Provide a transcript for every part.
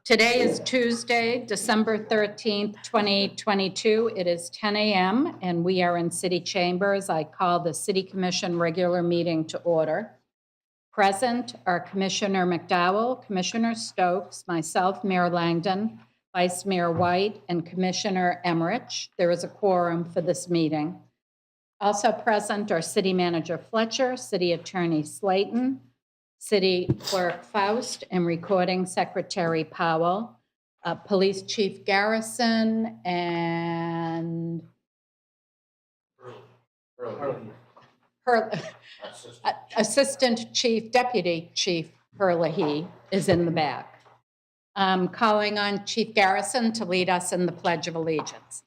Today is Tuesday, December 13th, 2022. It is 10 a.m. and we are in City Chambers. I call the City Commission regular meeting to order. Present are Commissioner McDowell, Commissioner Stokes, myself, Mayor Langdon, Vice Mayor White, and Commissioner Emmerich. There is a quorum for this meeting. Also present are City Manager Fletcher, City Attorney Slayton, City Clerk Faust, and Recording Secretary Powell, Police Chief Garrison, and Assistant Chief, Deputy Chief Herlihy is in the back. Calling on Chief Garrison to lead us in the Pledge of Allegiance.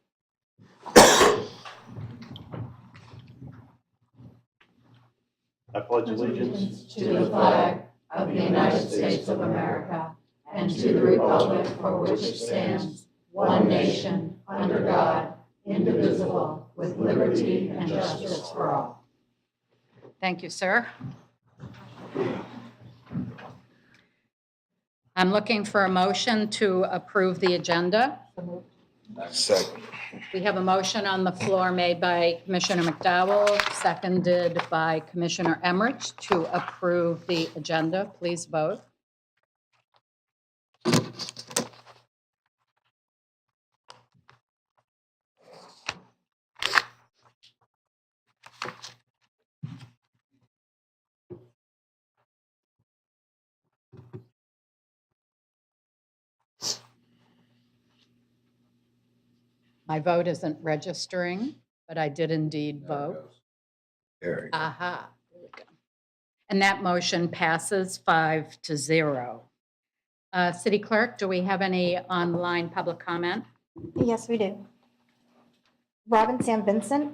I pledge allegiance to the flag of the United States of America and to the republic for which it stands, one nation, under God, indivisible, with liberty and justice for all. Thank you, sir. I'm looking for a motion to approve the agenda. Second. We have a motion on the floor made by Commissioner McDowell, seconded by Commissioner Emmerich to approve the agenda. Please vote. My vote isn't registering, but I did indeed vote. Aha, there we go. And that motion passes 5-0. City Clerk, do we have any online public comment? Yes, we do. Robin Sam Vincent.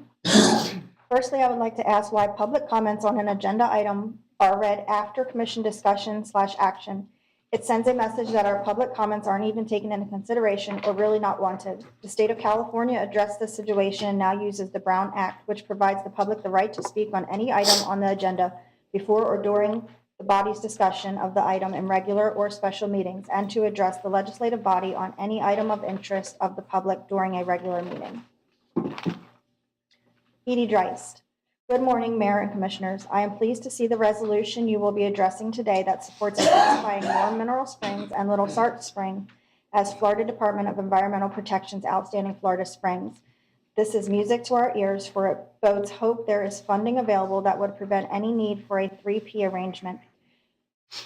Firstly, I would like to ask why public comments on an agenda item are read after commission discussion/action. It sends a message that our public comments aren't even taken into consideration or really not wanted. The state of California addressed this situation and now uses the Brown Act, which provides the public the right to speak on any item on the agenda before or during the body's discussion of the item in regular or special meetings, and to address the legislative body on any item of interest of the public during a regular meeting. Edie Dreist. Good morning, Mayor and Commissioners. I am pleased to see the resolution you will be addressing today that supports identifying Warm Mineral Springs and Little Salt Spring as Florida Department of Environmental Protection's outstanding Florida Springs. This is music to our ears, for it bodes hope there is funding available that would prevent any need for a 3P arrangement.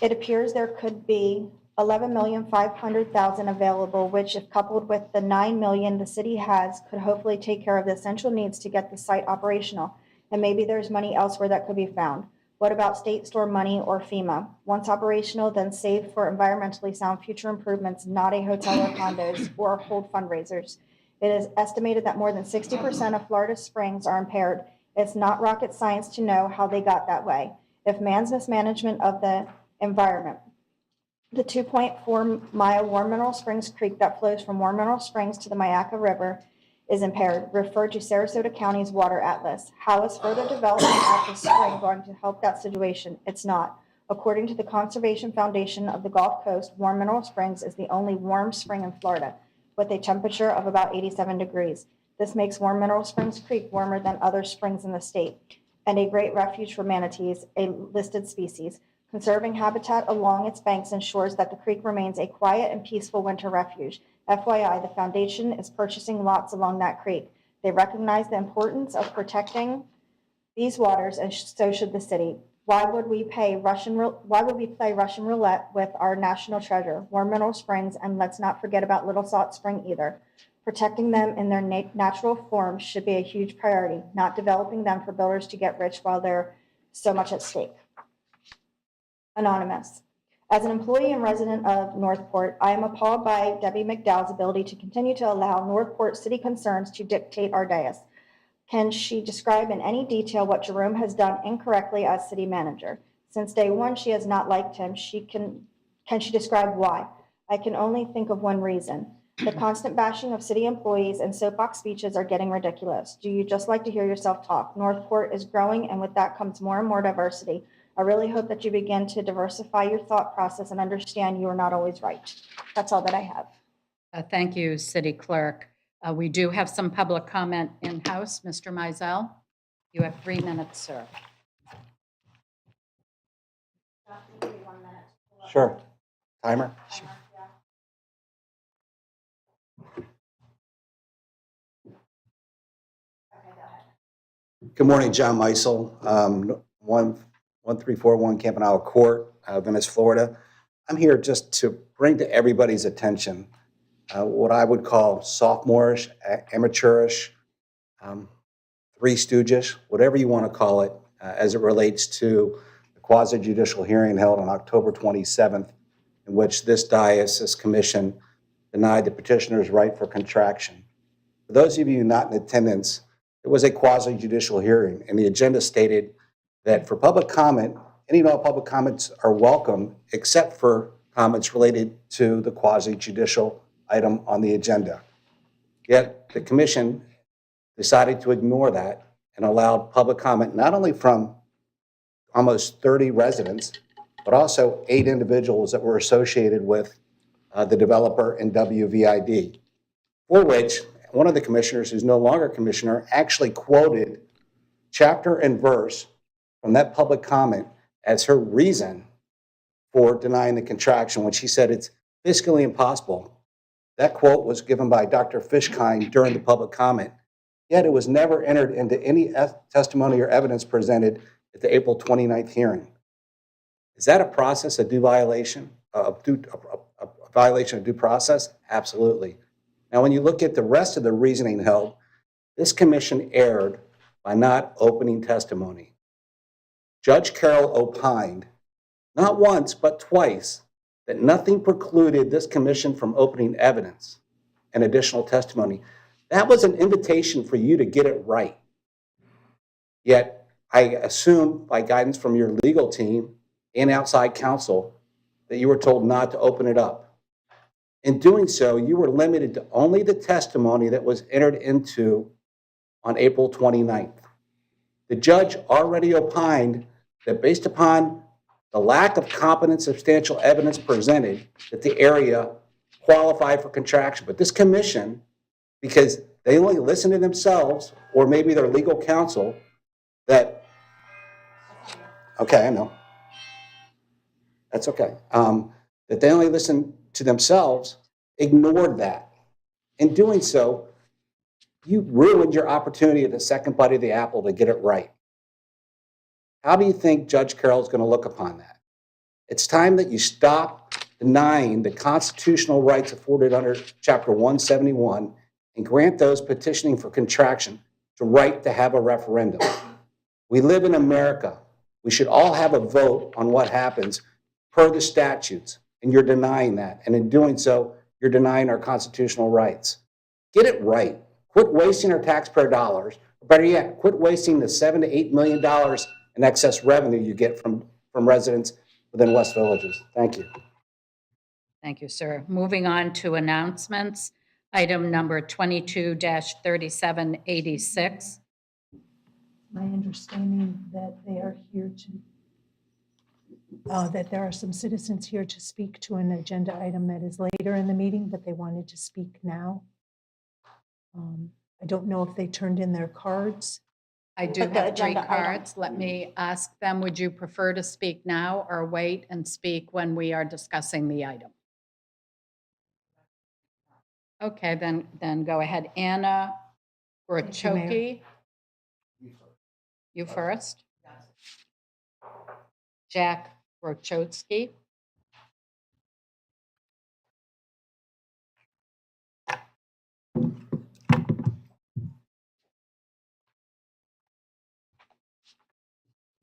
It appears there could be $11,500,000 available, which, if coupled with the $9 million the city has, could hopefully take care of the essential needs to get the site operational. And maybe there's money elsewhere that could be found. What about state store money or FEMA? Once operational, then saved for environmentally sound future improvements, not a hotel or condos or hold fundraisers. It is estimated that more than 60% of Florida springs are impaired. It's not rocket science to know how they got that way. If man's mismanagement of the environment. The 2.4-mile Warm Mineral Springs Creek that flows from Warm Mineral Springs to the Myakka River is impaired. Refer to Sarasota County's Water Atlas. How is further development at the spring going to help that situation? It's not. According to the Conservation Foundation of the Gulf Coast, Warm Mineral Springs is the only warm spring in Florida, with a temperature of about 87 degrees. This makes Warm Mineral Springs Creek warmer than other springs in the state, and a great refuge for manatees, a listed species. Conserving habitat along its banks ensures that the creek remains a quiet and peaceful winter refuge. FYI, the foundation is purchasing lots along that creek. They recognize the importance of protecting these waters, and so should the city. Why would we play Russian roulette with our national treasure, Warm Mineral Springs, and let's not forget about Little Salt Spring either. Protecting them in their natural form should be a huge priority, not developing them for builders to get rich while there's so much at stake. Anonymous. As an employee and resident of Northport, I am appalled by Debbie McDowell's ability to continue to allow Northport city concerns to dictate our dais. Can she describe in any detail what Jerome has done incorrectly as city manager? Since day one, she has not liked him. Can she describe why? I can only think of one reason. The constant bashing of city employees and soapbox speeches are getting ridiculous. Do you just like to hear yourself talk? Northport is growing, and with that comes more and more diversity. I really hope that you begin to diversify your thought process and understand you are not always right. That's all that I have. Thank you, City Clerk. We do have some public comment in-house. Mr. Mizell, you have 3 minutes, sir. Sure. Timer? Good morning, John Meisel, 1341 Campanile Court, Venice, Florida. I'm here just to bring to everybody's attention what I would call sophomorish, amateurish, Three Stooges, whatever you want to call it, as it relates to the quasi-judicial hearing held on October 27th, in which this commission denied the petitioner's right for contraction. For those of you not in attendance, it was a quasi-judicial hearing, and the agenda stated that for public comment, any and all public comments are welcome, except for comments related to the quasi-judicial item on the agenda. Yet the commission decided to ignore that and allowed public comment not only from almost 30 residents, but also 8 individuals that were associated with the developer and WVID, for which one of the commissioners, who's no longer commissioner, actually quoted chapter and verse from that public comment as her reason for denying the contraction when she said it's fiscally impossible. That quote was given by Dr. Fishkind during the public comment, yet it was never entered into any testimony or evidence presented at the April 29th hearing. Is that a process, a violation of due process? Absolutely. Now, when you look at the rest of the reasoning held, this commission erred by not opening testimony. Judge Carroll opined, not once, but twice, that nothing precluded this commission from opening evidence and additional testimony. That was an invitation for you to get it right. Yet, I assume by guidance from your legal team and outside counsel that you were told not to open it up. In doing so, you were limited to only the testimony that was entered into on April 29th. The judge already opined that based upon the lack of competent substantial evidence presented, that the area qualified for contraction. But this commission, because they only listen to themselves or maybe their legal counsel, okay, I know. That's okay. That they only listen to themselves, ignored that. In doing so, you ruined your opportunity at the second bite of the apple to get it right. How do you think Judge Carroll is going to look upon that? It's time that you stop denying the constitutional rights afforded under Chapter 171 and grant those petitioning for contraction the right to have a referendum. We live in America. We should all have a vote on what happens per the statutes, and you're denying that. And in doing so, you're denying our constitutional rights. Get it right. Quit wasting our taxpayer dollars. Or better yet, quit wasting the $7 to $8 million in excess revenue you get from residents within West Villages. Thank you. Thank you, sir. Moving on to announcements. Item number 22-3786. My understanding that they are here that there are some citizens here to speak to an agenda item that is later in the meeting, but they wanted to speak now. I don't know if they turned in their cards. I do But the have 3 agenda item. cards. Let me ask them, would you prefer to speak now or wait and speak when we are discussing the item? Okay, then go ahead. Anna Thank you, Mayor. Brochoki. You first. Jack Brochotsky.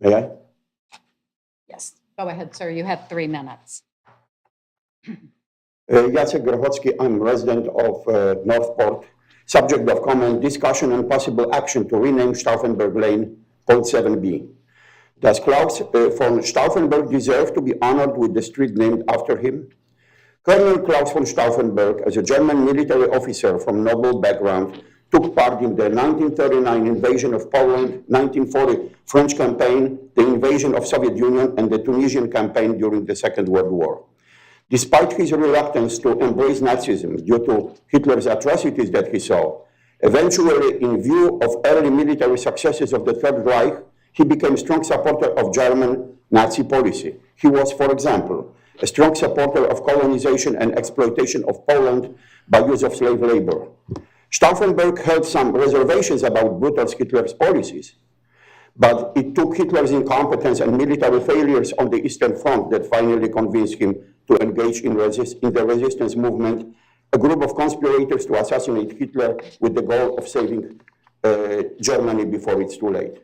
May I? Yes, go ahead, sir. You have 3 minutes. Jacek Grochocki, I'm resident of Northport. Subject of comment, discussion and possible action to rename Stauffenberg Lane, point 7b. Does Klaus von Stauffenberg deserve to be honored with the street named after him? Colonel Klaus von Stauffenberg, as a German military officer from noble background, took part in the 1939 invasion of Poland, 1940 French campaign, the invasion of Soviet Union, and the Tunisian campaign during the Second World War. Despite his reluctance to embrace Nazism due to Hitler's atrocities that he saw, eventually, in view of early military successes of the Third Reich, he became a strong supporter of German Nazi policy. He was, for example, a strong supporter of colonization and exploitation of Poland by use of slave labor. Stauffenberg held some reservations about brutal Hitler's policies, but it took Hitler's incompetence and military failures on the Eastern Front that finally convinced him to engage in the resistance movement, a group of conspirators to assassinate Hitler with the goal of saving Germany before it's too late.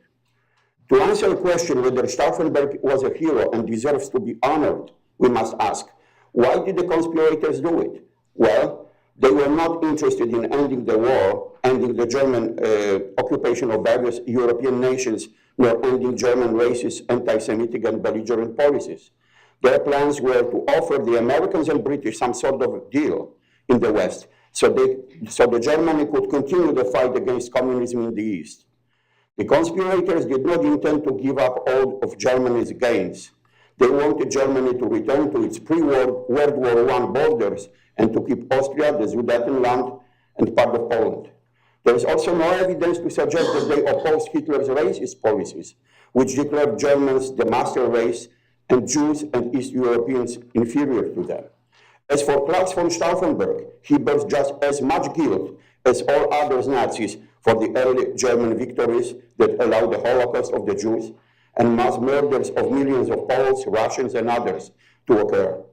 To answer the question whether Stauffenberg was a hero and deserves to be honored, we must ask, why did the conspirators do it? Well, they were not interested in ending the war, ending the German occupation of various European nations, nor ending German racist, anti-Semitic, and belligerent policies. Their plans were to offer the Americans and British some sort of deal in the West, so the Germany could continue the fight against communism in the East. The conspirators did not intend to give up all of Germany's gains. They wanted Germany to return to its pre-World War I borders and to keep Austria, the Sudetenland, and part of Poland. There is also no evidence to suggest that they opposed Hitler's racist policies, which declared Germans the master race and Jews and East Europeans inferior to them. As for Klaus von Stauffenberg, he bears just as much guilt as all other Nazis for the early German victories that allowed the Holocaust of the Jews and mass murders of millions of Poles, Russians, and others to occur.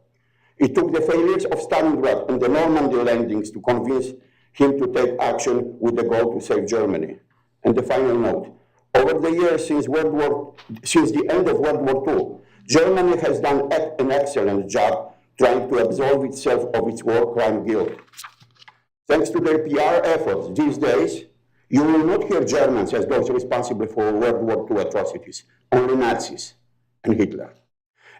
It took the failures of Stalingrad and the Normandy landings to convince him to take action with the goal to save Germany. And the final note, over the years since the end of World War II, Germany has done an excellent job trying to absolve itself of its war crime guilt. Thanks to their PR efforts these days, you will not hear Germans as those responsible for World War II atrocities, only Nazis and Hitler.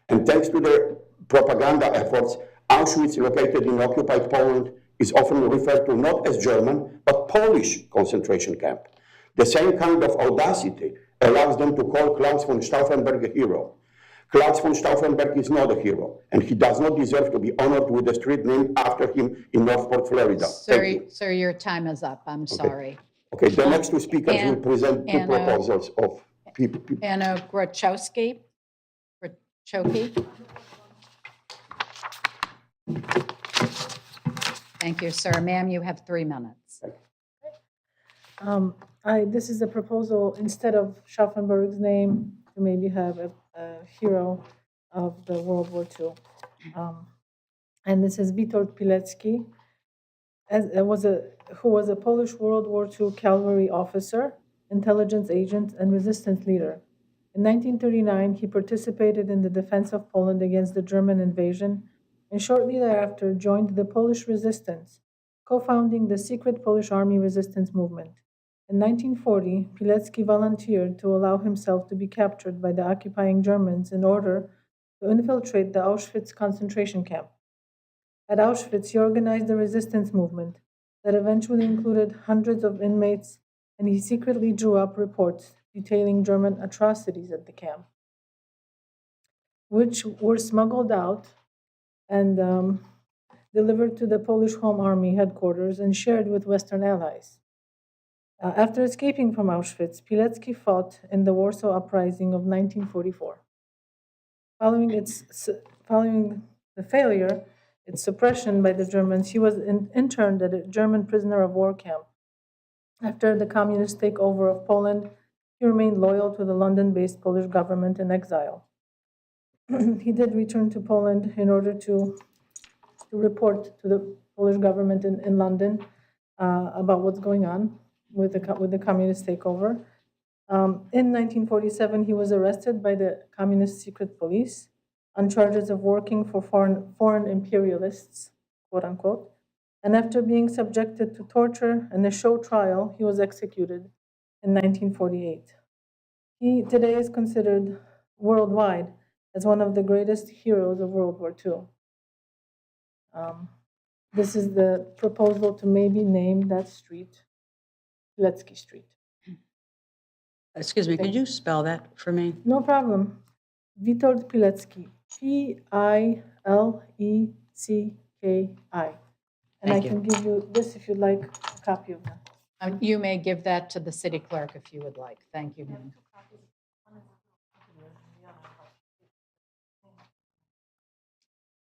And thanks to their propaganda efforts, Auschwitz, located in occupied Poland, is often referred to not as German, but Polish concentration camp. The same kind of audacity allows them to call Klaus von Stauffenberg a hero. Klaus von Stauffenberg is not a hero, and he does not deserve to be honored with a street named after him in Northport, Florida. Sir, your time is up. I'm sorry. Okay, the next two speakers will And- present two and, proposals of people. Anna Grochowski. Thank you, sir. Ma'am, you have 3 minutes. This is a proposal, instead of Stauffenberg's name, to maybe have a hero of the World War II. And this is Witold Pilecki, who was a Polish World War II cavalry officer, intelligence agent, and resistance leader. In 1939, he participated in the defense of Poland against the German invasion, and shortly thereafter joined the Polish resistance, co-founding the secret Polish Army resistance movement. In 1940, Pilecki volunteered to allow himself to be captured by the occupying Germans in order to infiltrate the Auschwitz concentration camp. At Auschwitz, he organized a resistance movement that eventually included hundreds of inmates, and he secretly drew up reports detailing German atrocities at the camp, which were smuggled out and delivered to the Polish Home Army headquarters and shared with Western allies. After escaping from Auschwitz, Pilecki fought in the Warsaw Uprising of 1944. Following the failure, its suppression by the Germans, he was interned at a German prisoner of war camp. After the communist takeover of Poland, he remained loyal to the London-based Polish government in exile. He did return to Poland in order to report to the Polish government in London about what's going on with the communist takeover. In 1947, he was arrested by the communist secret police on charges of working for foreign imperialists, quote unquote. And after being subjected to torture and a show trial, he was executed in 1948. He today is considered worldwide as one of the greatest heroes of World War II. This is the proposal to maybe name that street Pilecki Street. Excuse me, could you spell that for me? No problem. Witold Pilecki, Pilecki. And I Thank you. can give you this if you'd like a copy of that. You may give that to the city clerk if you would like. Thank you, ma'am.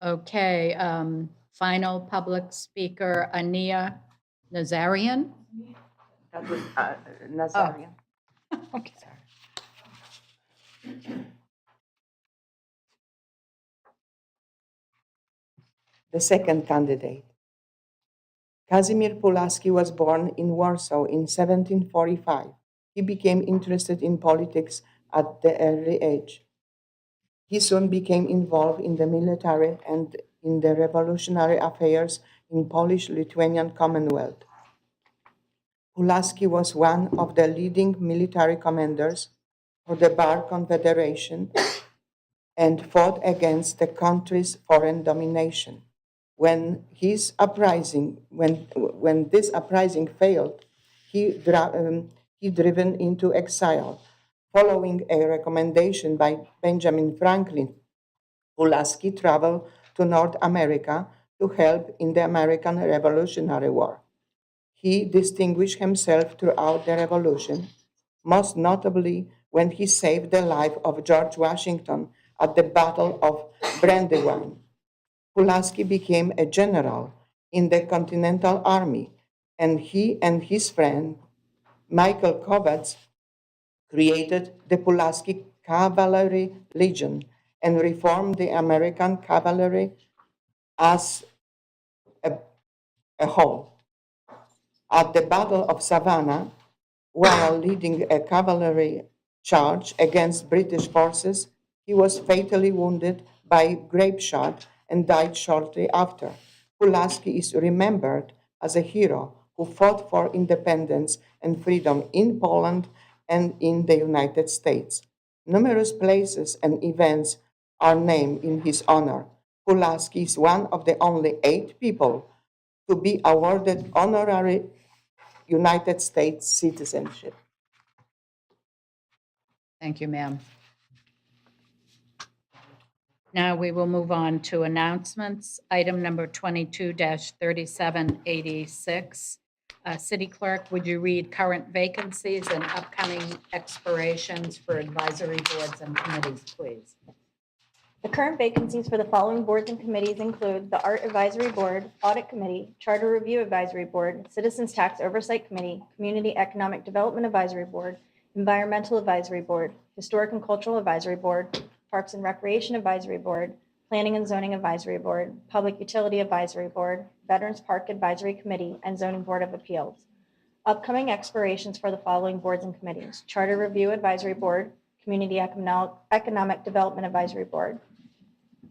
Okay, final public speaker, Ania Nazarian. That was Nazarian. Okay. The second candidate. Kazimierz Pulaski was born in Warsaw in 1745. He became interested in politics at the early age. He soon became involved in the military and in the revolutionary affairs in Polish-Lithuanian Commonwealth. Pulaski was one of the leading military commanders for the Bar Confederation and fought against the country's foreign domination. When this uprising failed, he driven into exile. Following a recommendation by Benjamin Franklin, Pulaski traveled to North America to help in the American Revolutionary War. He distinguished himself throughout the Revolution, most notably when he saved the life of George Washington at the Battle of Brandywine. Pulaski became a general in the Continental Army, and he and his friend Michael Kovacs created the Pulaski Cavalry Legion and reformed the American cavalry as a whole. At the Battle of Savannah, while leading a cavalry charge against British forces, he was fatally wounded by grape shot and died shortly after. Pulaski is remembered as a hero who fought for independence and freedom in Poland and in the United States. Numerous places and events are named in his honor. Pulaski is one of the only 8 people to be awarded honorary United States citizenship. Thank you, ma'am. Now we will move on to announcements. Item number 22-3786. City Clerk, would you read current vacancies and upcoming expirations for advisory boards and committees, please? The current vacancies for the following boards and committees include the Art Advisory Board, Audit Committee, Charter Review Advisory Board, Citizens Tax Oversight Committee, Community Economic Development Advisory Board, Environmental Advisory Board, Historic and Cultural Advisory Board, Parks and Recreation Advisory Board, Planning and Zoning Advisory Board, Public Utility Advisory Board, Veterans Park Advisory Committee, and Zoning Board of Appeals. Upcoming expirations for the following boards and committees: Charter Review Advisory Board, Community Economic Development Advisory Board,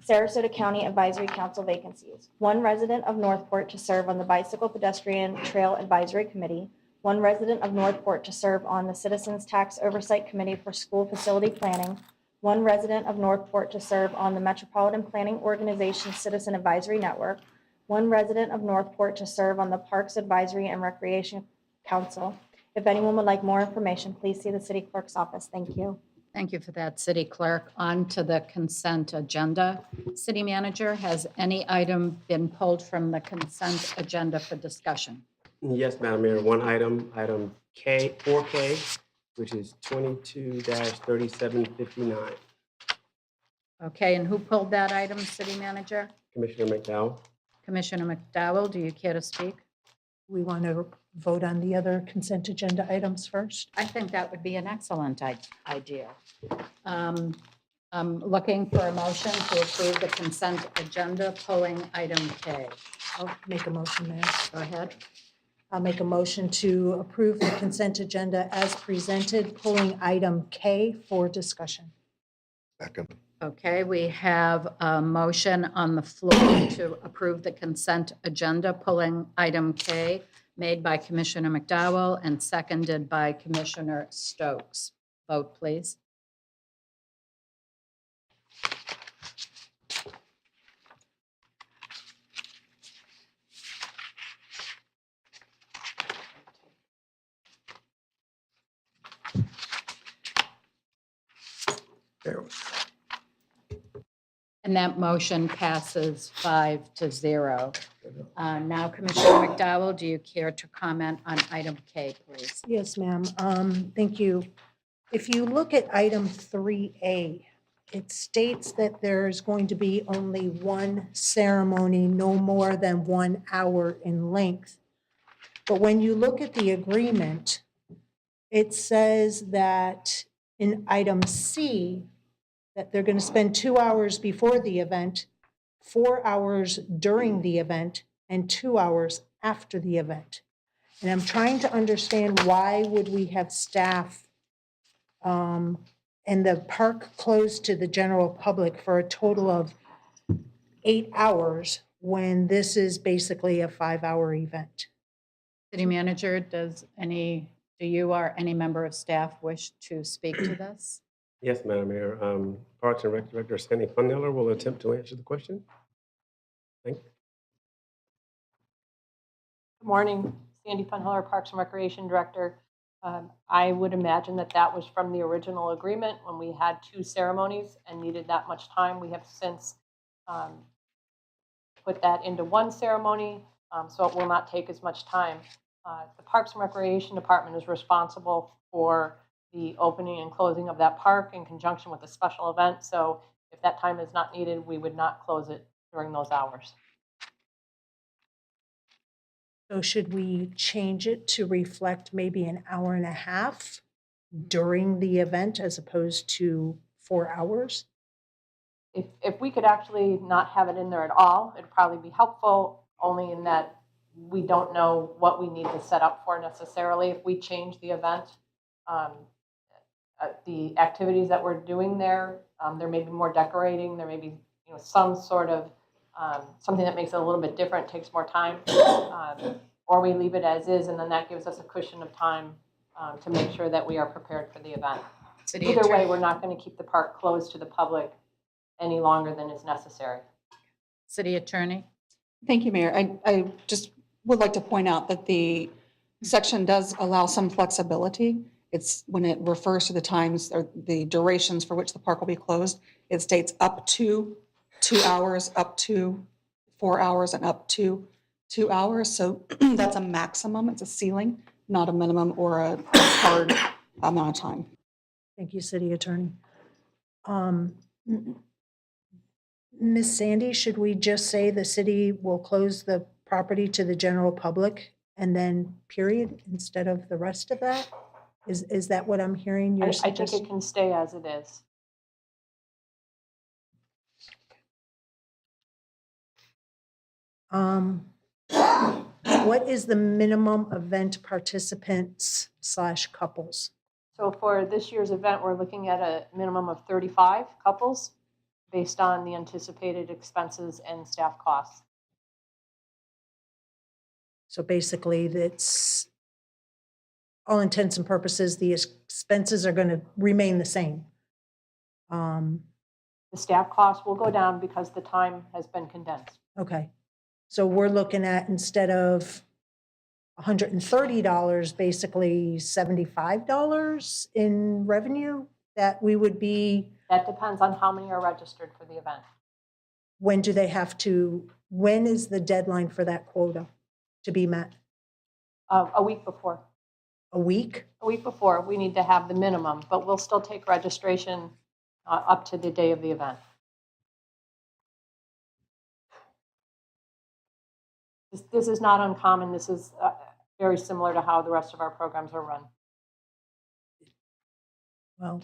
Sarasota County Advisory Council vacancies. 1 resident of Northport to serve on the Bicycle Pedestrian Trail Advisory Committee, 1 resident of Northport to serve on the Citizens Tax Oversight Committee for School Facility Planning, 1 resident of Northport to serve on the Metropolitan Planning Organization Citizen Advisory Network, 1 resident of Northport to serve on the Parks Advisory and Recreation Council. If anyone would like more information, please see the city clerk's office. Thank you. Thank you for that, City Clerk. On to the consent agenda. City Manager, has any item been pulled from the consent agenda for discussion? Yes, Madam Mayor, one item, item K, 4K, which is 22-3759. Okay, and who pulled that item, City Manager? Commissioner McDowell? Commissioner McDowell, do you care to speak? We want to vote on the other consent agenda items first. I think that would be an excellent idea. I'm looking for a motion to approve the consent agenda, pulling item K. I'll make a motion there. Go ahead. I'll make a motion to approve the consent agenda as presented, pulling item K for discussion. Second. Okay, we have a motion on the floor to approve the consent agenda, pulling item K, made by Commissioner McDowell and seconded by Commissioner Stokes. Vote, please. And that motion passes 5-0. Now, Commissioner McDowell, do you care to comment on item K, please? Yes, ma'am. Thank you. If you look at item 3A, it states that there's going to be only one ceremony, no more than 1 hour in length. But when you look at the agreement, it says that in item C, that they're going to spend 2 hours before the event, 4 hours during the event, and 2 hours after the event. And I'm trying to understand, why would we have staff and the park closed to the general public for a total of 8 hours when this is basically a 5-hour event? City Manager, do you or any member of staff wish to speak to this? Yes, Madam Mayor. Parks and Rec Director Sandy Funneller will attempt to answer the question. Thank you. Good morning, Sandy Funheller, Parks and Recreation Director. I would imagine that that was from the original agreement when we had 2 ceremonies and needed that much time. We have since put that into 1 ceremony, so it will not take as much time. The Parks and Recreation Department is responsible for the opening and closing of that park in conjunction with a special event. So if that time is not needed, we would not close it during those hours. So should we change it to reflect maybe an hour and a half during the event as opposed to 4 hours? If we could actually not have it in there at all, it'd probably be helpful, only in that we don't know what we need to set up for necessarily. If we change the event, the activities that we're doing there, there may be more decorating, there may be some sort of something that makes it a little bit different, takes more time, or we leave it as is, and then that gives us a cushion of time to make sure that we are prepared for the event. Either way, we're not going to keep the park closed to the public any longer than is necessary. City Attorney? Thank you, Mayor. I just would like to point out that the section does allow some flexibility. It's when it refers to the times or the durations for which the park will be closed, it states up to 2 hours, up to 4 hours, and up to 2 hours. So that's a maximum, it's a ceiling, not a minimum or a hard amount of time. Thank you, City Attorney. Ms. Sandy, should we just say the city will close the property to the general public and then period, instead of the rest of that? Is that what I'm hearing you're I think suggesting? it can stay as it is. What is the minimum event participants / couples? So for this year's event, we're looking at a minimum of 35 couples based on the anticipated expenses and staff costs. So basically, that's, all intents and purposes, the expenses are going to remain the same. The staff costs will go down because the time has been condensed. Okay, so we're looking at, instead of $130, basically $75 in revenue that we would be. That depends on how many are registered for the event. When do they have to, when is the deadline for that quota to be met? A week before. A week? A week before, we need to have the minimum, but we'll still take registration up to the day of the event. This is not uncommon. This is very similar to how the rest of our programs are run. Well,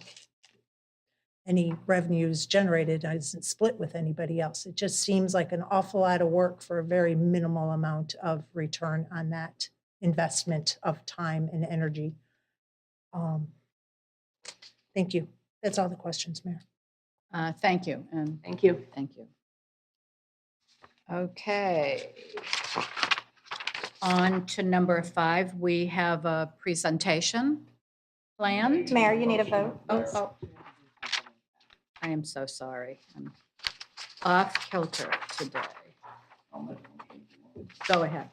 any revenues generated isn't split with anybody else. It just seems like an awful lot of work for a very minimal amount of return on that investment of time and energy. Thank you. That's all the questions, Mayor. Thank you, and Thank you. thank you. Okay. On to number 5, we have a presentation planned. Mayor, you need a vote. Oh. I am so sorry. I'm off kilter today. Go ahead.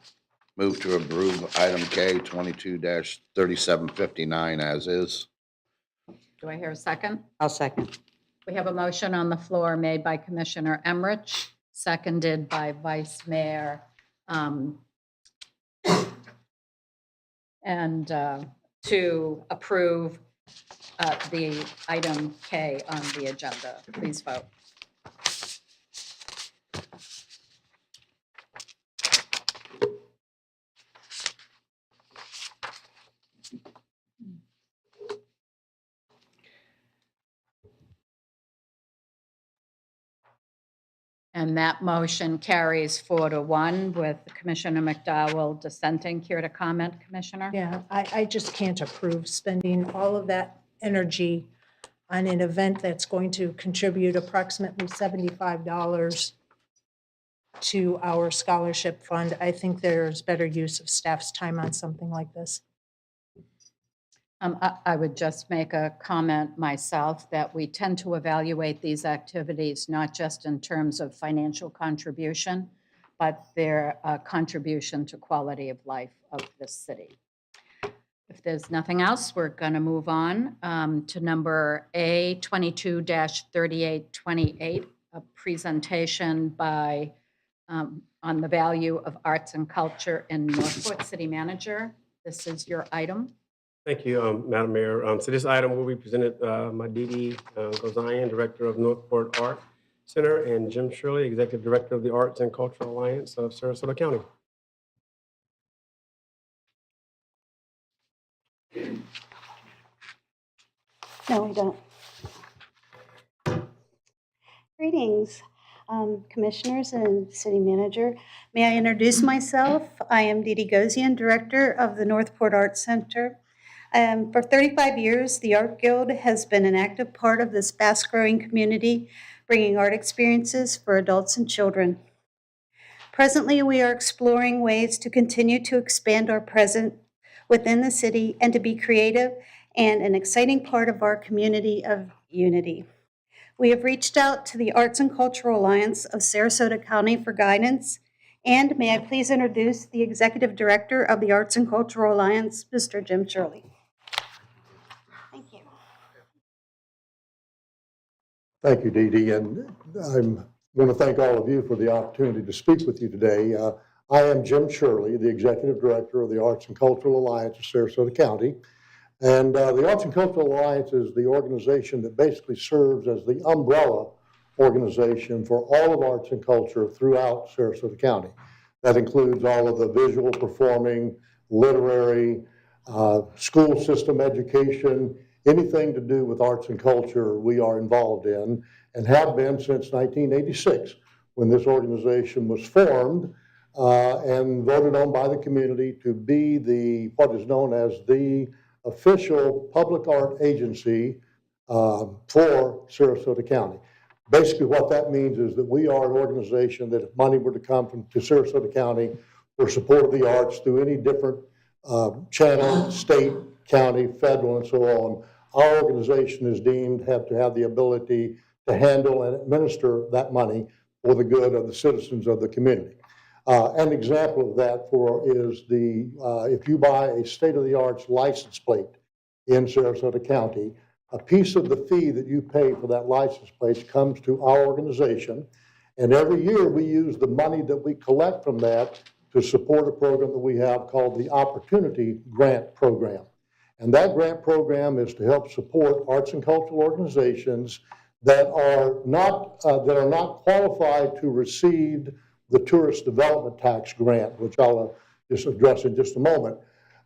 Move to approve item K 22-3759 as is. Do I hear a second? I'll second. We have a motion on the floor made by Commissioner Emmerich, seconded by Vice Mayor, and to approve the item K on the agenda. Please vote. And that motion carries 4-1 with Commissioner McDowell dissenting. Care to comment, Commissioner? Yeah, I just can't approve spending all of that energy on an event that's going to contribute approximately $75 to our scholarship fund. I think there's better use of staff's time on something like this. I would just make a comment myself that we tend to evaluate these activities not just in terms of financial contribution, but their contribution to quality of life of this city. If there's nothing else, we're going to move on to number A, 22-3828, a presentation by on the value of arts and culture in Northport. City Manager, this is your item. Thank you, Madam Mayor. So this item will be presented by Didi Gozayan, Director of Northport Art Center, and Jim Shirley, Executive Director of the Arts and Cultural Alliance of Sarasota County. No, I don't. Greetings, Commissioners and City Manager. May I introduce myself? I am Didi Gozian, Director of the Northport Arts Center. For 35 years, the Art Guild has been an active part of this fast-growing community, bringing art experiences for adults and children. Presently, we are exploring ways to continue to expand our presence within the city and to be creative and an exciting part of our community of unity. We have reached out to the Arts and Cultural Alliance of Sarasota County for guidance, and may I please introduce the Executive Director of the Arts and Cultural Alliance, Mr. Jim Shirley. Thank you. Thank you, Dee Dee, and I want to thank all of you for the opportunity to speak with you today. I am Jim Shirley, the Executive Director of the Arts and Cultural Alliance of Sarasota County. And the Arts and Cultural Alliance is the organization that basically serves as the umbrella organization for all of arts and culture throughout Sarasota County. That includes all of the visual, performing, literary, school system education, anything to do with arts and culture we are involved in and have been since 1986 when this organization was formed and voted on by the community to be what is known as the official public art agency for Sarasota County. Basically what that means is that we are an organization that if money were to come to Sarasota County for support of the arts through any different channel, state, county, federal, and so on, our organization is deemed to have the ability to handle and administer that money for the good of the citizens of the community. An example of that is if you buy a state-of-the-arts license plate in Sarasota County, a piece of the fee that you pay for that license plate comes to our organization, and every year we use the money that we collect from that to support a program that we have called the Opportunity Grant Program. And that grant program is to help support arts and cultural organizations that are not qualified to receive the Tourist Development Tax Grant, which I'll just address in just a moment,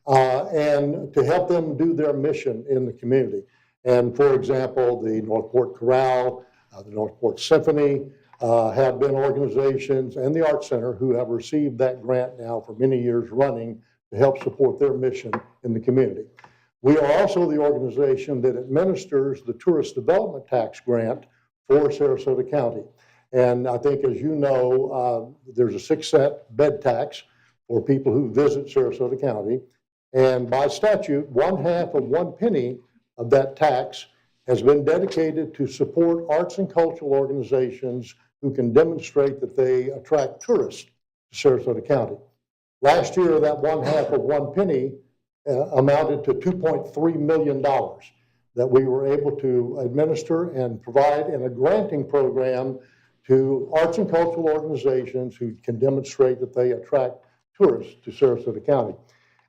and to help them do their mission in the community. And for example, the Northport Chorale, the Northport Symphony have been organizations, and the Art Center who have received that grant now for many years running to help support their mission in the community. We are also the organization that administers the Tourist Development Tax Grant for Sarasota County. And I think, as you know, there's a 6-cent bed tax for people who visit Sarasota County. And by statute, 1/2 of 1 penny of that tax has been dedicated to support arts and cultural organizations who can demonstrate that they attract tourists to Sarasota County. Last year, that 1/2 of 1 penny amounted to $2.3 million that we were able to administer and provide in a granting program to arts and cultural organizations who can demonstrate that they attract tourists to Sarasota County.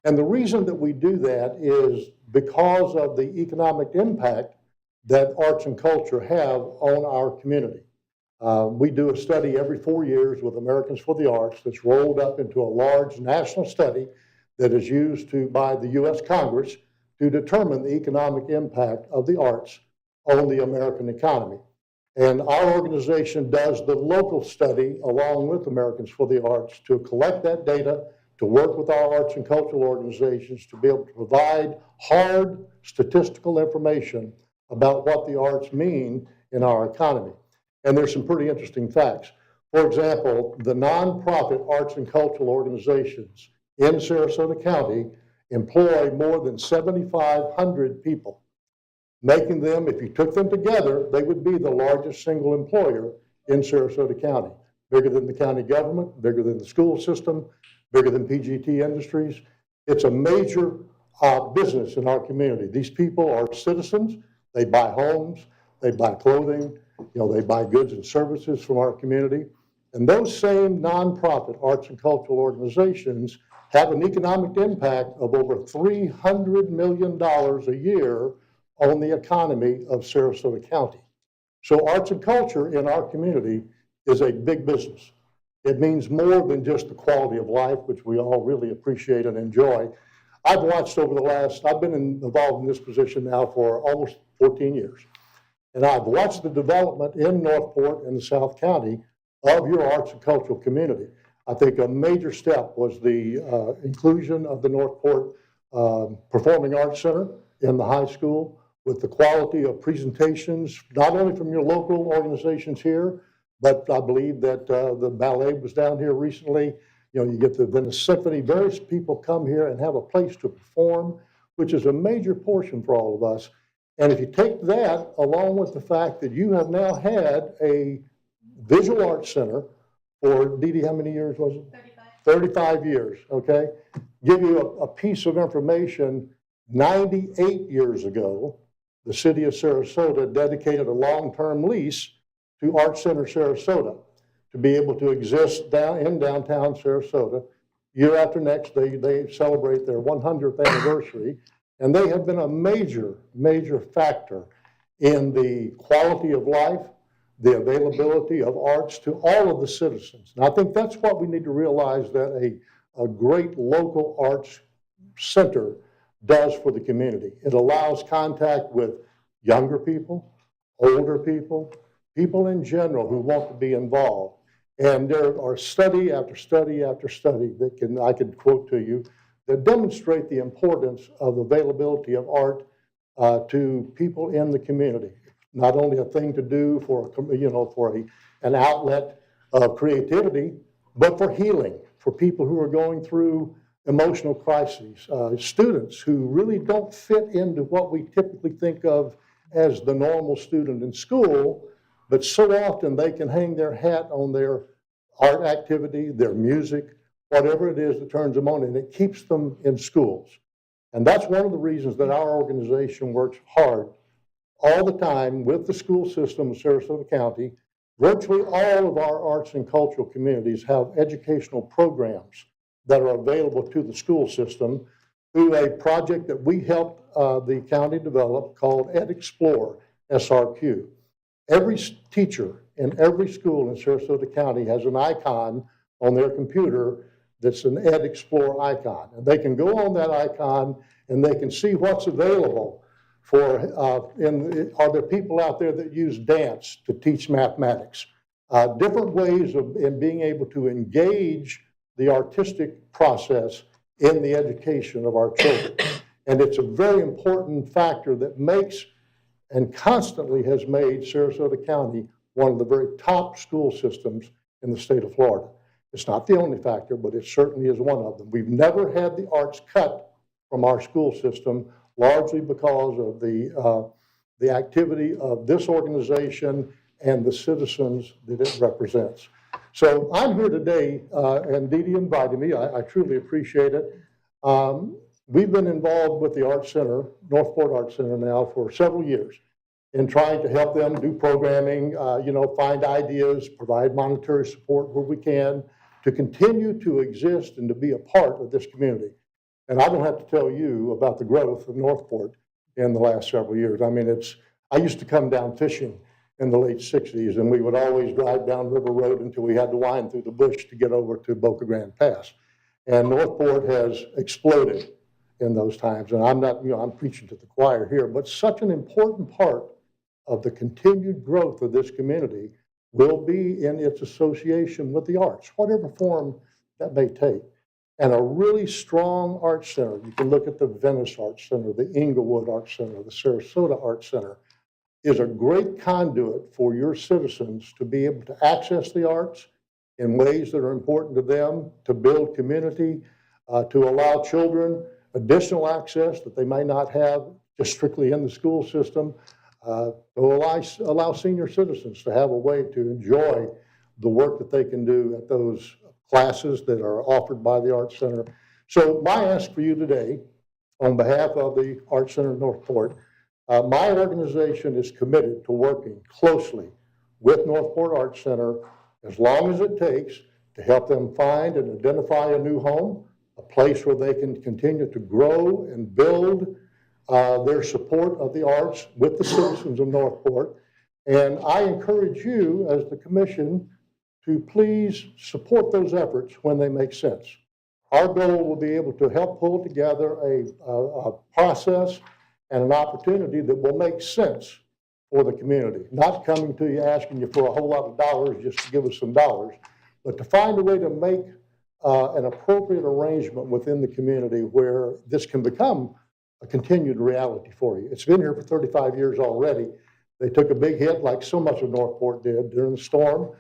And the reason that we do that is because of the economic impact that arts and culture have on our community. We do a study every 4 years with Americans for the Arts that's rolled up into a large national study that is used by the U.S. Congress to determine the economic impact of the arts on the American economy. And our organization does the local study along with Americans for the Arts to collect that data, to work with our arts and cultural organizations to be able to provide hard statistical information about what the arts mean in our economy. And there's some pretty interesting facts. For example, the nonprofit arts and cultural organizations in Sarasota County employ more than 7,500 people, making them, if you took them together, they would be the largest single employer in Sarasota County. Bigger than the county government, bigger than the school system, bigger than PGT Industries. It's a major business in our community. These people are citizens. They buy homes, they buy clothing, they buy goods and services from our community. And those same nonprofit arts and cultural organizations have an economic impact of over $300 million a year on the economy of Sarasota County. So arts and culture in our community is a big business. It means more than just the quality of life, which we all really appreciate and enjoy. I've watched I've been involved in this position now for almost 14 years. And I've watched the development in Northport and the South County of your arts and cultural community. I think a major step was the inclusion of the Northport Performing Arts Center in the high school with the quality of presentations, not only from your local organizations here, but I believe that the ballet was down here recently. You get the Venice Symphony. Various people come here and have a place to perform, which is a major portion for all of us. And if you take that along with the fact that you have now had a visual arts center for, Dee Dee, how many years was it? 35 years, okay? Give you a piece of information. 98 years ago, the city of Sarasota dedicated a long-term lease to Arts Center Sarasota to be able to exist in downtown Sarasota. Year after next, they celebrate their 100th anniversary, and they have been a major, major factor in the quality of life, the availability of arts to all of the citizens. And I think that's what we need to realize that a great local arts center does for the community. It allows contact with younger people, older people, people in general who want to be involved. And there are study after study after study that I could quote to you that demonstrate the importance of availability of art to people in the community. Not only a thing to do for an outlet of creativity, but for healing, for people who are going through emotional crises, students who really don't fit into what we typically think of as the normal student in school, but so often they can hang their hat on their art activity, their music, whatever it is that turns them on, and it keeps them in schools. And that's one of the reasons that our organization works hard all the time with the school system of Sarasota County. Virtually all of our arts and cultural communities have educational programs that are available to the school system through a project that we helped the county develop called EdXplore, SRQ. Every teacher in every school in Sarasota County has an icon on their computer that's an EdXplore icon. And they can go on that icon and they can see what's available for, are there people out there that use dance to teach mathematics? Different ways in being able to engage the artistic process in the education of our children. And it's a very important factor that makes and constantly has made Sarasota County one of the very top school systems in the state of Florida. It's not the only factor, but it certainly is one of them. We've never had the arts cut from our school system, largely because of the activity of this organization and the citizens that it represents. So I'm here today, and Dee Dee invited me. I truly appreciate it. We've been involved with the Arts Center, Northport Arts Center now for several years in trying to help them do programming, find ideas, provide monetary support where we can to continue to exist and to be a part of this community. And I don't have to tell you about the growth of Northport in the last several years. I mean, I used to come down fishing in the late 60s, and we would always drive down River Road until we had to wind through the bush to get over to Boca Grande Pass. And Northport has exploded in those times. And I'm preaching to the choir here, but such an important part of the continued growth of this community will be in its association with the arts, whatever form that may take. And a really strong arts center, you can look at the Venice Arts Center, the Inglewood Arts Center, the Sarasota Arts Center, is a great conduit for your citizens to be able to access the arts in ways that are important to them, to build community, to allow children additional access that they might not have just strictly in the school system, to allow senior citizens to have a way to enjoy the work that they can do at those classes that are offered by the Arts Center. So my ask for you today, on behalf of the Arts Center Northport, my organization is committed to working closely with Northport Arts Center as long as it takes to help them find and identify a new home, a place where they can continue to grow and build their support of the arts with the citizens of Northport. And I encourage you as the commission to please support those efforts when they make sense. Our goal will be able to help pull together a process and an opportunity that will make sense for the community, not coming to you asking you for a whole lot of dollars just to give us some dollars, but to find a way to make an appropriate arrangement within the community where this can become a continued reality for you. It's been here for 35 years already. They took a big hit like so much of Northport did during the storm.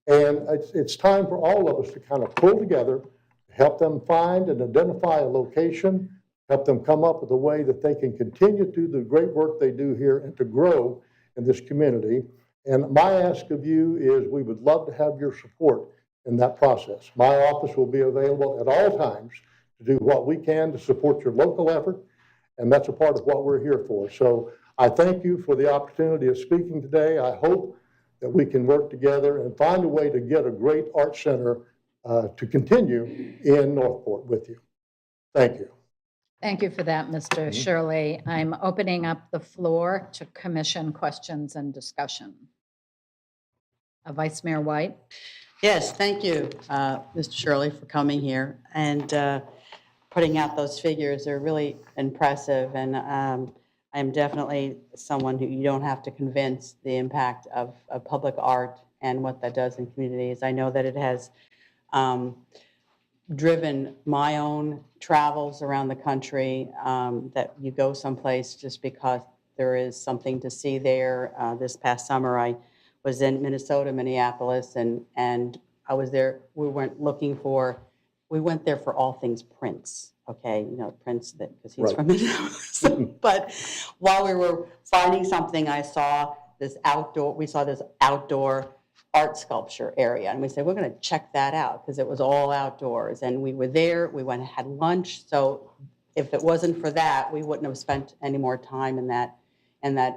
And it's time for all of us to kind of pull together, help them find and identify a location, help them come up with a way that they can continue to do the great work they do here and to grow in this community. And my ask of you is we would love to have your support in that process. My office will be available at all times to do what we can to support your local effort, and that's a part of what we're here for. So I thank you for the opportunity of speaking today. I hope that we can work together and find a way to get a great art center to continue in Northport with you. Thank you. Thank you for that, Mr. Shirley. I'm opening up the floor to commission questions and discussion. Vice Mayor White. Yes, thank you, Mr. Shirley, for coming here and putting out those figures. They're really impressive, and I am definitely someone who you don't have to convince the impact of public art and what that does in communities. I know that it has driven my own travels around the country, that you go someplace just because there is something to see there. This past summer, I was in Minnesota, Minneapolis, and I was there. We went there for all things Prince. Okay, you know, Prince, because he's from Minneapolis. But while we were finding something, we saw this outdoor art sculpture area. And we said, we're going to check that out because it was all outdoors. And we were there, we went and had lunch. So if it wasn't for that, we wouldn't have spent any more time in that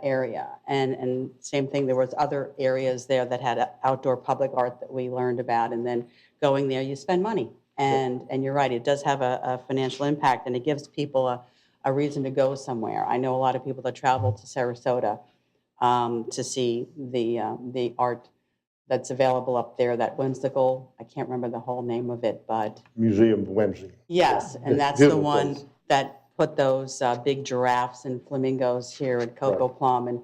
area. And same thing, there was other areas there that had outdoor public art that we learned about. And then going there, you spend money. And you're right, it does have a financial impact, and it gives people a reason to go somewhere. I know a lot of people that travel to Sarasota to see the art that's available up there, that whimsical, I can't remember the whole name of it, but. Museum of Whimsy. Yes, and that's the one that put those big giraffes and flamingos here at Coco Plum. And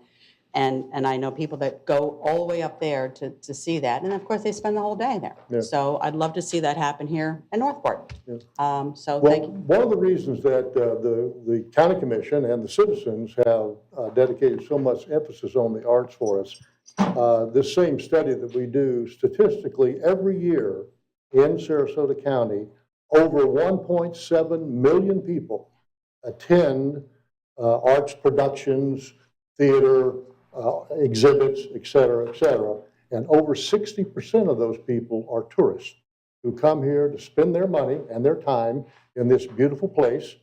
And I know people that go all the way up there to see that. And of course, they spend the whole day there. Yeah. So I'd love to see that happen here in Northport. Yeah. So Well, thank you. one of the reasons that the county commission and the citizens have dedicated so much emphasis on the arts for us, this same study that we do statistically every year in Sarasota County, over 1.7 million people attend arts productions, theater, exhibits, et cetera, et cetera. And over 60% of those people are tourists who come here to spend their money and their time in this beautiful place,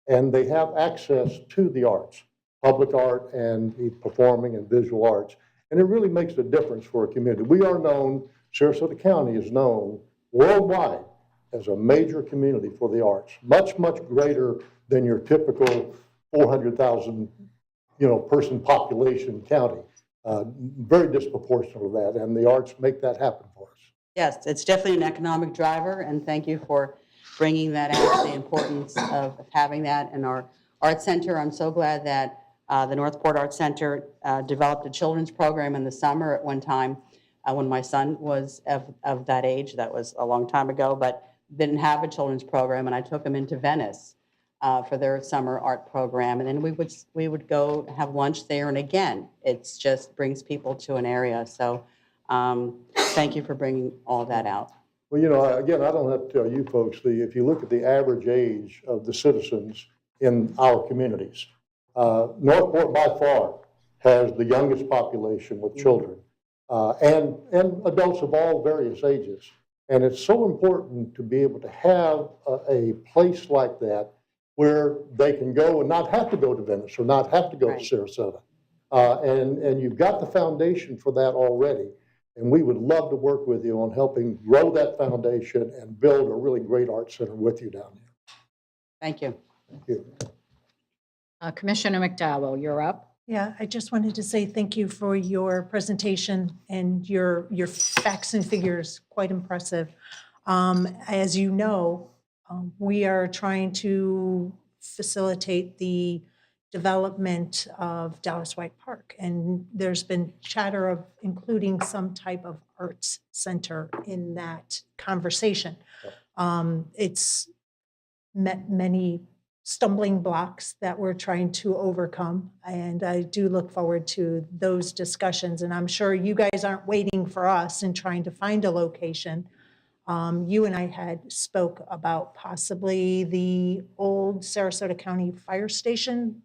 and they have access to the arts, public art and the performing and visual arts. And it really makes a difference for a community. We are known, Sarasota County is known worldwide as a major community for the arts, much, much greater than your typical 400,000, person population county. Very disproportionate to that, and the arts make that happen for us. Yes, it's definitely an economic driver, and thank you for bringing that out, the importance of having that in our Arts Center. I'm so glad that the Northport Arts Center developed a children's program in the summer at one time when my son was of that age. That was a long time ago, but didn't have a children's program, and I took him into Venice for their summer art program, and then we would go have lunch there, and again, it's just brings people to an area. So thank you for bringing all that out. Well, again, I don't have to tell you folks, if you look at the average age of the citizens in our communities, Northport by far has the youngest population with children and adults of all various ages. And it's so important to be able to have a place like that where they can go and not have to go to Venice or not have to go to Sarasota. And you've got the foundation for that already. And we would love to work with you on helping grow that foundation and build a really great art center with you down there. Thank you. Thank you. Commissioner McDowell, you're up. Yeah, I just wanted to say thank you for your presentation and your facts and figures, quite impressive. As you know, we are trying to facilitate the development of Dallas White Park, and there's been chatter of including some type of arts center in that conversation. It's met many stumbling blocks that we're trying to overcome, and I do look forward to those discussions, and I'm sure you guys aren't waiting for us and trying to find a location. You and I had spoke about possibly the old Sarasota County Fire Station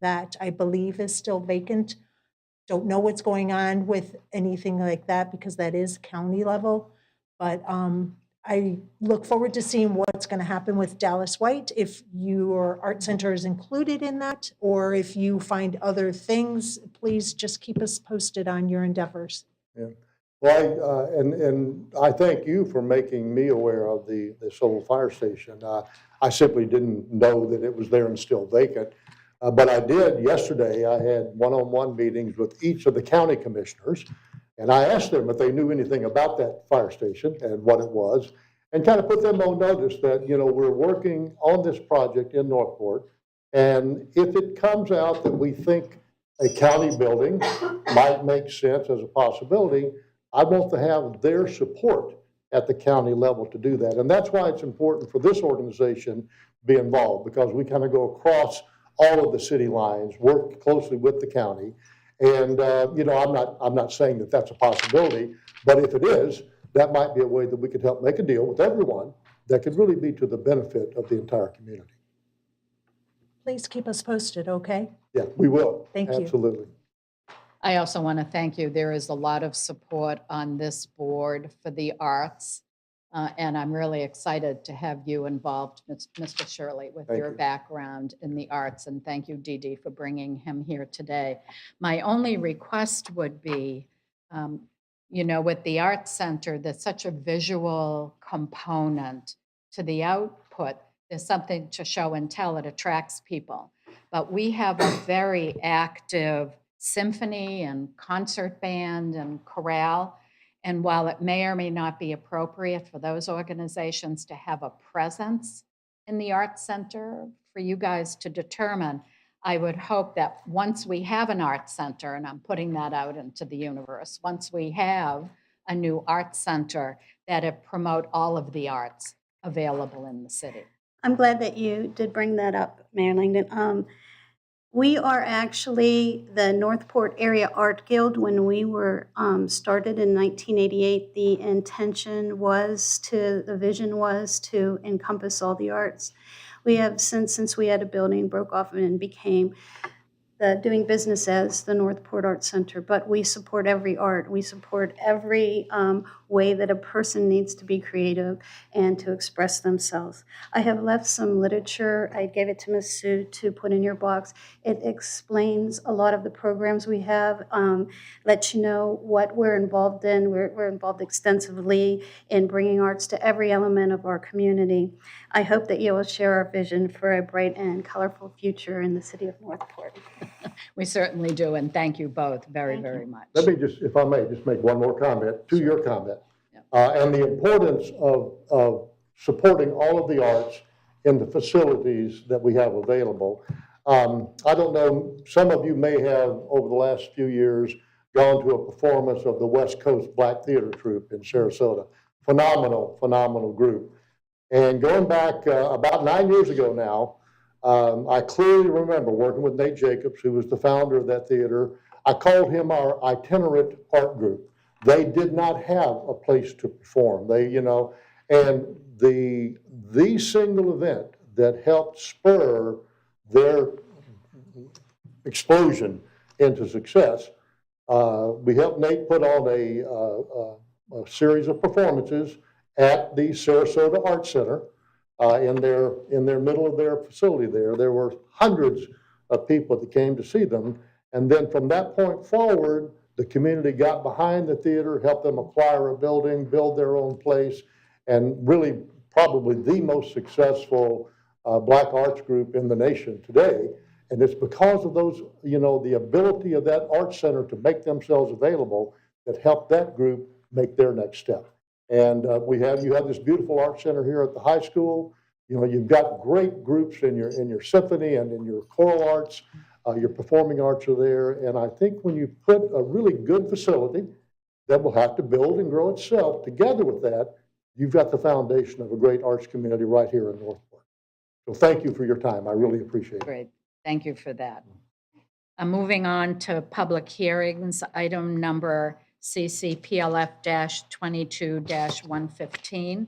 that I believe is still vacant. Don't know what's going on with anything like that because that is county level, but I look forward to seeing what's going to happen with Dallas White, if your art center is included in that, or if you find other things, please just keep us posted on your endeavors. Yeah. Well, and I thank you for making me aware of this old fire station. I simply didn't know that it was there and still vacant. But I did yesterday. I had one-on-one meetings with each of the county commissioners, and I asked them if they knew anything about that fire station and what it was, and kind of put them on notice that, we're working on this project in Northport, and if it comes out that we think a county building might make sense as a possibility, I want to have their support at the county level to do that. And that's why it's important for this organization to be involved, because we kind of go across all of the city lines, work closely with the county. And, I'm not saying that that's a possibility, but if it is, that might be a way that we could help make a deal with everyone that could really be to the benefit of the entire community. Please keep us posted, okay? Yeah, we will. Thank you. Absolutely. I also want to thank you. There is a lot of support on this board for the arts, and I'm really excited to have you involved, Mr. Shirley, with Thank your you. background in the arts, and thank you, Dee Dee, for bringing him here today. My only request would be, with the Arts Center, there's such a visual component to the output. There's something to show and tell. It attracts people. But we have a very active symphony and concert band and chorale. And while it may or may not be appropriate for those organizations to have a presence in the Arts Center, for you guys to determine, I would hope that once we have an art center, and I'm putting that out into the universe, once we have a new art center, that it promote all of the arts available in the city. I'm glad that you did bring that up, Mayor Langdon. We are actually the Northport Area Art Guild. When we were started in 1988, the intention was the vision was to encompass all the arts. We have since we had a building, broke off and became doing business as the Northport Art Center, but we support every art. We support every way that a person needs to be creative and to express themselves. I have left some literature. I gave it to Ms. Sue to put in your box. It explains a lot of the programs we have, lets you know what we're involved in. We're involved extensively in bringing arts to every element of our community. I hope that you will share our vision for a bright and colorful future in the city of Northport. We certainly do, and thank you both very, very much. Let me just, if I may, just make one more comment to your comment. And the importance of supporting all of the arts in the facilities that we have available. I don't know, some of you may have, over the last few years, gone to a performance of the West Coast Black Theater Troupe in Sarasota. Phenomenal, phenomenal group. And going back about 9 years ago now, I clearly remember working with Nate Jacobs, who was the founder of that theater. I called him our itinerant art group. They did not have a place to perform. And the single event that helped spur their explosion into success, we helped Nate put on a series of performances at the Sarasota Art Center. In their middle of their facility there were hundreds of people that came to see them. And then from that point forward, the community got behind the theater, helped them acquire a building, build their own place, and really probably the most successful Black arts group in the nation today. And it's because of those, the ability of that art center to make themselves available that helped that group make their next step. And you have this beautiful art center here at the high school. You've got great groups in your symphony and in your choral arts. Your performing arts are there. And I think when you put a really good facility that will have to build and grow itself together with that, you've got the foundation of a great arts community right here in Northport. So thank you for your time. I really appreciate it. Great. Thank you for that. Moving on to public hearings, item number CCPLF-22-115.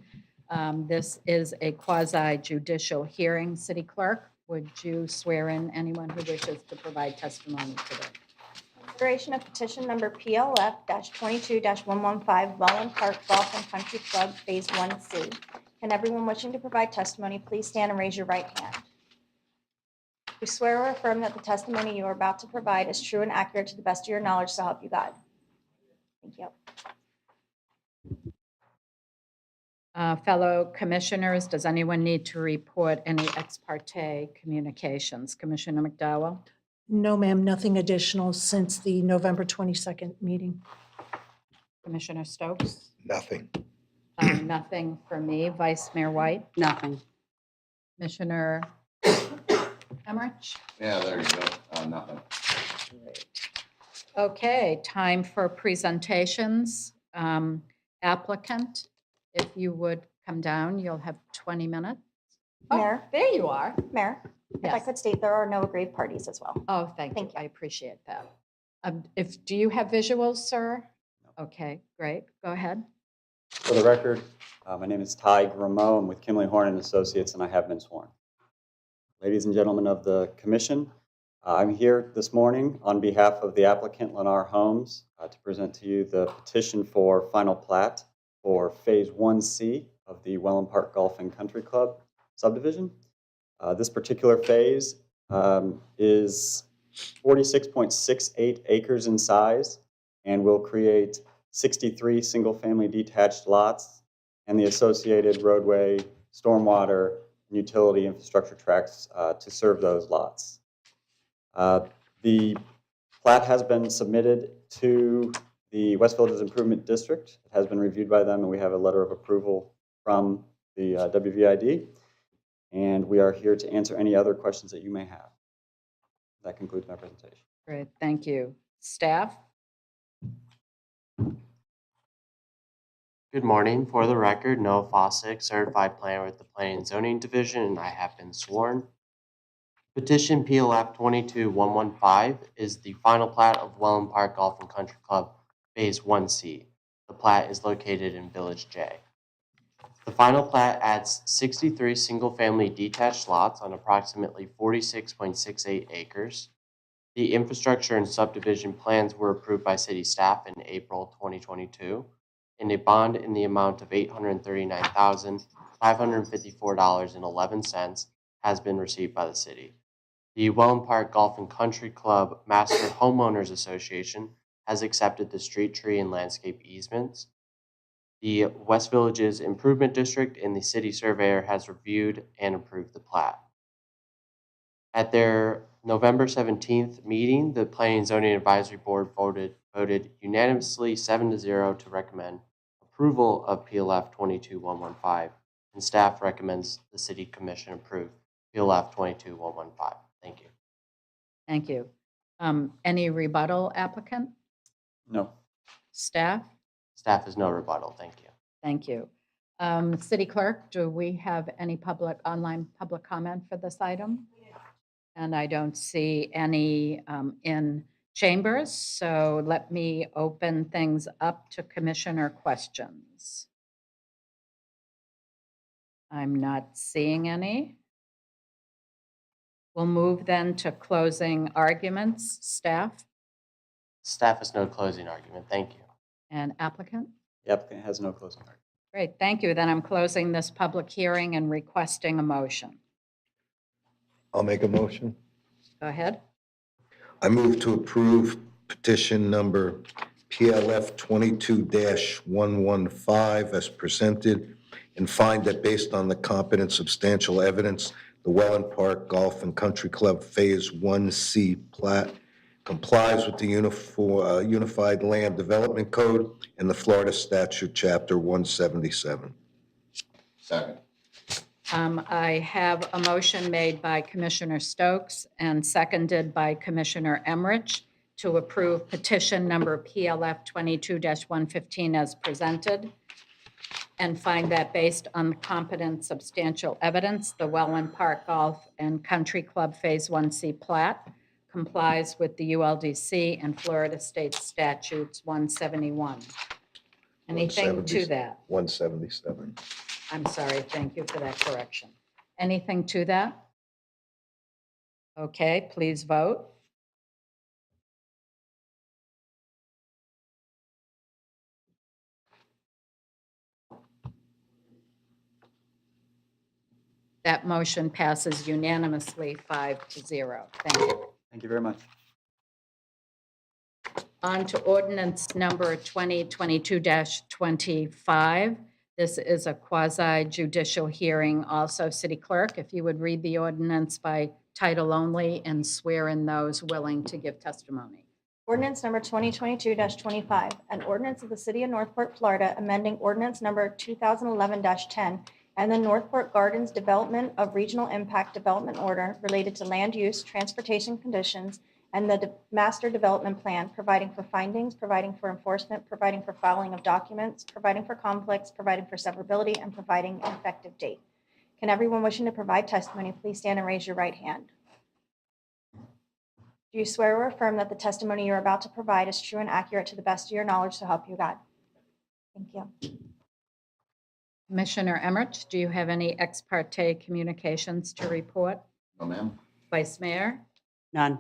This is a quasi-judicial hearing. City Clerk, would you swear in anyone who wishes to provide testimony today? Consideration of petition number PLF-22-115, Welland Park Golf and Country Club, Phase 1C. Can everyone wishing to provide testimony please stand and raise your right hand? You swear or affirm that the testimony you are about to provide is true and accurate to the best of your knowledge, so help you God. Thank you. Fellow commissioners, does anyone need to report any ex parte communications? Commissioner McDowell? No, ma'am, nothing additional since the November 22nd meeting. Commissioner Stokes? Nothing. Nothing for me. Vice Mayor White? Nothing. Commissioner Emmerich? Yeah, there you go. Nothing. Great. Okay, time for presentations. Applicant, if you would come down, you'll have 20 minutes. Mayor? There you are. Mayor, if I Yes. could state there are no aggrieved parties as well. Oh, thank you. Thank you. I appreciate that. Do you have visuals, sir? Okay, great. Go ahead. For the record, my name is Ty Grameau. I'm with Kimley Horn and Associates, and I have been sworn. Ladies and gentlemen of the commission, I'm here this morning on behalf of the applicant Lennar Homes to present to you the petition for final plat for Phase 1C of the Welland Park Golf and Country Club subdivision. This particular phase is 46.68 acres in size and will create 63 single-family detached lots and the associated roadway, stormwater, and utility infrastructure tracts to serve those lots. The plat has been submitted to the West Villages Improvement District. It has been reviewed by them, and we have a letter of approval from the WVID. And we are here to answer any other questions that you may have. That concludes my presentation. Great, thank you. Staff? Good morning. For the record, Noah Fossick, certified planner with the Planning and Zoning Division, and I have been sworn. Petition PLF 22115 is the final plat of Welland Park Golf and Country Club Phase 1C. The plat is located in Village J. The final plat adds 63 single-family detached lots on approximately 46.68 acres. The infrastructure and subdivision plans were approved by city staff in April 2022, and a bond in the amount of $839,554.11 has been received by the city. The Welland Park Golf and Country Club Master Homeowners Association has accepted the street tree and landscape easements. The West Villages Improvement District and the city surveyor has reviewed and approved the plat. At their November 17th meeting, the Planning and Zoning Advisory Board voted unanimously 7-0 to recommend approval of PLF 22115, and staff recommends the City Commission approve PLF 22115. Thank you. Thank you. Any rebuttal, applicant? No. Staff? Staff has no rebuttal. Thank you. Thank you. City Clerk, do we have any online public comment for this item? And I don't see any in chambers, so let me open things up to commissioner questions. I'm not seeing any. We'll move then to closing arguments. Staff Staff has no closing argument. Thank you. and applicant? The applicant has no closing argument. Great, thank you. Then I'm closing this public hearing and requesting a motion. I'll make a motion. Go ahead. I move to approve petition number PLF 22-115 as presented and find that based on the competent substantial evidence, the Welland Park Golf and Country Club Phase 1C plat complies with the Unified Land Development Code and the Florida Statute Chapter 177. Second. I have a motion made by Commissioner Stokes and seconded by Commissioner Emmerich to approve petition number PLF 22-115 as presented and find that based on the competent substantial evidence, the Welland Park Golf and Country Club Phase 1C plat complies with the ULDC and Florida State Statutes 171. Anything to that? 177. I'm sorry, thank you for that correction. Anything to that? Okay, please vote. That motion passes unanimously 5-0. Thank you. Thank you very much. On to ordinance number 2022-25. This is a quasi judicial hearing. Also, City Clerk, if you would read the ordinance by title only and swear in those willing to give testimony. Ordinance number 2022-25, an ordinance of the City of Northport, Florida, amending ordinance number 2011-10 and the Northport Gardens Development of Regional Impact Development Order related to land use, transportation conditions, and the master development plan, providing for findings, providing for enforcement, providing for filing of documents, providing for conflicts, providing for severability, and providing an effective date. Can everyone wishing to provide testimony please stand and raise your right hand? Do you swear or affirm that the testimony you're about to provide is true and accurate to the best of your knowledge, so help you God? Thank you. Commissioner Emmerich, do you have any ex parte communications to report? No, ma'am. Vice Mayor? None.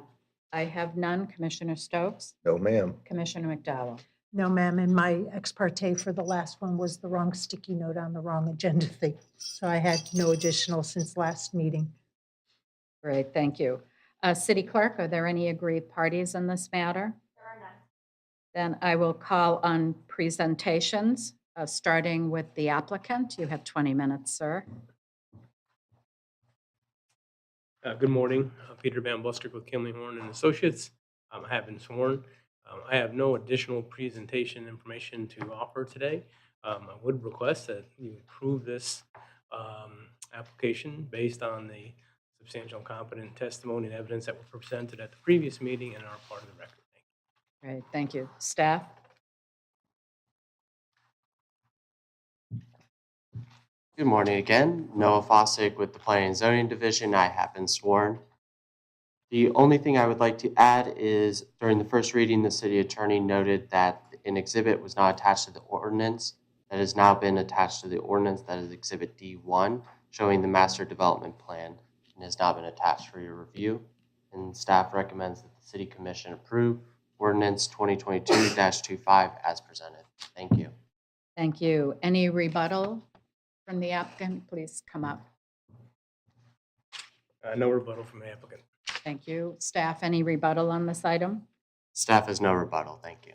I have none. Commissioner Stokes? No, ma'am. Commissioner McDowell? No, ma'am, and my ex parte for the last one was the wrong sticky note on the wrong agenda thing. So I had no additional since last meeting. Great, thank you. City Clerk, are there any aggrieved parties in this matter? There are none. Then I will call on presentations, starting with the applicant. You have 20 minutes, sir. Good morning. Peter Van Bustrick with Kimley Horn and Associates. I have been sworn. I have no additional presentation information to offer today. I would request that you approve this application based on the substantial and competent testimony and evidence that were presented at the previous meeting and are part of the record. Thank you. Great, thank you. Staff? Good morning again. Noah Fossick with the Planning and Zoning Division. I have been sworn. The only thing I would like to add is during the first reading, the city attorney noted that an exhibit was not attached to the ordinance. That has now been attached to the ordinance. That is Exhibit D1, showing the master development plan, and has now been attached for your review. And staff recommends that the City Commission approve Ordinance 2022-25 as presented. Thank you. Thank you. Any rebuttal from the applicant? Please come up. No rebuttal from the applicant. Thank you. Staff, any rebuttal on this item? Staff has no rebuttal. Thank you.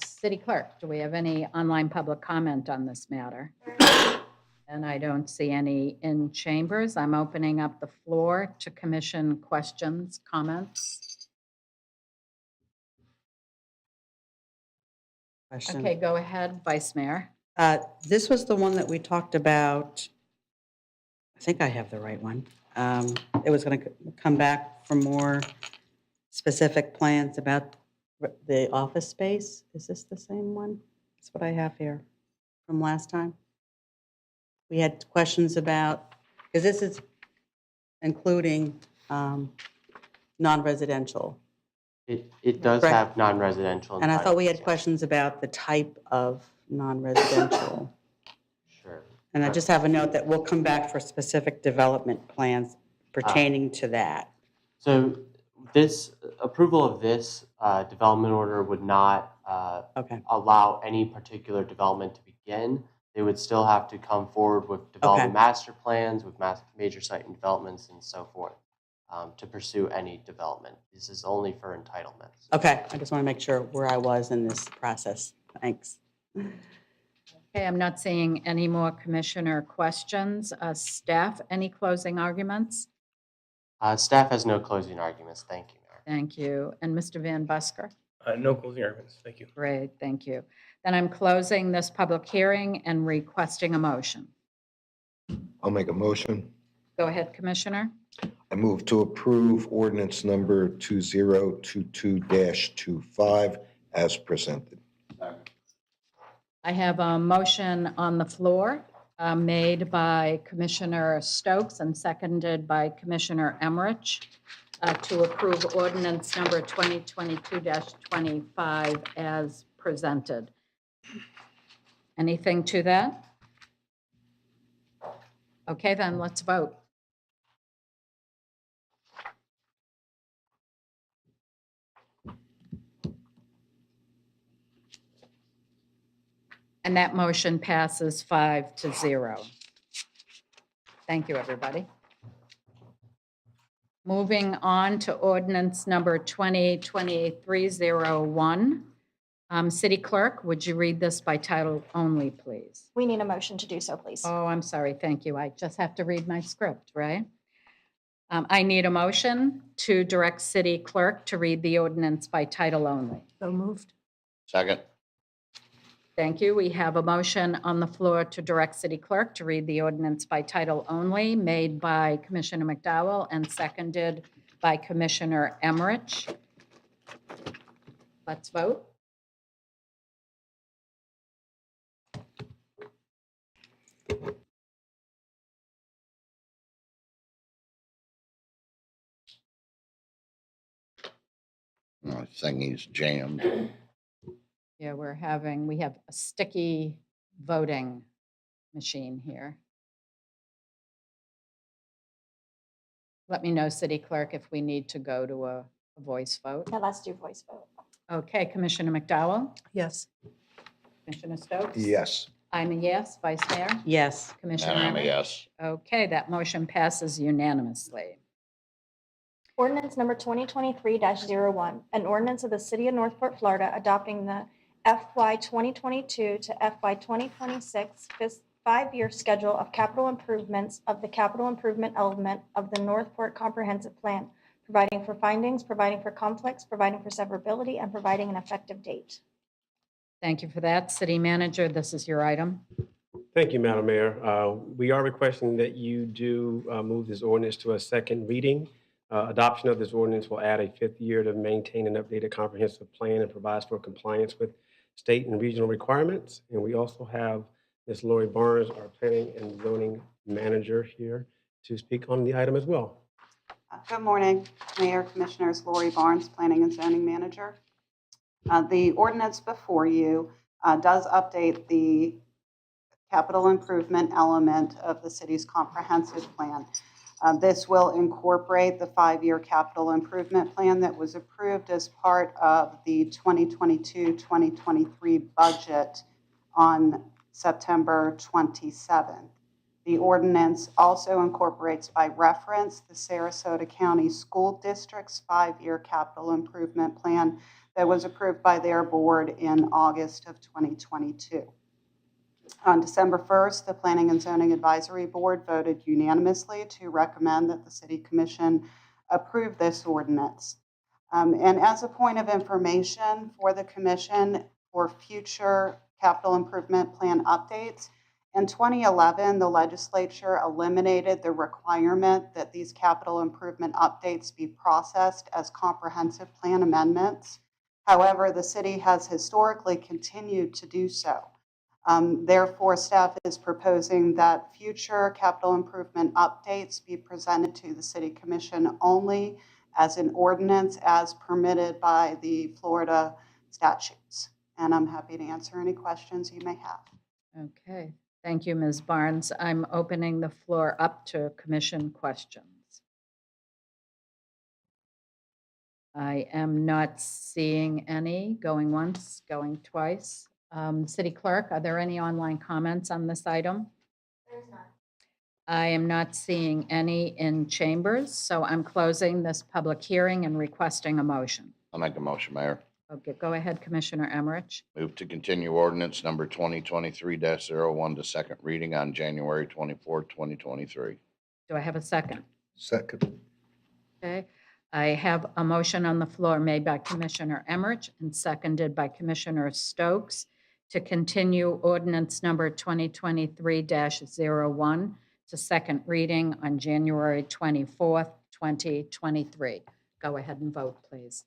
City Clerk, do we have any online public comment on this matter? And I don't see any in chambers. I'm opening up the floor to commission questions, comments. Question. Okay, go ahead, Vice Mayor. This was the one that we talked about, I think I have the right one. It was going to come back for more specific plans about the office space. Is this the same one? That's what I have here from last time. We had questions about, because this is including non-residential. It does Correct. have non-residential. And I thought we had entitlements, questions about the type of non-residential. Sure. And I just have a note that we'll come back for specific development plans pertaining to that. So this approval of this development order would not allow any particular development to begin. They would still have to come forward with development master plans, with major site and developments and so forth to pursue any development. This is only for entitlements. Okay, I just want to make sure where I was in this process. Thanks. Okay, I'm not seeing any more commissioner questions. Staff, any closing arguments? Staff has no closing arguments. Thank you, Mayor. Thank you. And Mr. Van Busker? No closing arguments. Thank you. Great, thank you. Then I'm closing this public hearing and requesting a motion. I'll make a motion. Go ahead, Commissioner. I move to approve ordinance number 2022-25 as presented. I have a motion on the floor made by Commissioner Stokes and seconded by Commissioner Emmerich to approve ordinance number 2022-25 as presented. Anything to that? Okay, then let's vote. And that motion passes 5-0. Thank you, everybody. Moving on to ordinance number 2023-01. City Clerk, would you read this by title only, please? We need a motion to do so, please. Oh, I'm sorry, thank you. I just have to read my script, right? I need a motion to direct City Clerk to read the ordinance by title only. So moved. Second. Thank you. We have a motion on the floor to direct City Clerk to read the ordinance by title only, made by Commissioner McDowell and seconded by Commissioner Emmerich. Let's vote. Oh, this thing is jammed. Yeah, we have a sticky voting machine here. Let me know, City Clerk, if we need to go to a voice vote. Now let's do voice vote. Okay, Commissioner McDowell? Yes. Commissioner Stokes? Yes. I'm a yes. Vice Mayor? Yes. Commissioner And I'm a Emmerich? yes. Okay, that motion passes unanimously. Ordinance number 2023-01, an ordinance of the City of Northport, Florida, adopting the FY 2022 to FY 2026 5-year schedule of capital improvements of the capital improvement element of the Northport Comprehensive Plan, providing for findings, providing for conflicts, providing for severability, and providing an effective date. Thank you for that. City Manager, this is your item. Thank you, Madam Mayor. We are requesting that you do move this ordinance to a second reading. Adoption of this ordinance will add a fifth year to maintain an updated comprehensive plan and provides for compliance with state and regional requirements. And we also have Ms. Lori Barnes, our planning and zoning manager, here to speak on the item as well. Good morning, Mayor, Commissioners. Lori Barnes, Planning and Zoning Manager. The ordinance before you does update the capital improvement element of the city's comprehensive plan. This will incorporate the 5-year capital improvement plan that was approved as part of the 2022-2023 budget on September 27th. The ordinance also incorporates by reference the Sarasota County School District's 5-year capital improvement plan that was approved by their board in August of 2022. On December 1st, the Planning and Zoning Advisory Board voted unanimously to recommend that the City Commission approve this ordinance. And as a point of information for the Commission for future capital improvement plan updates, in 2011, the legislature eliminated the requirement that these capital improvement updates be processed as comprehensive plan amendments. However, the city has historically continued to do so. Therefore, staff is proposing that future capital improvement updates be presented to the City Commission only as an ordinance as permitted by the Florida statutes. And I'm happy to answer any questions you may have. Okay, thank you, Ms. Barnes. I'm opening the floor up to commission questions. I am not seeing any. Going once, going twice. City Clerk, are there any online comments on this item? There's none. I am not seeing any in chambers, so I'm closing this public hearing and requesting a motion. I'll make a motion, Mayor. Okay, go ahead, Commissioner Emmerich. Move to continue ordinance number 2023-01 to second reading on January 24, 2023. Do I have a second? Second. Okay, I have a motion on the floor made by Commissioner Emmerich and seconded by Commissioner Stokes to continue ordinance number 2023-01 to second reading on January 24th, 2023. Go ahead and vote, please.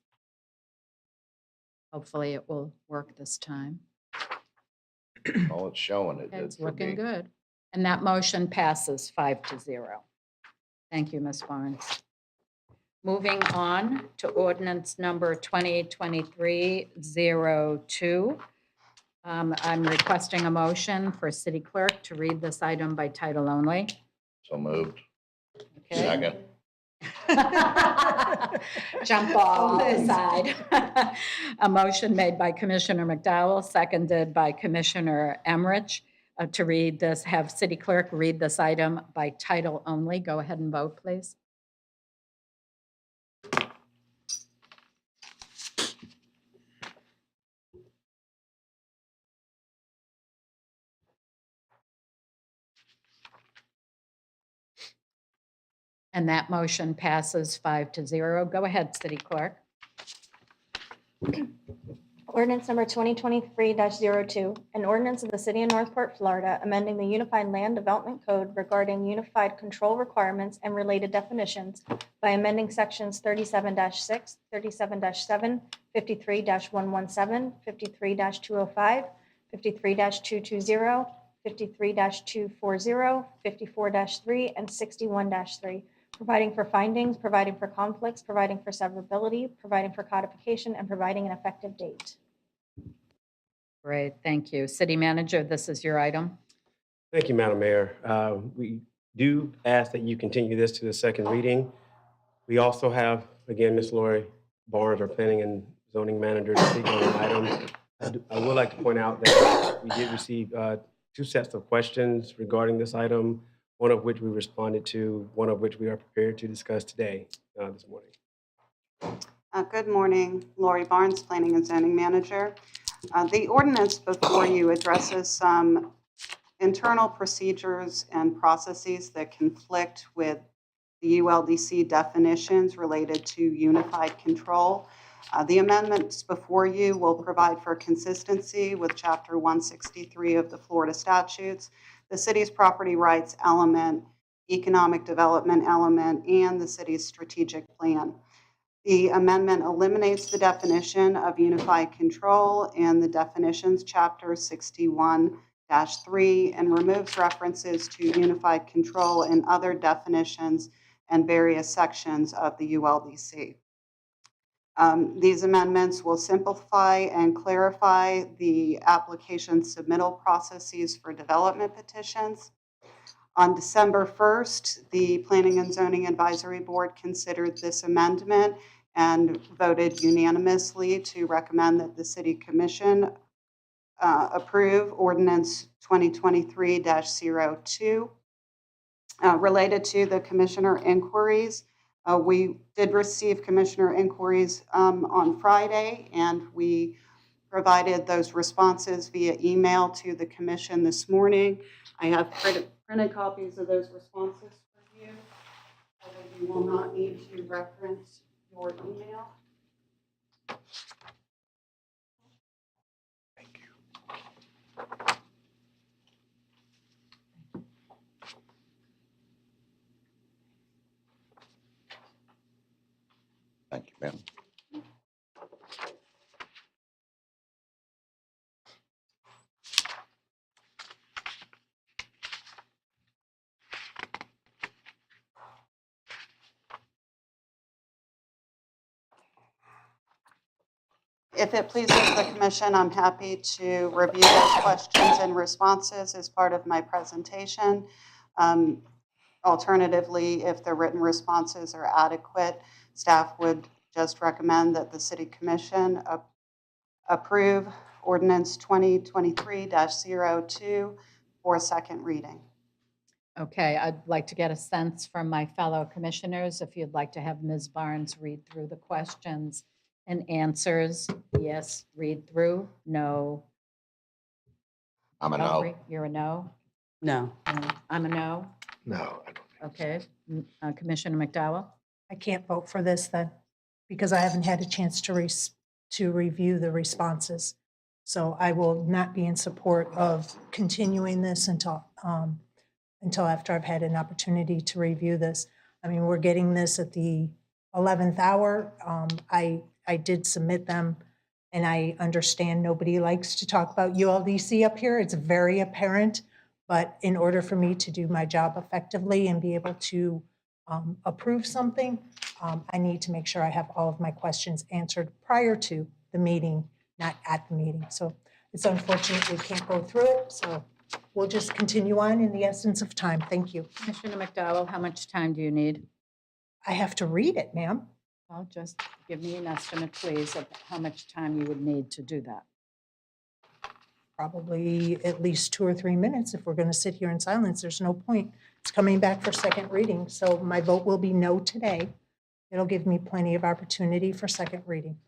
Hopefully it will work this time. Oh, it's showing it. It's looking good. And that motion passes 5-0. Thank you, Ms. Barnes. Moving on to ordinance number 2023-02. I'm requesting a motion for City Clerk to read this item by title only. So moved. Okay. Second. Jump off the side. A motion made by Commissioner McDowell, seconded by Commissioner Emmerich to read this, have City Clerk read this item by title only. Go ahead and vote, please. And that motion passes 5-0. Go ahead, City Clerk. Ordinance number 2023-02, an ordinance of the City of Northport, Florida, amending the Unified Land Development Code regarding unified control requirements and related definitions by amending sections 37-6, 37-7, 53-117, 53-205, 53-220, 53-240, 54-3, and 61-3, providing for findings, providing for conflicts, providing for severability, providing for codification, and providing an effective date. Great, thank you. City Manager, this is your item. Thank you, Madam Mayor. We do ask that you continue this to the second reading. We also have, again, Ms. Lori Barnes, our Planning and Zoning Manager, to speak on the item. I would like to point out that we did receive 2 sets of questions regarding this item, one of which we responded to, one of which we are prepared to discuss today, this morning. Good morning, Lori Barnes, Planning and Zoning Manager. The ordinance before you addresses some internal procedures and processes that conflict with the ULDC definitions related to unified control. The amendments before you will provide for consistency with Chapter 163 of the Florida statutes, the city's property rights element, economic development element, and the city's strategic plan. The amendment eliminates the definition of unified control in the definitions chapter 61-3 and removes references to unified control in other definitions and various sections of the ULDC. These amendments will simplify and clarify the application submittal processes for development petitions. On December 1st, the Planning and Zoning Advisory Board considered this amendment and voted unanimously to recommend that the City Commission approve Ordinance 2023-02. Related to the Commissioner inquiries, we did receive Commissioner inquiries on Friday, and we provided those responses via email to the Commission this morning. I have printed copies of those responses for you, so that you will not need to reference your email. Thank you, ma'am. If it pleases the Commission, I'm happy to review those questions and responses as part of my presentation. Alternatively, if the written responses are adequate, staff would just recommend that the City Commission approve Ordinance 2023-02 for second reading. Okay, I'd like to get a sense from my fellow commissioners, if you'd like to have Ms. Barnes read through the questions and answers. Yes, read through. No. I'm a no. You're a no? No. I'm a no. No, I don't. Okay. Commissioner McDowell? I can't vote for this then, because I haven't had a chance to review the responses. So I will not be in support of continuing this until after I've had an opportunity to review this. I mean, we're getting this at the 11th hour. I did submit them, and I understand nobody likes to talk about ULDC up here. It's very apparent, but in order for me to do my job effectively and be able to approve something, I need to make sure I have all of my questions answered prior to the meeting, not at the meeting. So it's unfortunate we can't go through it, so we'll just continue on in the essence of time. Thank you. Commissioner McDowell, how much time do you need? I have to read it, ma'am. Well, just give me an estimate, please, of how much time you would need to do that. Probably at least 2 or 3 minutes. If we're going to sit here in silence, there's no point. It's coming back for second reading, so my vote will be no today. It'll give me plenty of opportunity for second reading.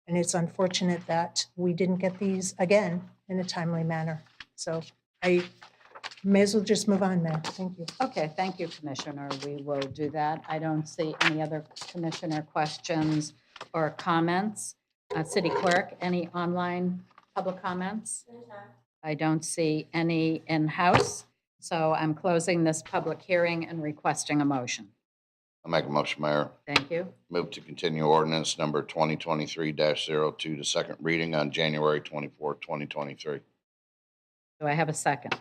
And it's unfortunate that we didn't get these again in a timely manner. So I may as well just move on, ma'am. Thank you. Okay, thank you, Commissioner. We will do that. I don't see any other commissioner questions or comments. City Clerk, any online public comments? I don't see any in-house, so I'm closing this public hearing and requesting a motion. I'll make a motion, Mayor. Thank you. Move to continue ordinance number 2023-02 to second reading on January 24, 2023. Do I have a second?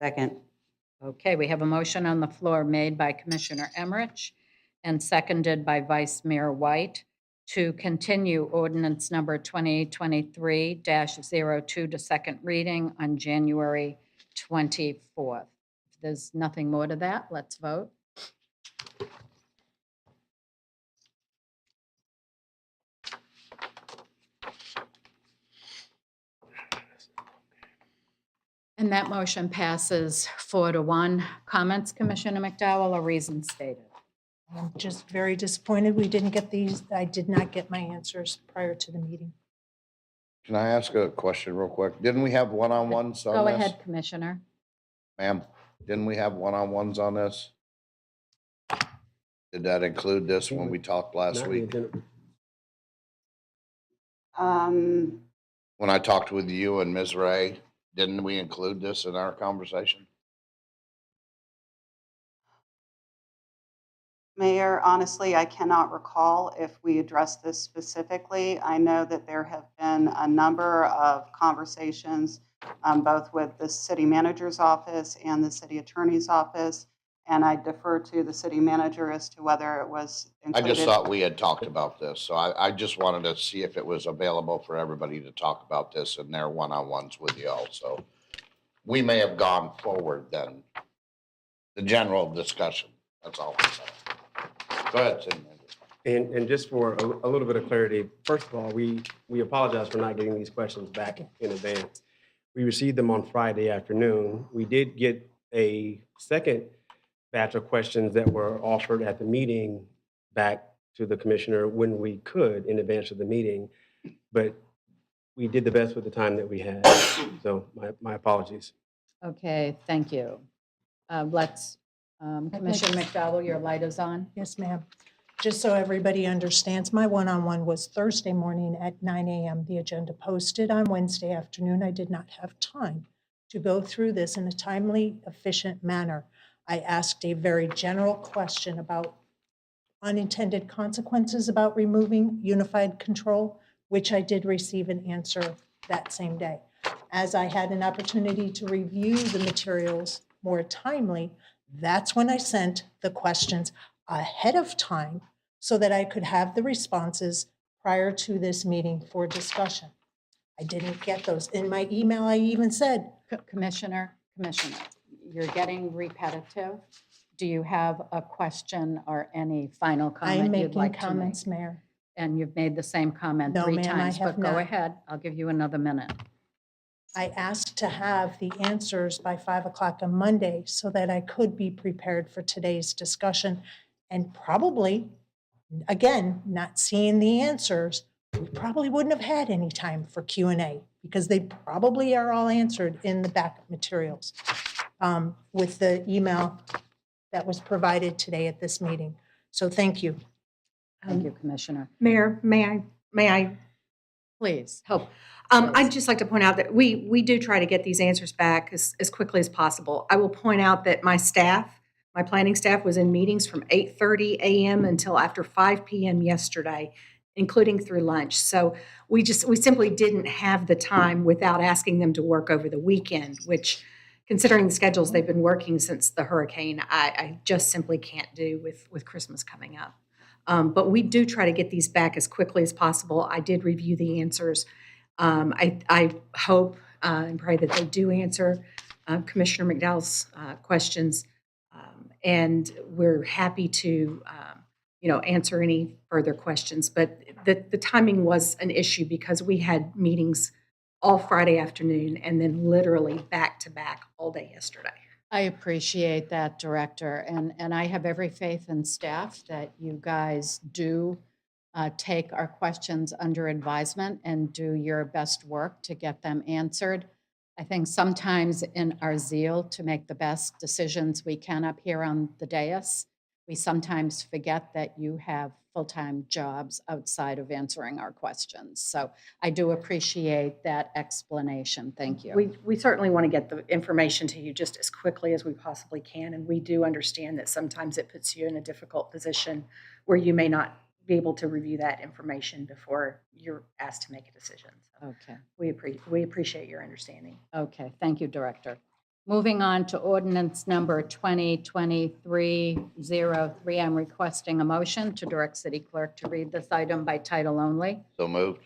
Second. Okay, we have a motion on the floor made by Commissioner Emmerich and seconded by Vice Mayor White to continue ordinance number 2023-02 to second reading on January 24th. If there's nothing more to that, let's vote. And that motion passes 4-1. Comments, Commissioner McDowell, or reasons stated? I'm just very disappointed we didn't get these. I did not get my answers prior to the meeting. Can I ask a question real quick? Didn't we have one-on-ones on Go this? ahead, Commissioner. Ma'am, didn't we have one-on-ones on this? Did that include this when we talked last Not week? the agenda. When I talked with you and Ms. Ray, didn't we include this in our conversation? Mayor, honestly, I cannot recall if we addressed this specifically. I know that there have been a number of conversations, both with the city manager's office and the city attorney's office, and I defer to the city manager as to whether it was I included. just thought we had talked about this, so I just wanted to see if it was available for everybody to talk about this in their one-on-ones with y'all, so we may have gone forward then. The general discussion, that's all I'm saying. Go ahead, City Manager. And just for a little bit of clarity, first of all, we apologize for not getting these questions back in advance. We received them on Friday afternoon. We did get a second batch of questions that were offered at the meeting back to the commissioner when we could in advance of the meeting, but we did the best with the time that we had. So my apologies. Okay, thank you. Commissioner McDowell, your light is on. Yes, ma'am. Just so everybody understands, my one-on-one was Thursday morning at 9 a.m. The agenda posted on Wednesday afternoon. I did not have time to go through this in a timely, efficient manner. I asked a very general question about unintended consequences about removing unified control, which I did receive an answer that same day. As I had an opportunity to review the materials more timely, that's when I sent the questions ahead of time so that I could have the responses prior to this meeting for discussion. I didn't get those. In my email, I even said, Commissioner, you're getting repetitive. Do you have a question or any final comment I'm you'd making like to make? comments, Mayor. And you've made the same comment No, 3 ma'am, I times, have but go not. ahead. I'll give you another minute. I asked to have the answers by 5 o'clock on Monday so that I could be prepared for today's discussion. And probably, again, not seeing the answers, we probably wouldn't have had any time for Q&A because they probably are all answered in the backup materials with the email that was provided today at this meeting. So thank you. Thank you, Commissioner. Mayor, may I? Please. Help. I'd just like to point out that we do try to get these answers back as quickly as possible. I will point out that my staff, my planning staff, was in meetings from 8:30 a.m. until after 5 p.m. yesterday, including through lunch. So we simply didn't have the time without asking them to work over the weekend, which, considering the schedules they've been working since the hurricane, I just simply can't do with Christmas coming up. But we do try to get these back as quickly as possible. I did review the answers. I hope and pray that they do answer Commissioner McDowell's questions. And we're happy to, answer any further questions. But the timing was an issue because we had meetings all Friday afternoon and then literally back to back all day yesterday. I appreciate that, Director, and I have every faith in staff that you guys do take our questions under advisement and do your best work to get them answered. I think sometimes in our zeal to make the best decisions we can up here on the dais, we sometimes forget that you have full-time jobs outside of answering our questions. So I do appreciate that explanation. Thank you. We certainly want to get the information to you just as quickly as we possibly can. And we do understand that sometimes it puts you in a difficult position where you may not be able to review that information before you're asked to make a decision. So Okay. we appreciate your understanding. Okay, thank you, Director. Moving on to ordinance number 2023-03, I'm requesting a motion to direct City Clerk to read this item by title only. So moved.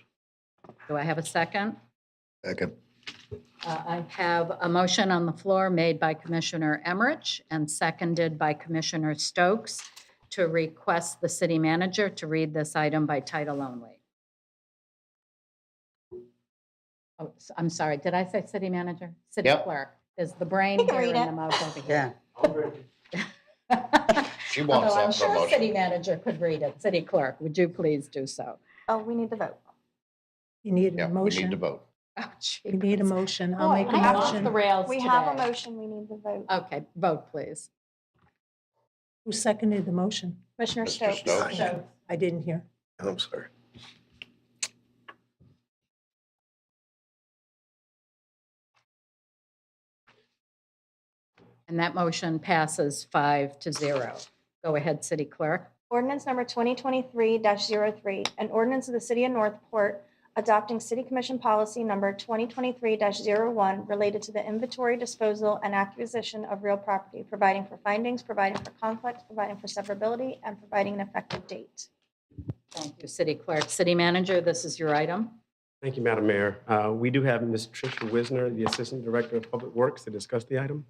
Do I have a second? Second. I have a motion on the floor made by Commissioner Emmerich and seconded by Commissioner Stokes to request the city manager to read this item by title only. Oh, I'm sorry, did I say city manager? City Yep. clerk. Is the brain You can here read and it. the mouth over here? She wants Although I'm that sure promotion. city manager could read it. City clerk, would you please do so? Oh, we need to vote. You need Yeah, a we motion. need to vote. Oh, You need a motion. I'll Oh, make a I'm off motion. the rails We have a today. motion, we need to vote. Okay, vote, please. Who seconded the motion? Commissioner Mr. Stokes. Stokes. I didn't hear. I'm sorry. And that motion passes 5-0. Go ahead, City Clerk. Ordinance number 2023-03, an ordinance of the City of Northport adopting City Commission Policy number 2023-01 related to the inventory, disposal, and acquisition of real property, providing for findings, providing for conflicts, providing for severability, and providing an effective date. Thank you, City Clerk. City Manager, this is your item. Thank you, Madam Mayor. We do have Ms. Tricia Wisner, the Assistant Director of Public Works, to discuss the item.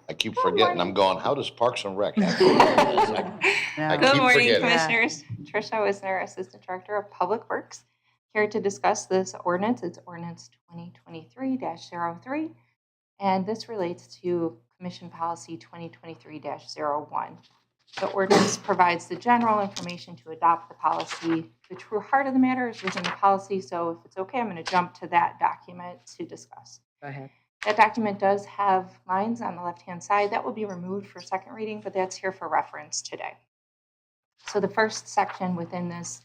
I keep forgetting, I'm going, how does Parks and Rec? have to do this? I Good keep morning, forgetting. Commissioners. Tricia Wisner, Assistant Director of Public Works, here to discuss this ordinance. It's ordinance 2023-03, and this relates to Commission Policy 2023-01. The ordinance provides the general information to adopt the policy. The true heart of the matter is within the policy, so if it's okay, I'm going to jump to that document to discuss. Go ahead. That document does have lines on the left-hand side. That will be removed for second reading, but that's here for reference today. So the first section within this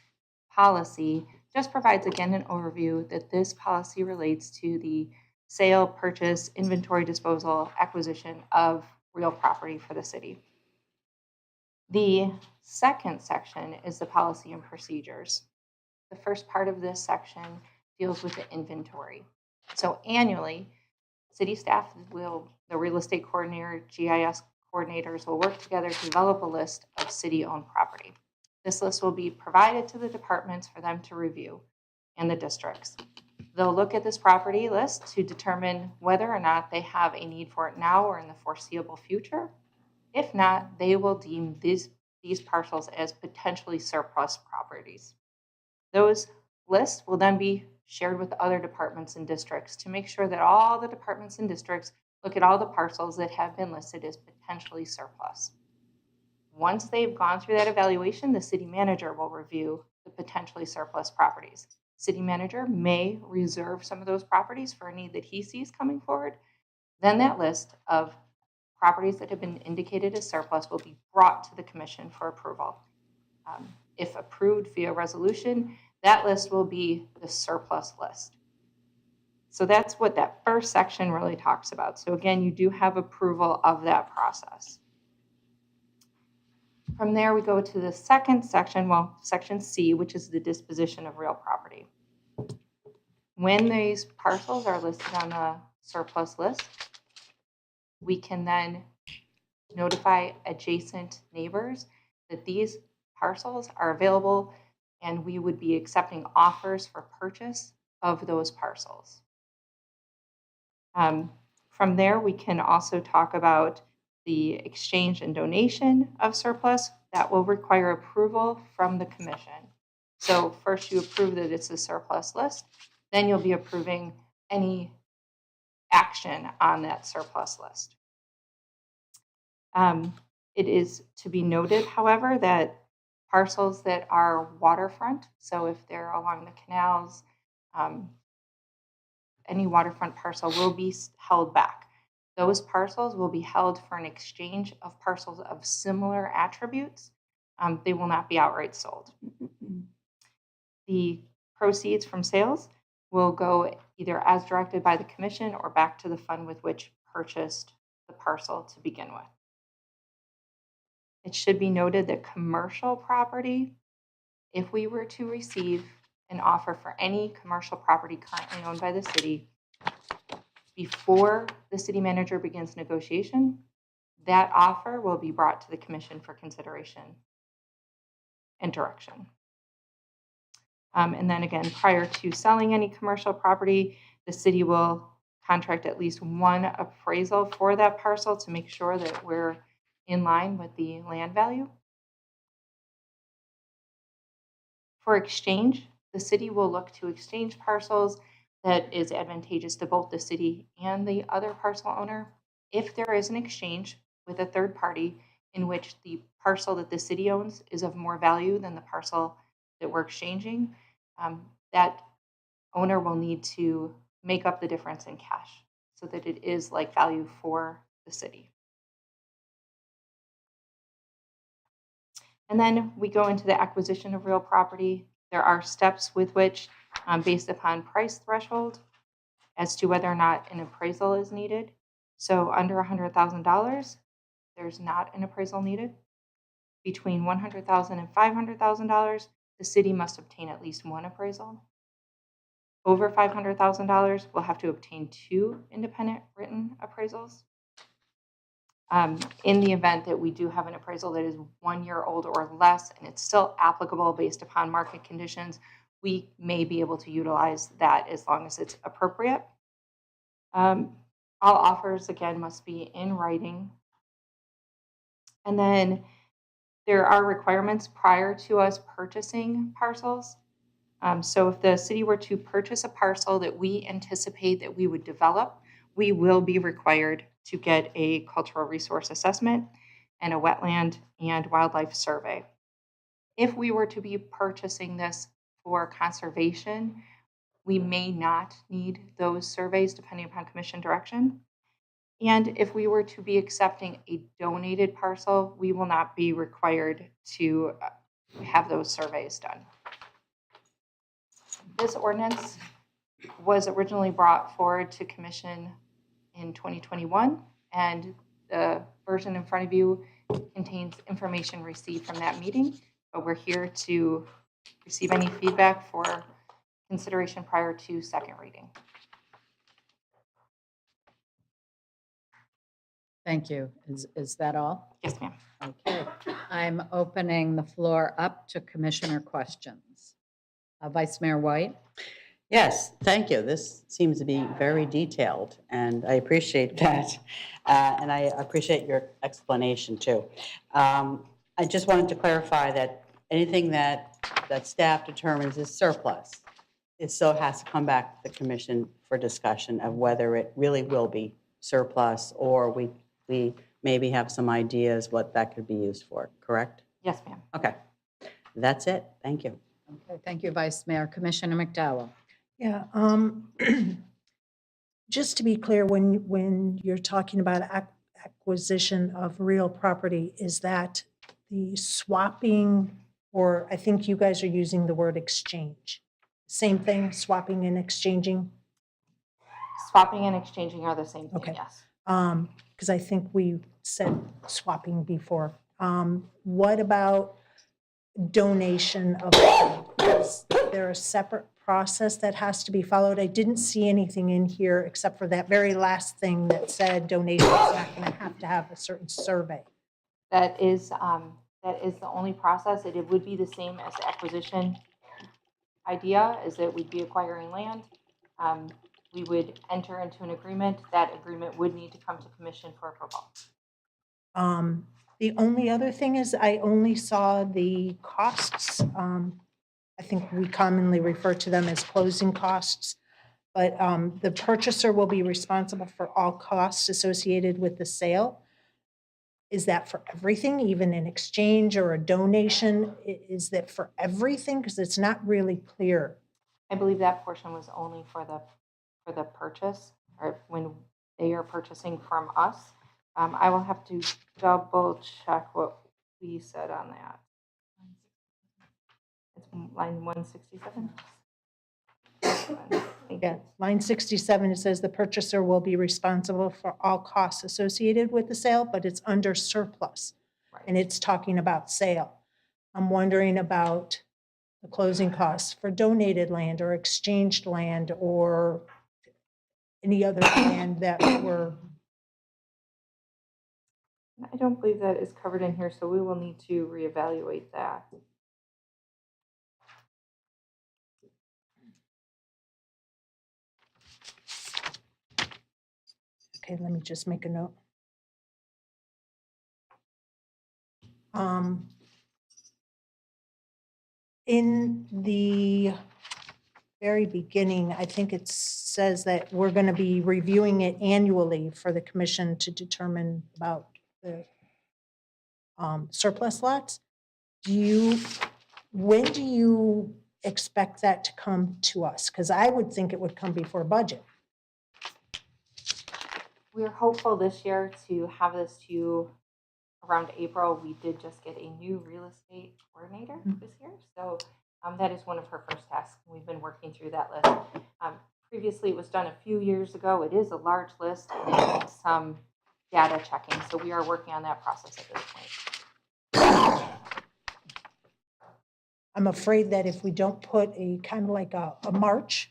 policy just provides, again, an overview that this policy relates to the sale, purchase, inventory, disposal, acquisition of real property for the city. The second section is the policy and procedures. The first part of this section deals with the inventory. So annually, city staff the real estate coordinator, GIS coordinators will work together to develop a list of city-owned property. This list will be provided to the departments for them to review and the districts. They'll look at this property list to determine whether or not they have a need for it now or in the foreseeable future. If not, they will deem these parcels as potentially surplus properties. Those lists will then be shared with other departments and districts to make sure that all the departments and districts look at all the parcels that have been listed as potentially surplus. Once they've gone through that evaluation, the city manager will review the potentially surplus properties. City manager may reserve some of those properties for a need that he sees coming forward. Then that list of properties that have been indicated as surplus will be brought to the commission for approval. If approved via resolution, that list will be the surplus list. So that's what that first section really talks about. So again, you do have approval of that process. From there, we go to the second section, section C, which is the disposition of real property. When these parcels are listed on the surplus list, we can then notify adjacent neighbors that these parcels are available and we would be accepting offers for purchase of those parcels. From there, we can also talk about the exchange and donation of surplus. That will require approval from the commission. So first you approve that it's a surplus list, then you'll be approving any action on that surplus list. It is to be noted, however, that parcels that are waterfront, so if they're along the canals, any waterfront parcel will be held back. Those parcels will be held for an exchange of parcels of similar attributes. They will not be outright sold. The proceeds from sales will go either as directed by the commission or back to the fund with which purchased the parcel to begin with. It should be noted that commercial property, if we were to receive an offer for any commercial property currently owned by the city, before the city manager begins negotiation, that offer will be brought to the commission for consideration and direction. And then again, prior to selling any commercial property, the city will contract at least one appraisal for that parcel to make sure that we're in line with the land value. For exchange, the city will look to exchange parcels that is advantageous to both the city and the other parcel owner. If there is an exchange with a third party in which the parcel that the city owns is of more value than the parcel that we're exchanging, that owner will need to make up the difference in cash so that it is like value for the city. And then we go into the acquisition of real property. There are steps with which, based upon price threshold, as to whether or not an appraisal is needed. So under $100,000, there's not an appraisal needed. Between $100,000 and $500,000, the city must obtain at least one appraisal. Over $500,000, we'll have to obtain 2 independent written appraisals. In the event that we do have an appraisal that is 1 year old or less, and it's still applicable based upon market conditions, we may be able to utilize that as long as it's appropriate. All offers, again, must be in writing. And then there are requirements prior to us purchasing parcels. So if the city were to purchase a parcel that we anticipate that we would develop, we will be required to get a cultural resource assessment and a wetland and wildlife survey. If we were to be purchasing this for conservation, we may not need those surveys depending upon commission direction. And if we were to be accepting a donated parcel, we will not be required to have those surveys done. This ordinance was originally brought forward to commission in 2021, and the version in front of you contains information received from that meeting, but we're here to receive any feedback for consideration prior to second reading. Thank you. Is that all? Yes, ma'am. Okay. I'm opening the floor up to commissioner questions. Vice Mayor White? Yes, thank you. This seems to be very detailed, and I appreciate that. And I appreciate your explanation, too. I just wanted to clarify that anything that staff determines is surplus, it still has to come back to the commission for discussion of whether it really will be surplus, or we maybe have some ideas what that could be used for, correct? Yes, ma'am. Okay. That's it. Thank you. Okay, thank you, Vice Mayor. Commissioner McDowell? Yeah, just to be clear, when you're talking about acquisition of real property, is that the swapping, or I think you guys are using the word exchange? Same thing, swapping and exchanging? Swapping and exchanging are the same thing, Okay. yes. Because I think we said swapping before. What about donation of land? Is there a separate process that has to be followed? I didn't see anything in here except for that very last thing that said donation is not going to have a certain survey. That is the only process. It would be the same as the acquisition idea, is that we'd be acquiring land. We would enter into an agreement. That agreement would need to come to commission for approval. The only other thing is I only saw the costs. I think we commonly refer to them as closing costs, but the purchaser will be responsible for all costs associated with the sale. Is that for everything, even an exchange or a donation? Is that for everything? Because it's not really clear. I believe that portion was only for the purchase, or when they are purchasing from us. I will have to double check what we said on that. It's line 167. Yeah, line 67, it says the purchaser will be responsible for all costs associated with the sale, but it's under surplus. And it's talking about sale. I'm wondering about the closing costs for donated land or exchanged land or any other land that were. I don't believe that is covered in here, so we will need to reevaluate that. Okay, let me just make a note. In the very beginning, I think it says that we're going to be reviewing it annually for the commission to determine about the surplus lots. When do you expect that to come to us? Because I would think it would come before budget. We're hopeful this year to have this to you around April. We did just get a new real estate coordinator this year, so that is one of her first tasks. We've been working through that list. Previously, it was done a few years ago. It is a large list and it needs some data checking. So we are working on that process at this point. I'm afraid that if we don't put a kind of like a march,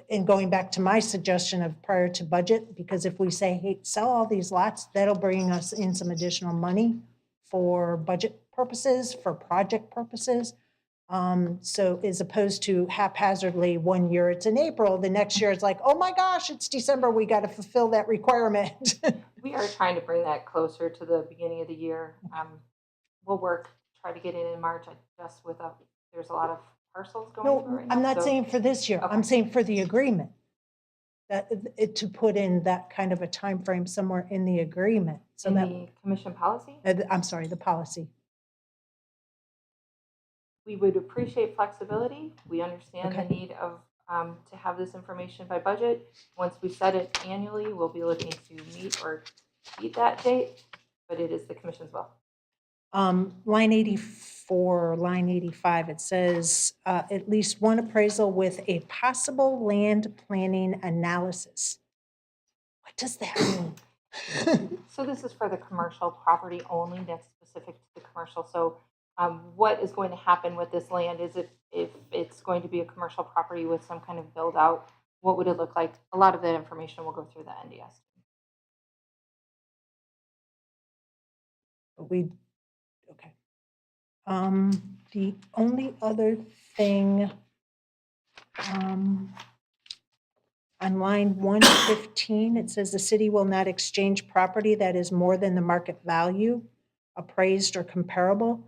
and going back to my suggestion of prior to budget, because if we say, hey, sell all these lots, that'll bring us in some additional money for budget purposes, for project purposes. So as opposed to haphazardly, one year it's in April, the next year it's like, oh my gosh, it's December, we got to fulfill that requirement. We are trying to bring that closer to the beginning of the year. We'll try to get it in March. There's a lot of parcels going through No, right now. I'm not so- saying for this year, I'm saying for the agreement. That, to put in that kind of a time frame somewhere in the agreement, so In that, the commission policy, I'm sorry, the policy. we would appreciate flexibility. We understand the Okay. need of, to have this information by budget. Once we set it annually, we'll be looking to meet or beat that date, but it is the commission's will. Line 84, line 85, it says, at least one appraisal with a possible land planning analysis. What does that mean? So this is for the commercial property only, that's specific to the commercial. So what is going to happen with this land is if it's going to be a commercial property with some kind of build out, what would it look like? A lot of that information will go through the NDS. Okay. The only other thing, on line 115, it says the city will not exchange property that is more than the market value, appraised or comparable.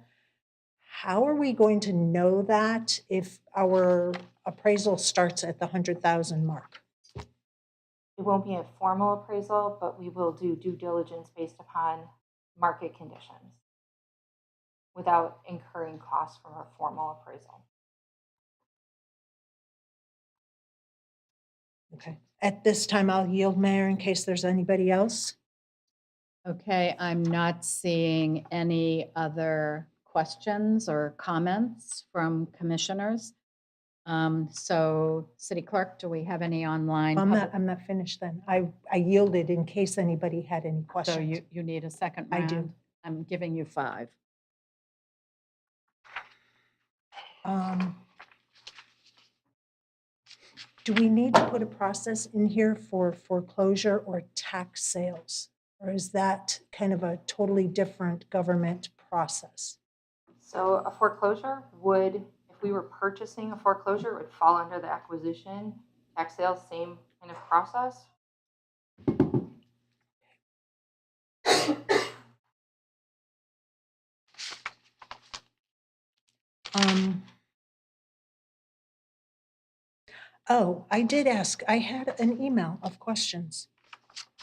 How are we going to know that if our appraisal starts at the 100,000 mark? It won't be a formal appraisal, but we will do due diligence based upon market conditions without incurring costs from a formal appraisal. Okay. At this time, I'll yield, Mayor, in case there's anybody else. Okay, I'm not seeing any other questions or comments from commissioners. So, City Clerk, do we have any online? I'm not finished then. I yielded in case anybody had any So questions. you need a second I round? do. I'm giving you 5. Do we need to put a process in here for foreclosure or tax sales? Or is that kind of a totally different government process? So a foreclosure would, if we were purchasing a foreclosure, it would fall under the acquisition, tax sales, same kind of process. Oh, I did ask, I had an email of questions.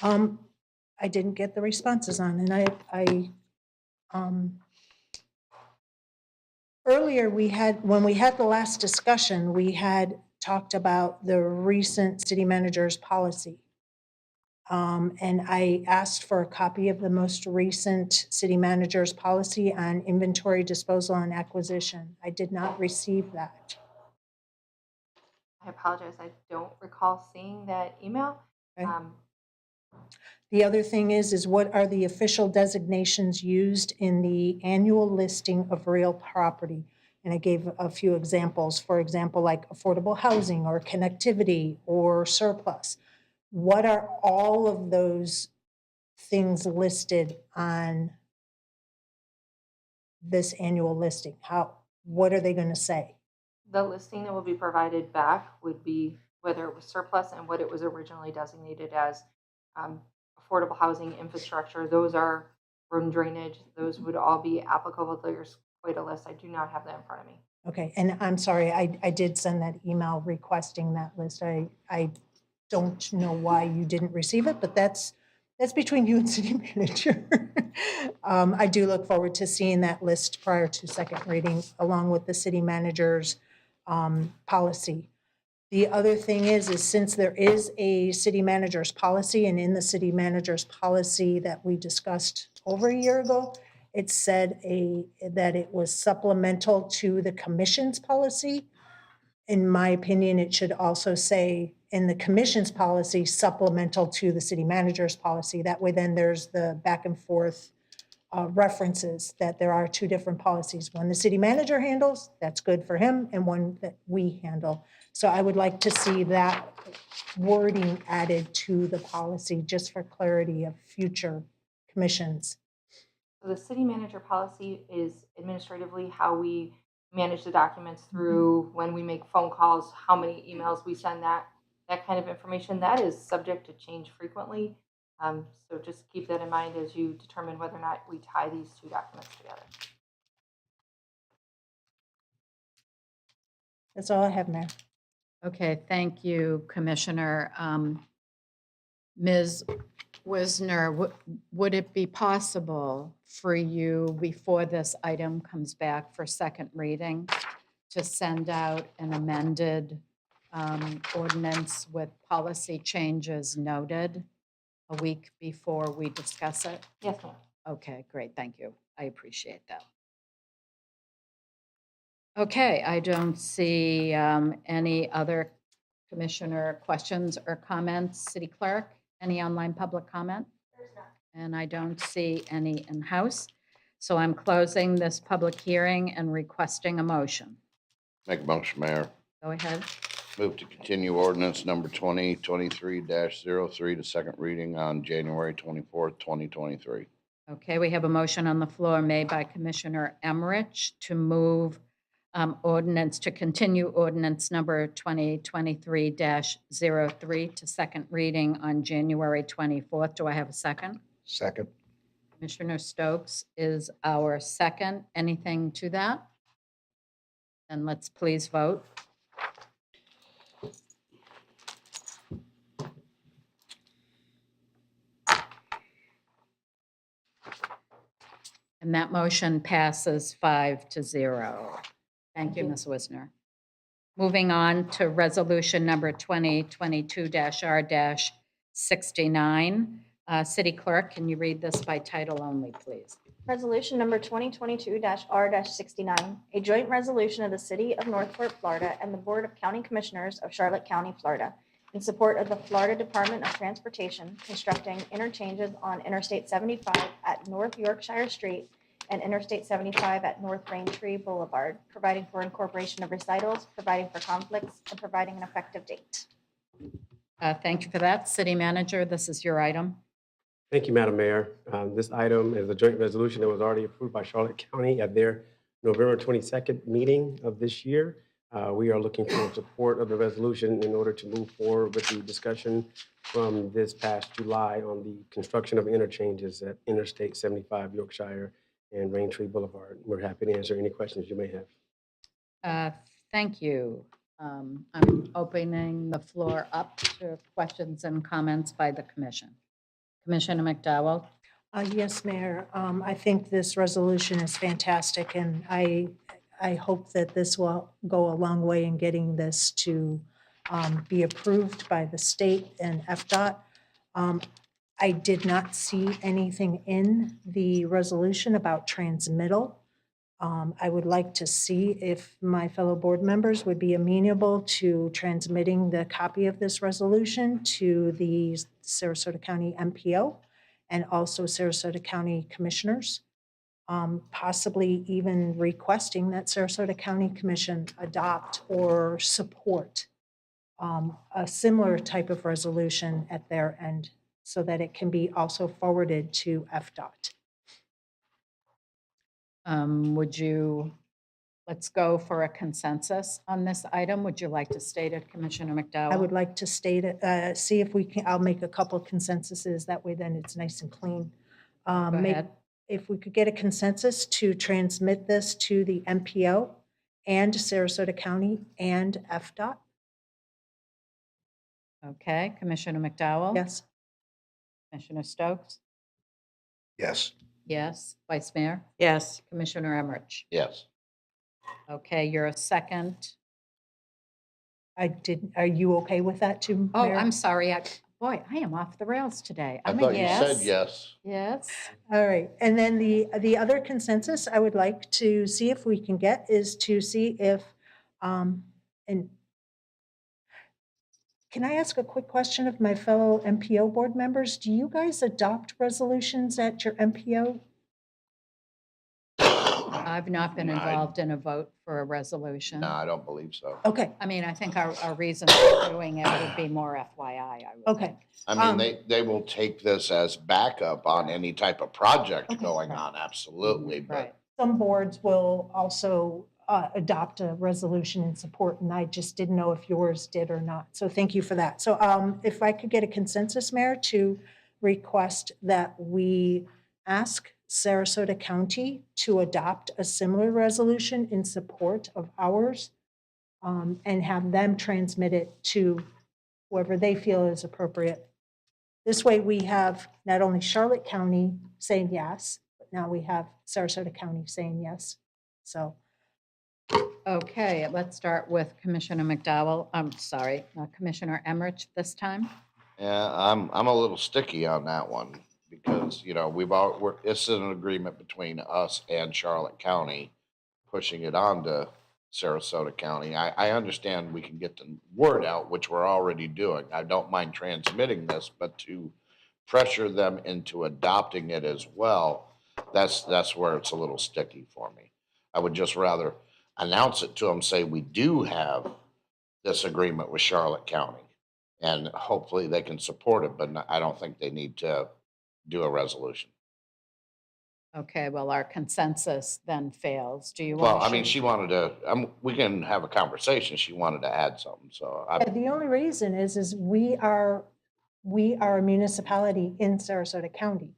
I didn't get the responses on, and earlier when we had the last discussion, we had talked about the recent city manager's policy. And I asked for a copy of the most recent city manager's policy on inventory, disposal, and acquisition. I did not receive that. I apologize, I don't recall seeing that email. Okay. The other thing is what are the official designations used in the annual listing of real property? And I gave a few examples, for example, like affordable housing or connectivity or surplus. What are all of those things listed on this annual listing? What are they going to say? The listing that will be provided back would be whether it was surplus and what it was originally designated as. Affordable housing, infrastructure, those are road and drainage, those would all be applicable. There's quite a list. I do not have that in front of me. Okay, and I'm sorry, I did send that email requesting that list. I don't know why you didn't receive it, but that's between you and city manager. I do look forward to seeing that list prior to second reading, along with the city manager's policy. The other thing is since there is a city manager's policy, and in the city manager's policy that we discussed over a year ago, it said that it was supplemental to the commission's policy. In my opinion, it should also say in the commission's policy supplemental to the city manager's policy. That way then there's the back and forth references that there are two different policies. One the city manager handles, that's good for him, and one that we handle. So I would like to see that wording added to the policy just for clarity of future commissions. So the city manager policy is administratively how we manage the documents through when we make phone calls, how many emails we send, that kind of information. That is subject to change frequently. So just keep that in mind as you determine whether or not we tie these two documents together. That's all I have, Mayor. Okay, thank you, Commissioner. Ms. Wisner, would it be possible for you, before this item comes back for second reading, to send out an amended ordinance with policy changes noted a week before we discuss it? Yes, ma'am. Okay, great, thank you. I appreciate that. Okay, I don't see any other commissioner questions or comments. City Clerk, any online public comment? There's none. And I don't see any in-house. So I'm closing this public hearing and requesting a motion. Make a motion, Mayor. Go ahead. Move to continue ordinance number 2023-03 to second reading on January 24th, 2023. Okay, we have a motion on the floor made by Commissioner Emmerich to move ordinance, to continue ordinance number 2023-03 to second reading on January 24th. Do I have a second? Second. Commissioner Stokes is our second. Anything to that? Then let's please vote. And that motion passes 5-0. Thank you, Ms. Wisner. Moving on to resolution number 2022-R-69. City Clerk, can you read this by title only, please? Resolution number 2022-R-69, a joint resolution of the City of Northport, Florida, and the Board of County Commissioners of Charlotte County, Florida, in support of the Florida Department of Transportation constructing interchanges on Interstate 75 at North Yorkshire Street and Interstate 75 at North Braintree Boulevard, providing for incorporation of recitals, providing for conflicts, and providing an effective date. Thank you for that. City Manager, this is your item. Thank you, Madam Mayor. This item is a joint resolution that was already approved by Charlotte County at their November 22nd meeting of this year. We are looking for support of the resolution in order to move forward with the discussion from this past July on the construction of interchanges at Interstate 75 Yorkshire and Braintree Boulevard. We're happy to answer any questions you may have. Thank you. I'm opening the floor up to questions and comments by the commission. Commissioner McDowell? Yes, Mayor. I think this resolution is fantastic, and I hope that this will go a long way in getting this to be approved by the state and FDOT. I did not see anything in the resolution about transmittal. I would like to see if my fellow board members would be amenable to transmitting the copy of this resolution to the Sarasota County MPO and also Sarasota County Commissioners, possibly even requesting that Sarasota County Commission adopt or support a similar type of resolution at their end so that it can be also forwarded to FDOT. Let's go for a consensus on this item. Would you like to state it, Commissioner McDowell? I would like to state it, see if we can, I'll make a couple of consensuses, that way then it's nice and clean. Go ahead. If we could get a consensus to transmit this to the MPO and Sarasota County and FDOT. Okay, Commissioner McDowell? Yes. Commissioner Stokes? Yes. Yes. Vice Mayor? Yes. Commissioner Emmerich? Yes. Okay, you're a second. Are you okay with that too, Oh, Mayor? I'm sorry. Boy, I am off the rails today. I I'm a thought you yes. said yes. Yes. All right, and then the other consensus I would like to see if we can get is to see if, and Can I ask a quick question of my fellow MPO board members? Do you guys adopt resolutions at your MPO? I've not been involved in a vote for a resolution. No, I don't believe so. Okay, I mean, I think our reason for doing it would be more FYI, I would okay. think. I mean, they will take this as backup on any type of project going on, absolutely, but Right. Some boards will also adopt a resolution in support, and I just didn't know if yours did or not. So thank you for that. So if I could get a consensus, Mayor, to request that we ask Sarasota County to adopt a similar resolution in support of ours, and have them transmit it to whoever they feel is appropriate. This way, we have not only Charlotte County saying yes, but now we have Sarasota County saying yes. So, Okay, let's start with Commissioner McDowell. I'm sorry, Commissioner Emmerich this time. yeah, I'm a little sticky on that one because, you know, it's an agreement between us and Charlotte County pushing it on to Sarasota County. I understand we can get the word out, which we're already doing. I don't mind transmitting this, but to pressure them into adopting it as well, that's where it's a little sticky for me. I would just rather announce it to them, say we do have this agreement with Charlotte County, and hopefully they can support it, but I don't think they need to do a resolution. Okay, well, our consensus then fails. Do you Well, want I to? mean, she wanted to, we can have a conversation. She wanted to add something, so I, the only reason is we are a municipality in Sarasota County.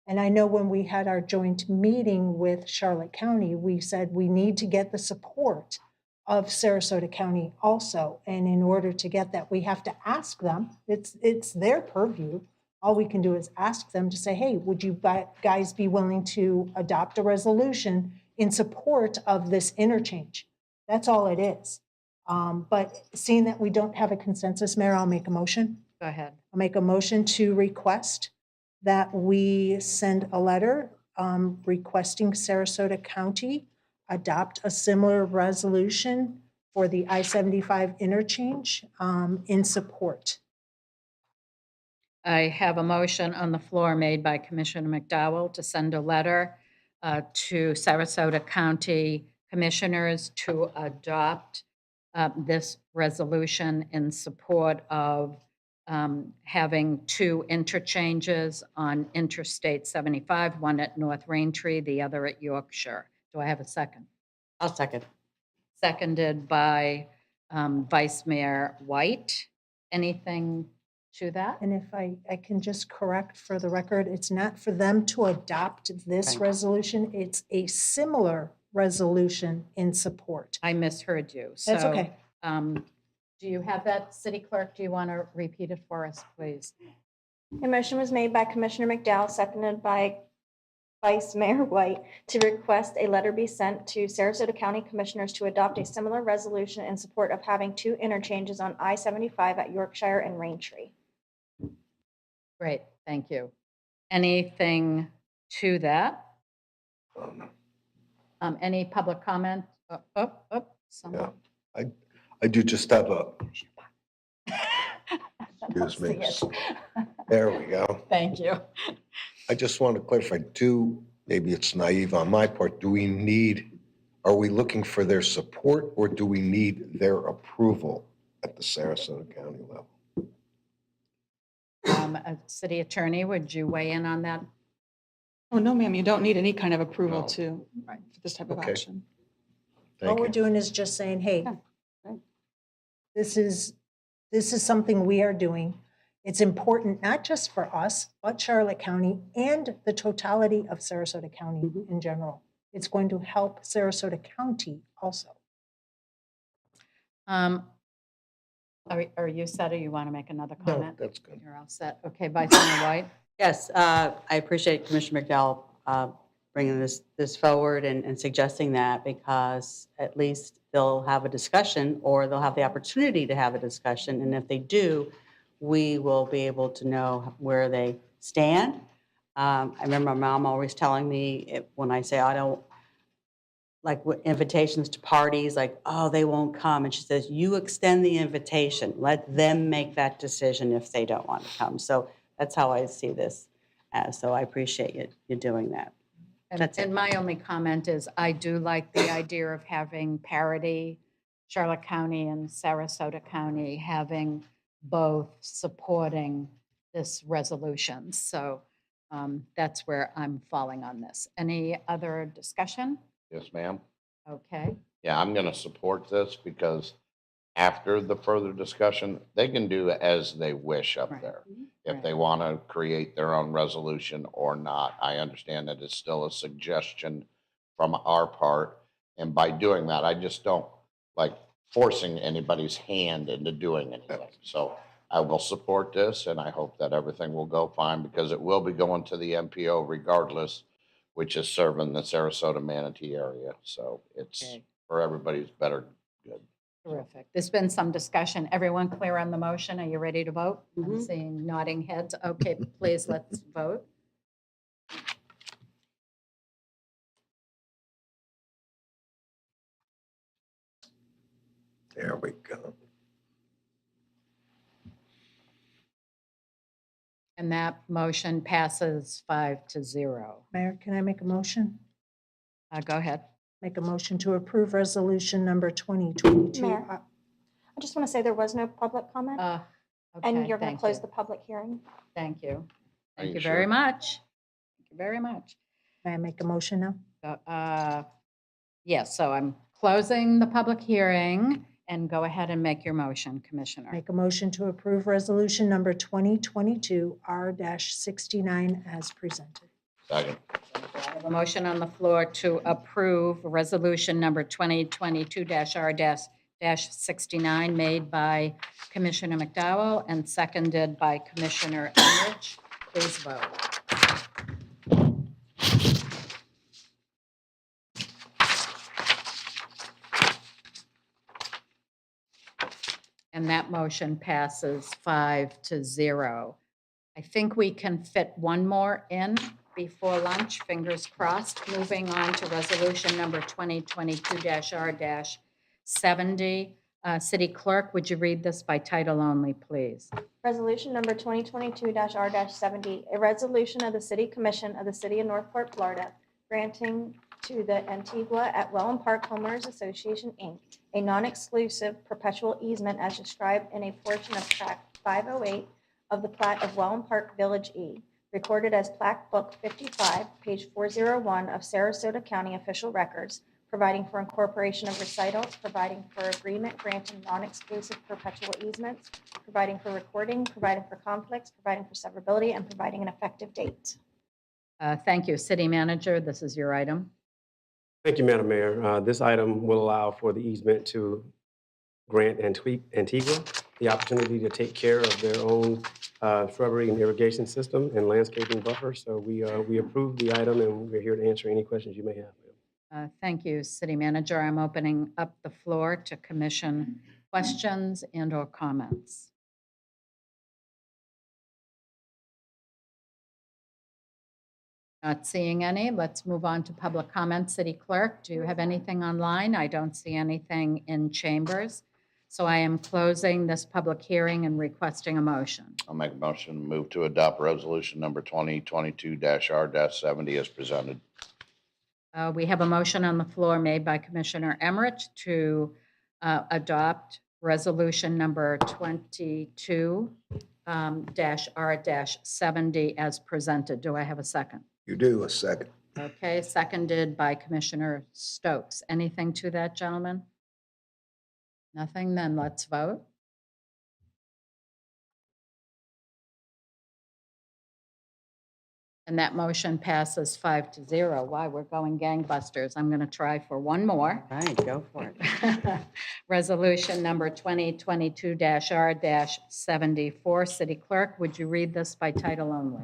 And I know when we had our joint meeting with Charlotte County, we said we need to get the support of Sarasota County also. And in order to get that, we have to ask them. It's their purview. All we can do is ask them to say, hey, would you guys be willing to adopt a resolution in support of this interchange? That's all it is. But seeing that we don't have a consensus, Mayor, I'll make a motion. Go ahead. I'll make a motion to request that we send a letter requesting Sarasota County adopt a similar resolution for the I-75 interchange in support. I have a motion on the floor made by Commissioner McDowell to send a letter to Sarasota County Commissioners to adopt this resolution in support of having two interchanges on Interstate 75, one at North Raintree, the other at Yorkshire. Do I have a second? I'll second. Seconded by Vice Mayor White. Anything to that? And if I can just correct for the record, it's not for them to adopt this Okay. resolution, it's a similar resolution in support. I misheard you. That's So, okay. Do you have that, City Clerk? Do you want to repeat it for us, please? A motion was made by Commissioner McDowell, seconded by Vice Mayor White, to request a letter be sent to Sarasota County Commissioners to adopt a similar resolution in support of having two interchanges on I-75 at Yorkshire and Raintree. Great, thank you. Anything to that? Any public comment? Someone? I do just have a, excuse me. There we go. Thank you. I just want to clarify, maybe it's naive on my part, are we looking for their support or do we need their approval at the Sarasota County level? City Attorney, would you weigh in on that? Oh, no, ma'am, you don't need any kind of approval No. to, for this type of Okay. action. All Thank we're you. doing is just saying, hey, right. this is something we are doing. It's important, not just for us, but Charlotte County and the totality of Sarasota County in general. It's going to help Sarasota County also. Are you set, or you want to make another No, comment? that's good. You're all set. Okay, Vice Mayor White? Yes, I appreciate Commissioner McDowell bringing this forward and suggesting that, because at least they'll have a discussion, or they'll have the opportunity to have a discussion. And if they do, we will be able to know where they stand. I remember my mom always telling me, when I say I don't like invitations to parties, like, oh, they won't come. And she says, you extend the invitation. Let them make that decision if they don't want to come. So that's how I see this. So I appreciate you doing that. That's it. And my only comment is I do like the idea of having parity, Charlotte County and Sarasota County having both supporting this resolution. So that's where I'm falling on this. Any other discussion? Yes, ma'am. Okay. Yeah, I'm going to support this because after the further discussion, they can do as they wish up there. If they want to create their own resolution or not, I understand that it's still a suggestion from our part. And by doing that, I just don't like forcing anybody's hand into doing anything. So I will support this and I hope that everything will go fine because it will be going to the MPO regardless, which is serving the Sarasota Manatee area. So it's for everybody's better good. Terrific. There's been some discussion. Everyone clear on the motion? Are you ready to vote? I'm seeing nodding heads. Okay, please, let's vote. There we go. And that motion passes 5-0. Mayor, can I make a motion? Go ahead. Make a motion to approve resolution number 2022. Mayor, I just want to say there was no public comment. And Okay, you're going thank to close you. the public hearing. Thank you. Are Thank you you sure? very much. Thank you very much. May I make a motion now? Yes, so I'm closing the public hearing and go ahead and make your motion, Commissioner. Make a motion to approve resolution number 2022 R-69 as presented. Second. I have a motion on the floor to approve resolution number 2022-R-69 made by Commissioner McDowell and seconded by Commissioner Emmerich. Please vote. And that motion passes 5-0. I think we can fit one more in before lunch, fingers crossed. Moving on to resolution number 2022-R-70. City Clerk, would you read this by title only, please? Resolution number 2022-R-70, a resolution of the City Commission of the City of Northport, Florida, granting to the Antigua at Welland Park Homeowners Association, Inc., a non-exclusive perpetual easement as described in a portion of Tract 508 of the plat of Welland Park Village E, recorded as Plat Book 55, page 401 of Sarasota County Official Records, providing for incorporation of recitals, providing for agreement granting non-exclusive perpetual easements, providing for recording, providing for conflicts, providing for severability, and providing an effective date. Thank you. City Manager, this is your item. Thank you, Madam Mayor. This item will allow for the easement to grant Antigua the opportunity to take care of their own shrubbery and irrigation system and landscaping buffer. So we approve the item and we're here to answer any questions you may have. Thank you, City Manager. I'm opening up the floor to commission questions and/or comments. Not seeing any. Let's move on to public comment. City Clerk, do you have anything online? I don't see anything in chambers. So I am closing this public hearing and requesting a motion. I'll make a motion to move to adopt resolution number 2022-R-70 as presented. We have a motion on the floor made by Commissioner Emmerich to adopt resolution number 22-R-70 as presented. Do I have a second? You do, a second. Okay, seconded by Commissioner Stokes. Anything to that, gentlemen? Nothing? Then let's vote. And that motion passes 5-0. Why, we're going gangbusters. I'm going to try for one more. All right, go for it. Resolution number 2022-R-74. City Clerk, would you read this by title only?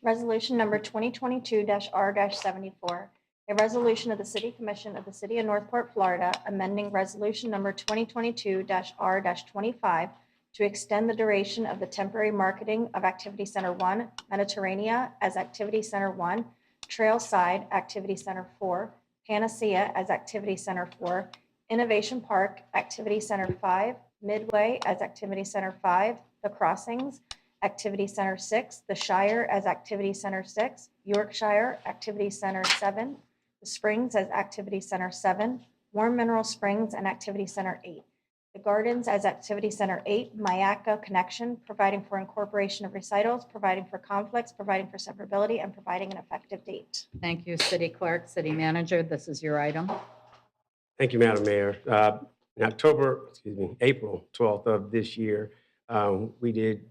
Resolution number 2022-R-74, a resolution of the City Commission of the City of Northport, Florida, amending resolution number 2022-R-25 to extend the duration of the temporary marketing of Activity Center 1, Mediterranean as Activity Center 1, Trailside Activity Center 4, Panacea as Activity Center 4, Innovation Park, Activity Center 5, Midway as Activity Center 5, The Crossings, Activity Center 6, The Shire as Activity Center 6, Yorkshire, Activity Center 7, The Springs as Activity Center 7, Warm Mineral Springs and Activity Center 8. The Gardens as Activity Center 8, Mayaca Connection, providing for incorporation of recitals, providing for conflicts, providing for severability, and providing an effective date. Thank you, City Clerk. City Manager, this is your item. Thank you, Madam Mayor. In April 12th of this year, we did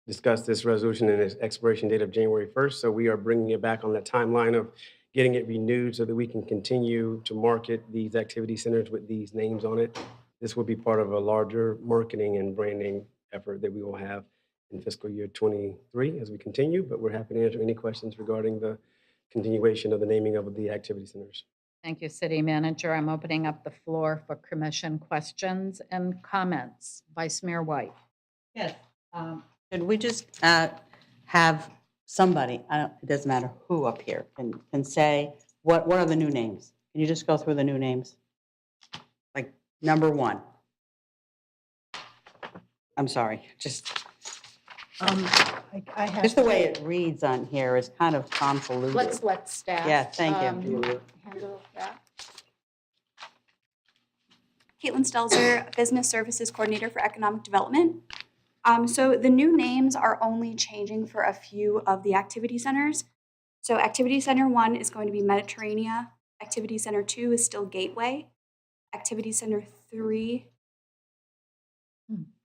discuss this resolution and its expiration date of January 1st. So we are bringing it back on the timeline of getting it renewed so that we can continue to market these activity centers with these names on it. This will be part of a larger marketing and branding effort that we will have in fiscal year 23 as we continue, but we're happy to answer any questions regarding the continuation of the naming of the activity centers. Thank you, City Manager. I'm opening up the floor for commission questions and comments. Vice Mayor White. Yes. Could we just have somebody, it doesn't matter who up here, can say, what are the new names? Can you just go through the new names? Like, number 1. I'm sorry, just I have. the way it reads on here is kind of convoluted. Let's let staff. Yeah, thank you. Handle that. Caitlin Stelzer, Business Services Coordinator for Economic Development. So the new names are only changing for a few of the activity centers. So Activity Center 1 is going to be Mediterranean. Activity Center 2 is still Gateway. Activity Center 3.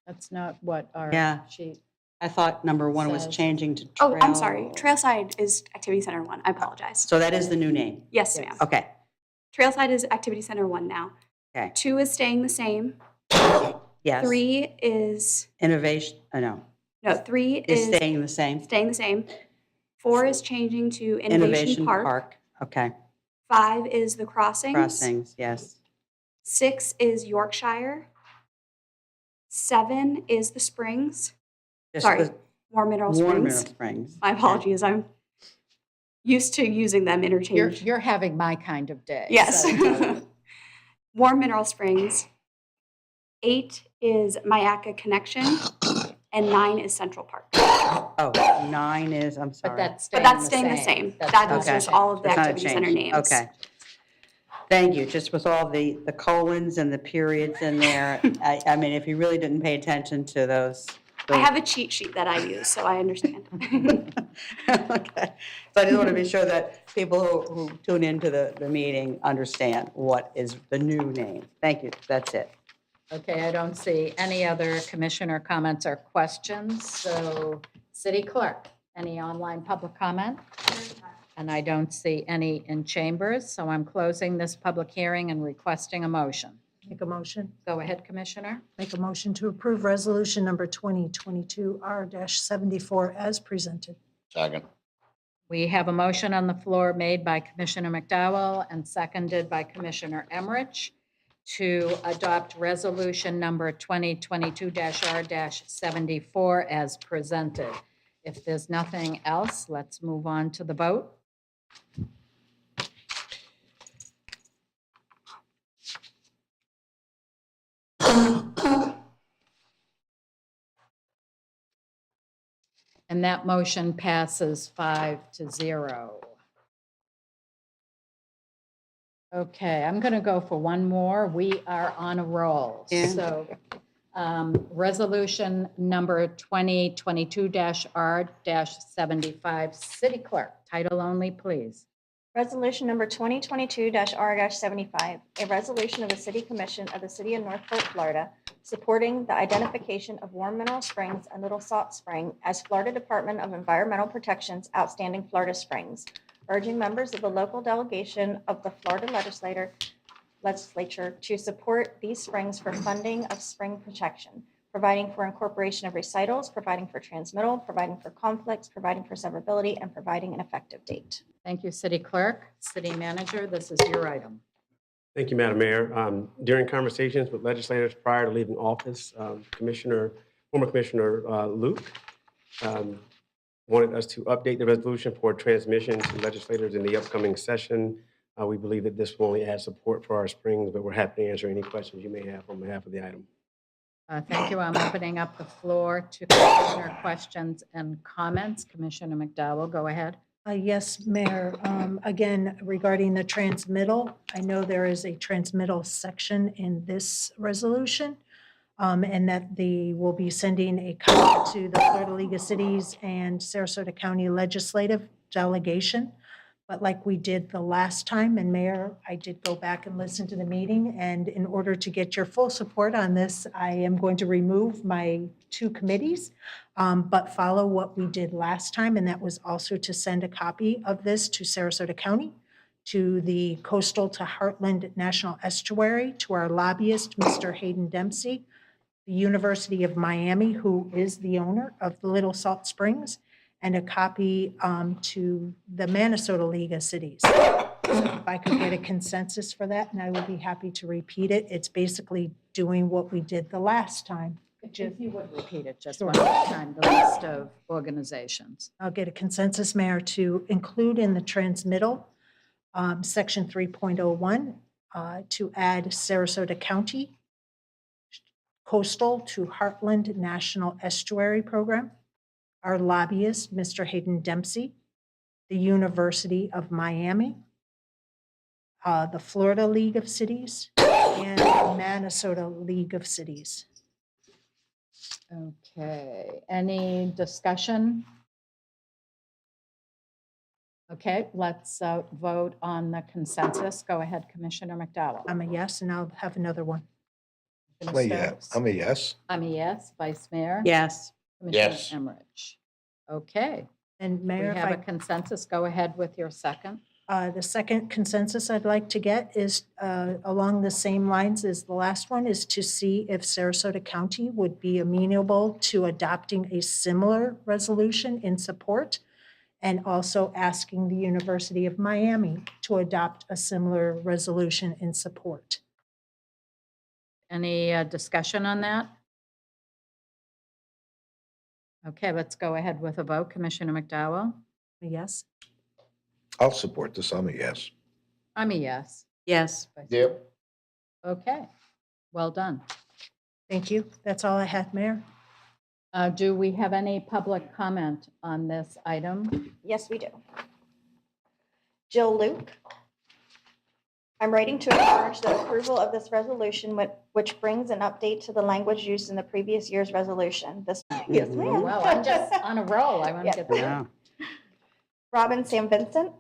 That's not what our Yeah. sheet. I thought number 1 was Says- changing to Oh, I'm trail. sorry. Trailside is Activity Center 1. I apologize. So that is the new name? Yes, ma'am. Okay, Trailside is Activity Center 1 now. okay. 2 is staying the same. Yes. 3 is, Innovation, no, 3 is is staying the same? staying the same. 4 is changing to Innovation Park. Okay. 5 is The Crossings. Crossings, yes. 6 is Yorkshire. 7 is The Springs. Just Sorry, the Warm Mineral Warm Springs. Mineral Springs. My apologies. I'm used to using them interchange. You're having my kind of day. Yes. so- Warm Mineral Springs. 8 is Mayaca Connection. And 9 is Central Park. Oh, 9 is, I'm sorry. But that's But staying that's staying the same. That's That not is just changing. all of the That's not a activity center change. names. Okay. Thank you. Just with all the colons and the periods in there, I mean, if you really didn't pay attention to those. I have a cheat sheet that I use, so I understand. Okay. So I just want to be sure that people who tune into the meeting understand what is the new name. Thank you. That's it. Okay, I don't see any other commissioner comments or questions. So City Clerk, any online public comment? And I don't see any in chambers, so I'm closing this public hearing and requesting a motion. Make a motion. Go ahead, Commissioner. Make a motion to approve resolution number 2022-R-74 as presented. Second. We have a motion on the floor made by Commissioner McDowell and seconded by Commissioner Emmerich to adopt resolution number 2022-R-74 as presented. If there's nothing else, let's move on to the vote. And that motion passes 5-0. Okay, I'm going to go for one more. We are on a roll. Yeah. So resolution number 2022-R-75, City Clerk, title only, please. Resolution number 2022-R-75, a resolution of the City Commission of the City of Northport, Florida, supporting the identification of Warm Mineral Springs and Little Salt Spring as Florida Department of Environmental Protection's outstanding Florida Springs, urging members of the local delegation of the Florida legislature to support these springs for funding of spring protection, providing for incorporation of recitals, providing for transmittal, providing for conflicts, providing for severability, and providing an effective date. Thank you, City Clerk. City Manager, this is your item. Thank you, Madam Mayor. During conversations with legislators prior to leaving office, former Commissioner Luke wanted us to update the resolution for transmission to legislators in the upcoming session. We believe that this will only add support for our springs, but we're happy to answer any questions you may have on behalf of the item. Thank you. I'm opening up the floor to commissioner questions and comments. Commissioner McDowell, go ahead. Yes, Mayor. Again, regarding the transmittal, I know there is a transmittal section in this resolution, and that they will be sending a copy to the Florida League of Cities and Sarasota County Legislative Delegation. But like we did the last time, and Mayor, I did go back and listen to the meeting, and in order to get your full support on this, I am going to remove my 2 committees, but follow what we did last time, and that was also to send a copy of this to Sarasota County, to the Coastal to Heartland National Estuary, to our lobbyist, Mr. Hayden Dempsey, the University of Miami, who is the owner of the Little Salt Springs, and a copy to the Minnesota League of Cities. So if I could get a consensus for that, and I would be happy to repeat it. It's basically doing what we did the last time. If you would repeat it just Sure. one more time, the list of organizations. I'll get a consensus, Mayor, to include in the transmittal, section 3.01, to add Sarasota County Coastal to Heartland National Estuary Program, our lobbyist, Mr. Hayden Dempsey, the University of Miami, the Florida League of Cities, and the Minnesota League of Cities. Okay, any discussion? Okay, let's vote on the consensus. Go ahead, Commissioner McDowell. I'm a yes, and I'll have another one. I'm a yes. I'm a yes. I'm a yes. Vice Mayor? Yes. Yes. Commissioner Emmerich? Okay, And we Mayor, if have a I consensus. Go ahead with your second. The second consensus I'd like to get is along the same lines as the last one, is to see if Sarasota County would be amenable to adopting a similar resolution in support, and also asking the University of Miami to adopt a similar resolution in support. Any discussion on that? Okay, let's go ahead with a vote. Commissioner McDowell? Yes? I'll support this. I'm a yes. I'm a yes. Yes. Yep. Okay, well done. Thank you. That's all I had, Mayor. Do we have any public comment on this item? Yes, we do. Jill Luke. I'm writing to encourage the approval of this resolution, which brings an update to the language used in the previous year's resolution. This, yes, ma'am. Wow, I'm just on a roll. I want to Yeah. get through. Yeah. Robin Sam Vincent.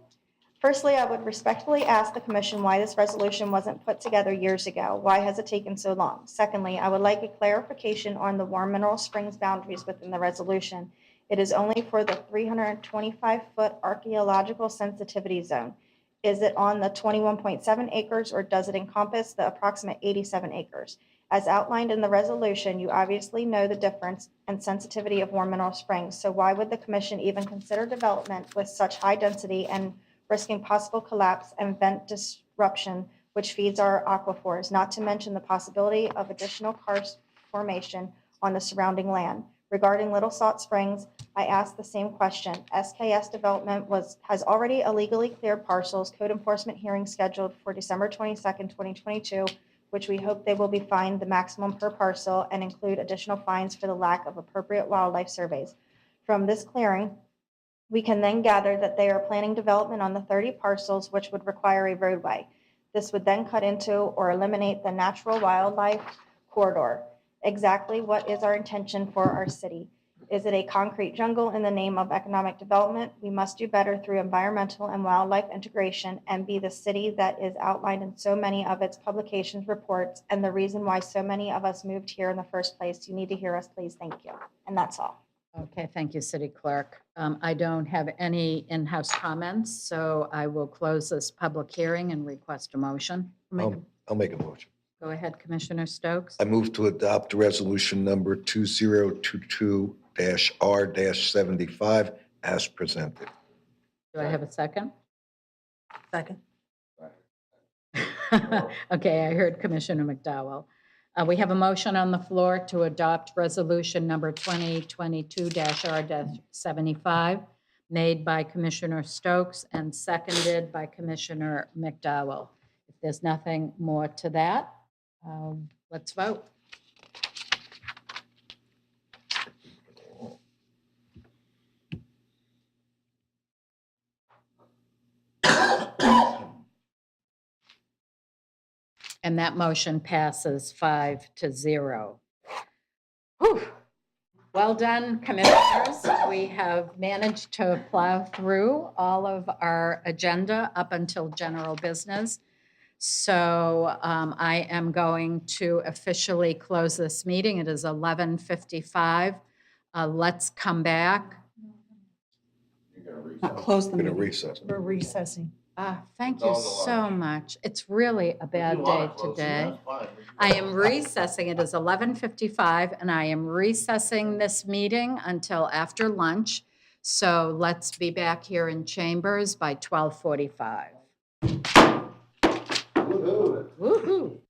Firstly, I would respectfully ask the commission why this resolution wasn't put together years ago. Why has it taken so long? Secondly, I would like a clarification on the Warm Mineral Springs boundaries within the resolution. It is only for the 325-foot archaeological sensitivity zone. Is it on the 21.7 acres, or does it encompass the approximate 87 acres? As outlined in the resolution, you obviously know the difference and sensitivity of Warm Mineral Springs, so why would the commission even consider development with such high density and risking possible collapse and vent disruption, which feeds our aquifers, not to mention the possibility of additional karst formation on the surrounding land? Regarding Little Salt Springs, I asked the same question. SKS Development has already illegally cleared parcels. Code enforcement hearing scheduled for December 22nd, 2022, which we hope they will be fined the maximum per parcel and include additional fines for the lack of appropriate wildlife surveys. From this clearing, we can then gather that they are planning development on the 30 parcels, which would require a roadway. This would then cut into or eliminate the natural wildlife corridor. Exactly what is our intention for our city? Is it a concrete jungle in the name of economic development? We must do better through environmental and wildlife integration and be the city that is outlined in so many of its publications, reports, and the reason why so many of us moved here in the first place. You need to hear us, please. Thank you. And that's all. Okay, thank you, City Clerk. I don't have any in-house comments, so I will close this public hearing and request a motion. I'll make a motion. Go ahead, Commissioner Stokes. I move to adopt resolution number 2022-R-75 as presented. Do I have a second? Second. Okay, I heard Commissioner McDowell. We have a motion on the floor to adopt resolution number 2022-R-75 made by Commissioner Stokes and seconded by Commissioner McDowell. If there's nothing more to that, let's vote. And that motion passes 5-0. Whew. Well done, Commissioners. We have managed to plow through all of our agenda up until general business. So I am going to officially close this meeting. It is 11:55. Let's come back. Not close the Been a meeting. recess. We're recessing. Thank you so much. It's really a bad day today. I am recessing. It is 11:55, and I am recessing this meeting until after lunch. So let's be back here in chambers by 12:45. Woo-hoo.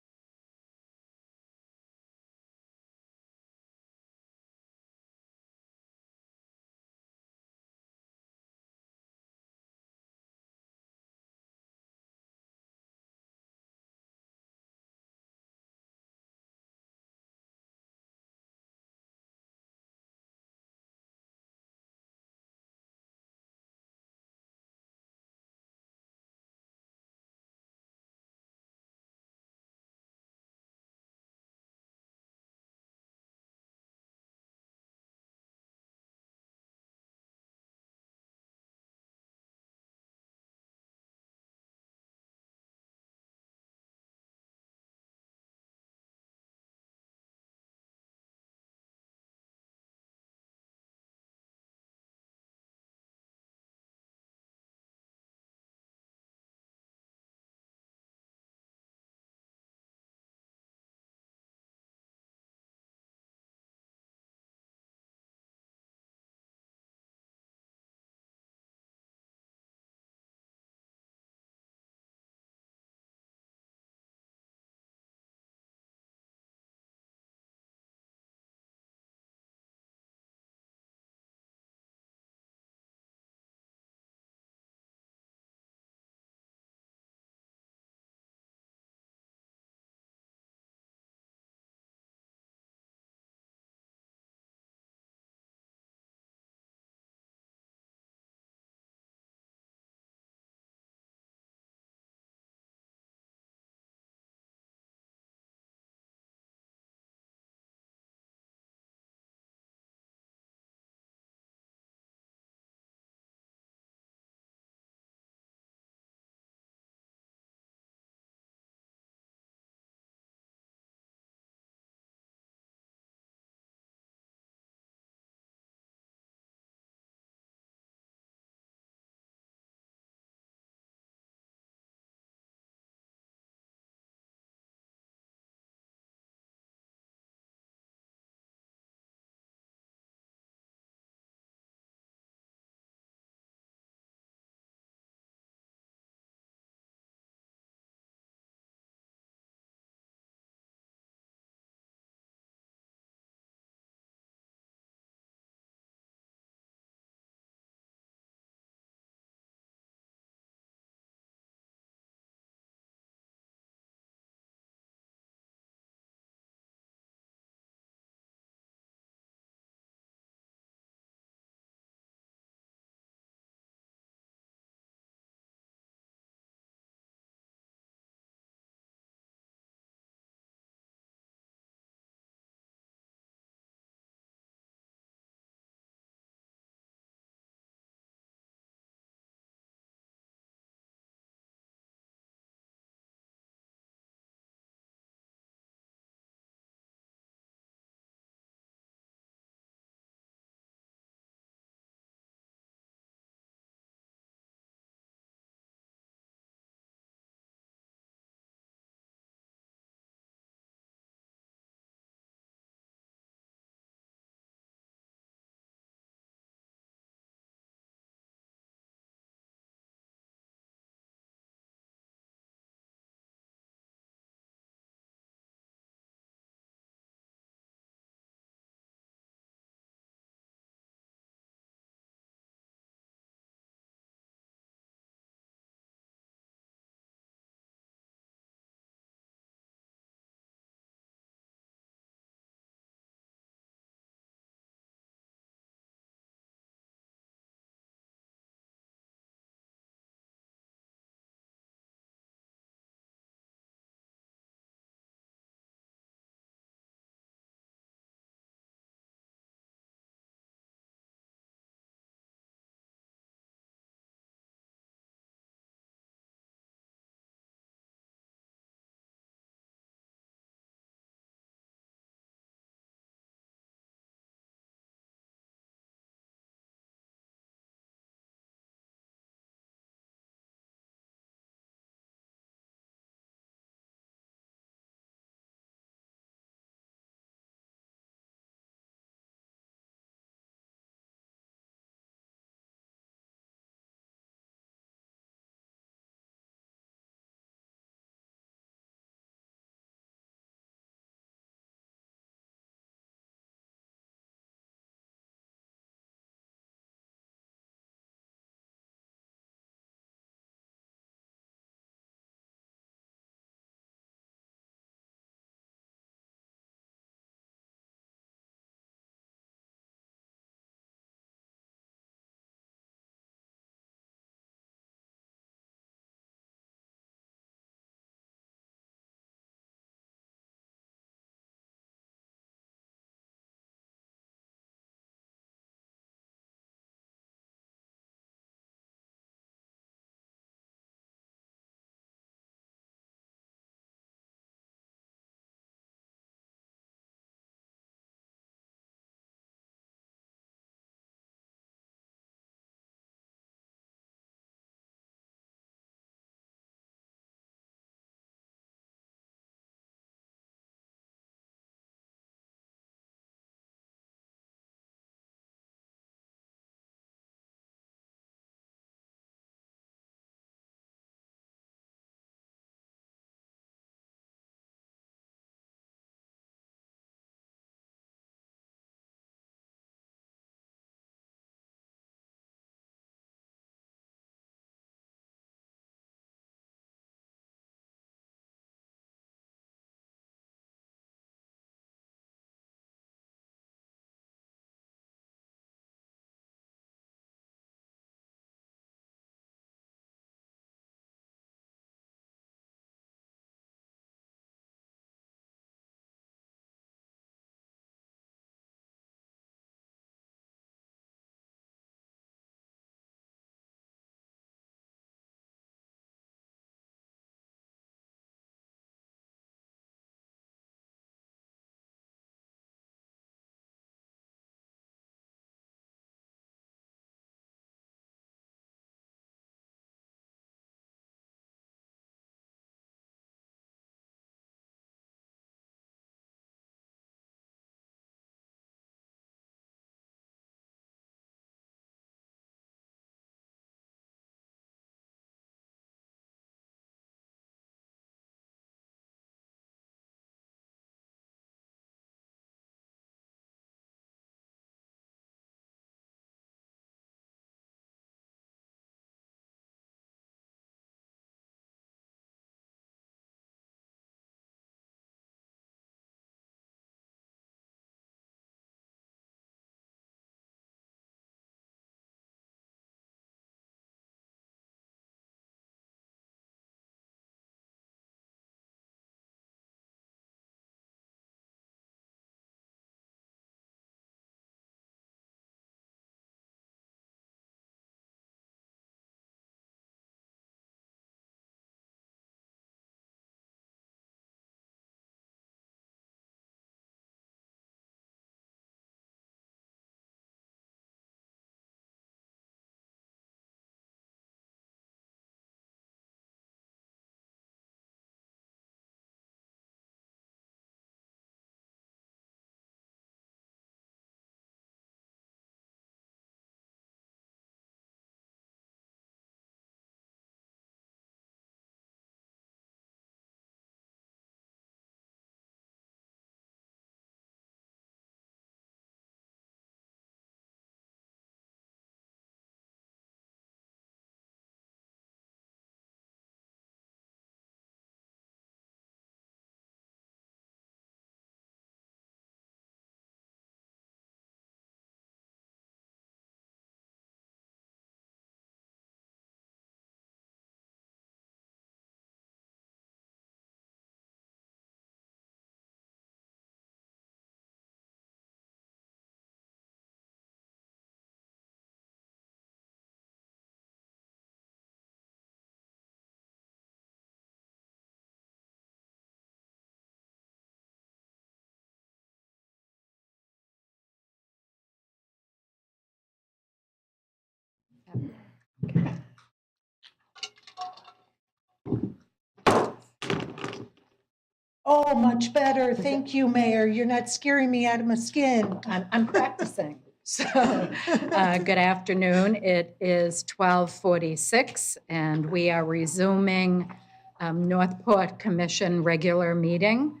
Oh, much better. Thank you, Mayor. You're not scaring me out of my skin. I'm practicing. So, good afternoon. It is 12:46, and we are resuming Northport Commission regular meeting.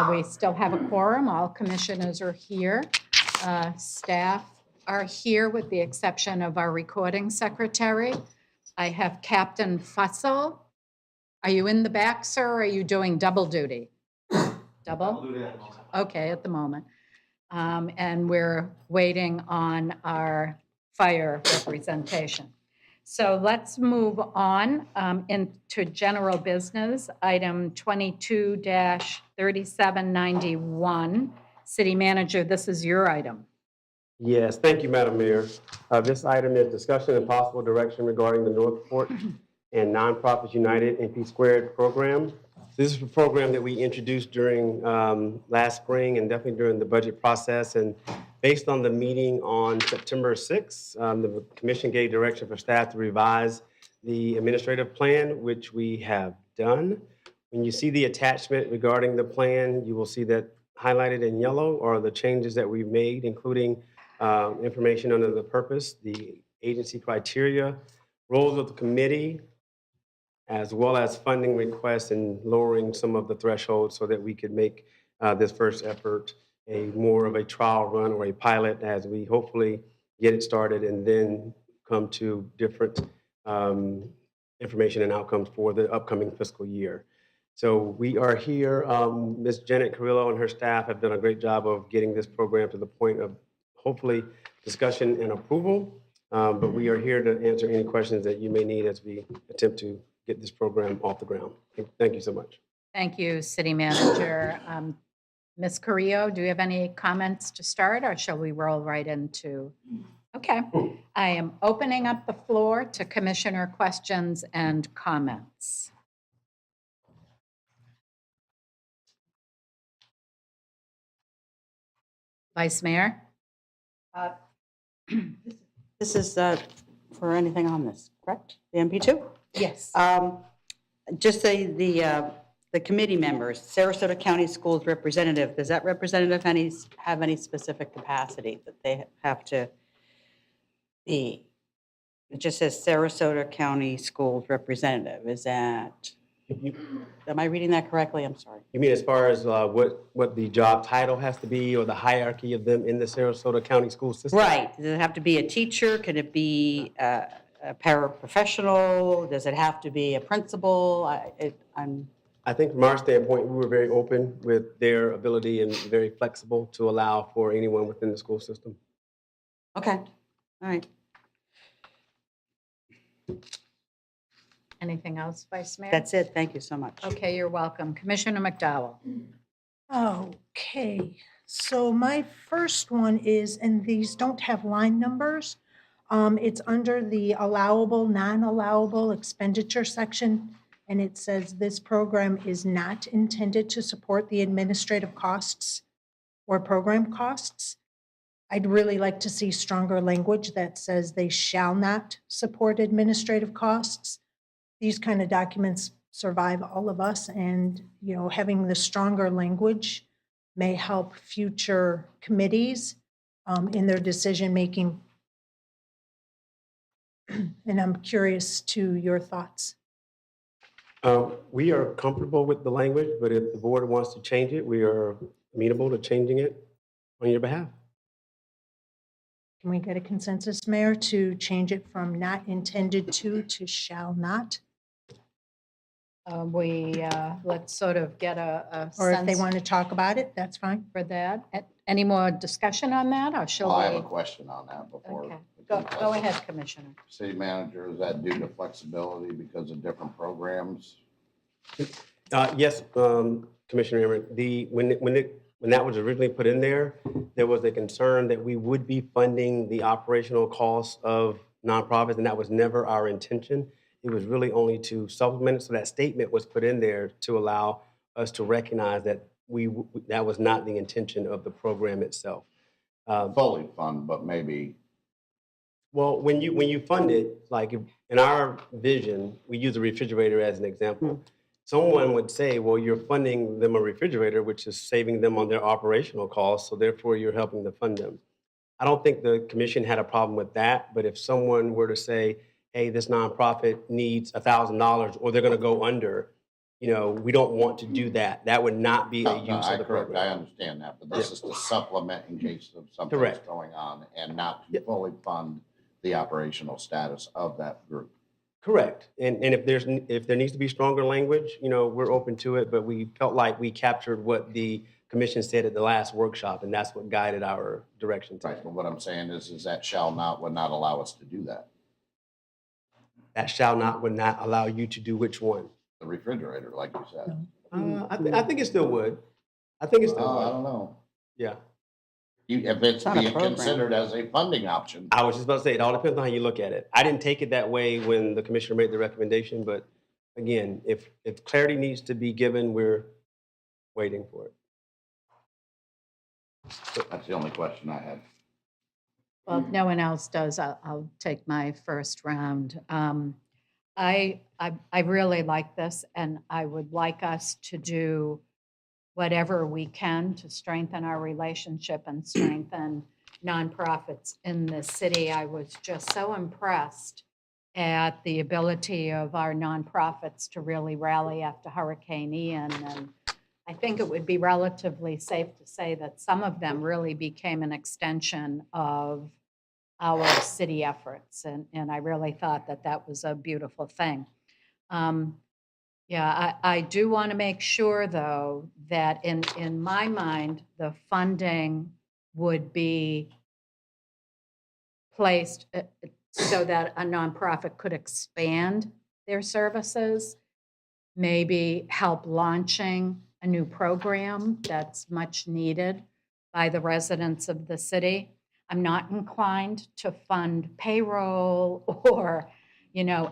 We still have a quorum. All commissioners are here. Staff are here with the exception of our recording secretary. I have Captain Fussell. Are you in the back, sir, or are you doing double duty? Double? Okay, at the moment. And we're waiting on our fire representation. So let's move on into general business. Item 22-3791. City Manager, this is your item. Yes, thank you, Madam Mayor. This item is discussion and possible direction regarding the Northport and Nonprofits United NP Squared program. This is a program that we introduced during last spring and definitely during the budget process. And based on the meeting on September 6th, the commission gave direction for staff to revise the administrative plan, which we have done. When you see the attachment regarding the plan, you will see that highlighted in yellow are the changes that we've made, including information under the purpose, the agency criteria, roles of the committee, as well as funding requests and lowering some of the thresholds so that we could make this first effort a more of a trial run or a pilot as we hopefully get it started and then come to different information and outcomes for the upcoming fiscal year. So we are here. Ms. Janet Carrillo and her staff have done a great job of getting this program to the point of hopefully discussion and approval. But we are here to answer any questions that you may need as we attempt to get this program off the ground. Thank you so much. Thank you, City Manager. Ms. Carrillo, do you have any comments to start, or shall we roll right into? Okay. I am opening up the floor to commissioner questions and comments. Vice Mayor? This is for anything on this, correct? The MP2? Yes. Just the committee members, Sarasota County Schools representative, does that representative have any specific capacity that they have to be? It just says Sarasota County Schools representative. Is that, am I reading that correctly? I'm sorry. You mean as far as what the job title has to be or the hierarchy of them in the Sarasota County school system? Right. Does it have to be a teacher? Can it be a paraprofessional? Does it have to be a principal? I think from our standpoint, we were very open with their ability and very flexible to allow for anyone within the school system. Okay. All right. Anything else, Vice Mayor? That's it. Thank you so much. Okay, you're welcome. Commissioner McDowell. Okay, so my first one is, and these don't have line numbers, it's under the allowable, non-allowable expenditure section, and it says this program is not intended to support the administrative costs or program costs. I'd really like to see stronger language that says they shall not support administrative costs. These kind of documents survive all of us, and having the stronger language may help future committees in their decision-making. And I'm curious to your thoughts. We are comfortable with the language, but if the board wants to change it, we are amenable to changing it on your behalf. Can we get a consensus, Mayor, to change it from not intended to shall not? Let's sort of get a Or if they sense want to talk about it, that's fine. for that. Any more discussion on that, or shall I have a we? question on that before. Okay, go ahead, Commissioner. City manager, is that due to flexibility because of different programs? Yes, Commissioner Emmett, when that was originally put in there, there was a concern that we would be funding the operational costs of nonprofits, and that was never our intention. It was really only to supplement it. So that statement was put in there to allow us to recognize that that was not the intention of the program itself. Fully fund, but maybe. Well, when you fund it, like in our vision, we use a refrigerator as an example. someone would say, well, you're funding them a refrigerator, which is saving them on their operational costs, so therefore you're helping to fund them. I don't think the commission had a problem with that, but if someone were to say, hey, this nonprofit needs $1,000 or they're going to go under, we don't want to do that. That would not be a No, use of the correct, I program. understand that, but this is to supplement in case of something's Correct. going on and not to fully fund the operational status of that group. Correct. And if there needs to be stronger language, we're open to it, but we felt like we captured what the commission said at the last workshop, and that's what guided our direction today. Right, but what I'm saying is that would not allow us to do that. That would not allow you to do which one? The refrigerator, like you said. I think it still would. I think it still would. I don't know. Yeah. If it's not a being program. considered as a funding option. I was just about to say, it all depends on how you look at it. I didn't take it that way when the commissioner made the recommendation, but again, if clarity needs to be given, we're waiting for it. That's the only question I had. Well, if no one else does, I'll take my first round. I really like this, and I would like us to do whatever we can to strengthen our relationship and strengthen nonprofits in the city. I was just so impressed at the ability of our nonprofits to really rally after Hurricane Ian. And I think it would be relatively safe to say that some of them really became an extension of our city efforts. And I really thought that that was a beautiful thing. Yeah, I do want to make sure, though, that in my mind, the funding would be placed so that a nonprofit could expand their services, maybe help launching a new program that's much needed by the residents of the city. I'm not inclined to fund payroll or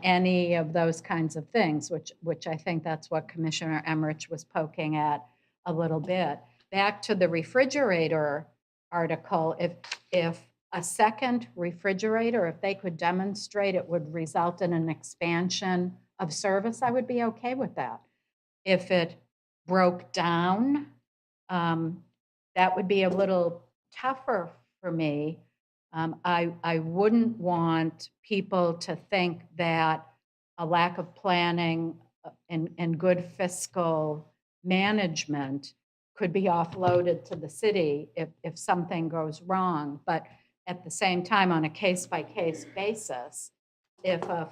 any of those kinds of things, which I think that's what Commissioner Emmerich was poking at a little bit. Back to the refrigerator article, if a second refrigerator, if they could demonstrate it would result in an expansion of service, I would be okay with that. If it broke down, that would be a little tougher for me. I wouldn't want people to think that a lack of planning and good fiscal management could be offloaded to the city if something goes wrong. But at the same time, on a case-by-case basis, if a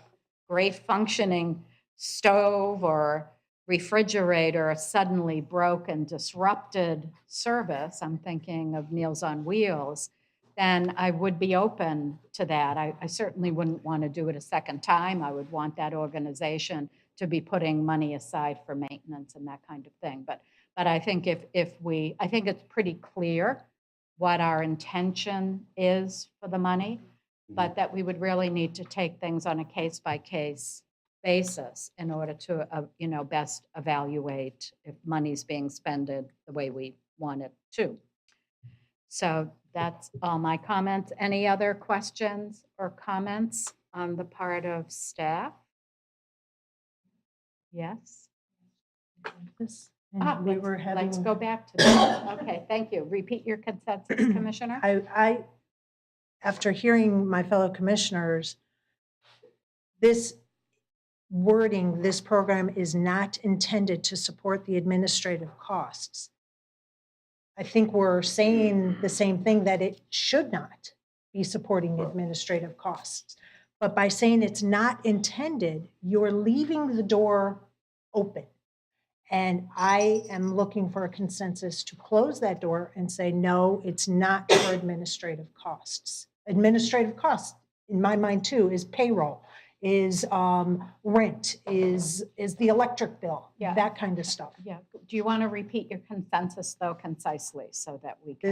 great functioning stove or refrigerator suddenly broke and disrupted service, I'm thinking of Meals on Wheels, then I would be open to that. I certainly wouldn't want to do it a second time. I would want that organization to be putting money aside for maintenance and that kind of thing. But I think I think it's pretty clear what our intention is for the money, but that we would really need to take things on a case-by-case basis in order to, best evaluate if money's being spent the way we want it to. So that's all my comments. Any other questions or comments on the part of staff? Yes? And we were having. Let's go back to that. Okay, thank you. Repeat your consensus, Commissioner. I, after hearing my fellow commissioners, this wording, this program is not intended to support the administrative costs. I think we're saying the same thing, that it should not be supporting administrative costs. But by saying it's not intended, you're leaving the door open. And I am looking for a consensus to close that door and say, no, it's not for administrative costs. Administrative costs, in my mind too, is payroll, is rent, is the electric bill, that kind of stuff. Yeah. Do you want to repeat your consensus, though, concisely so that we can?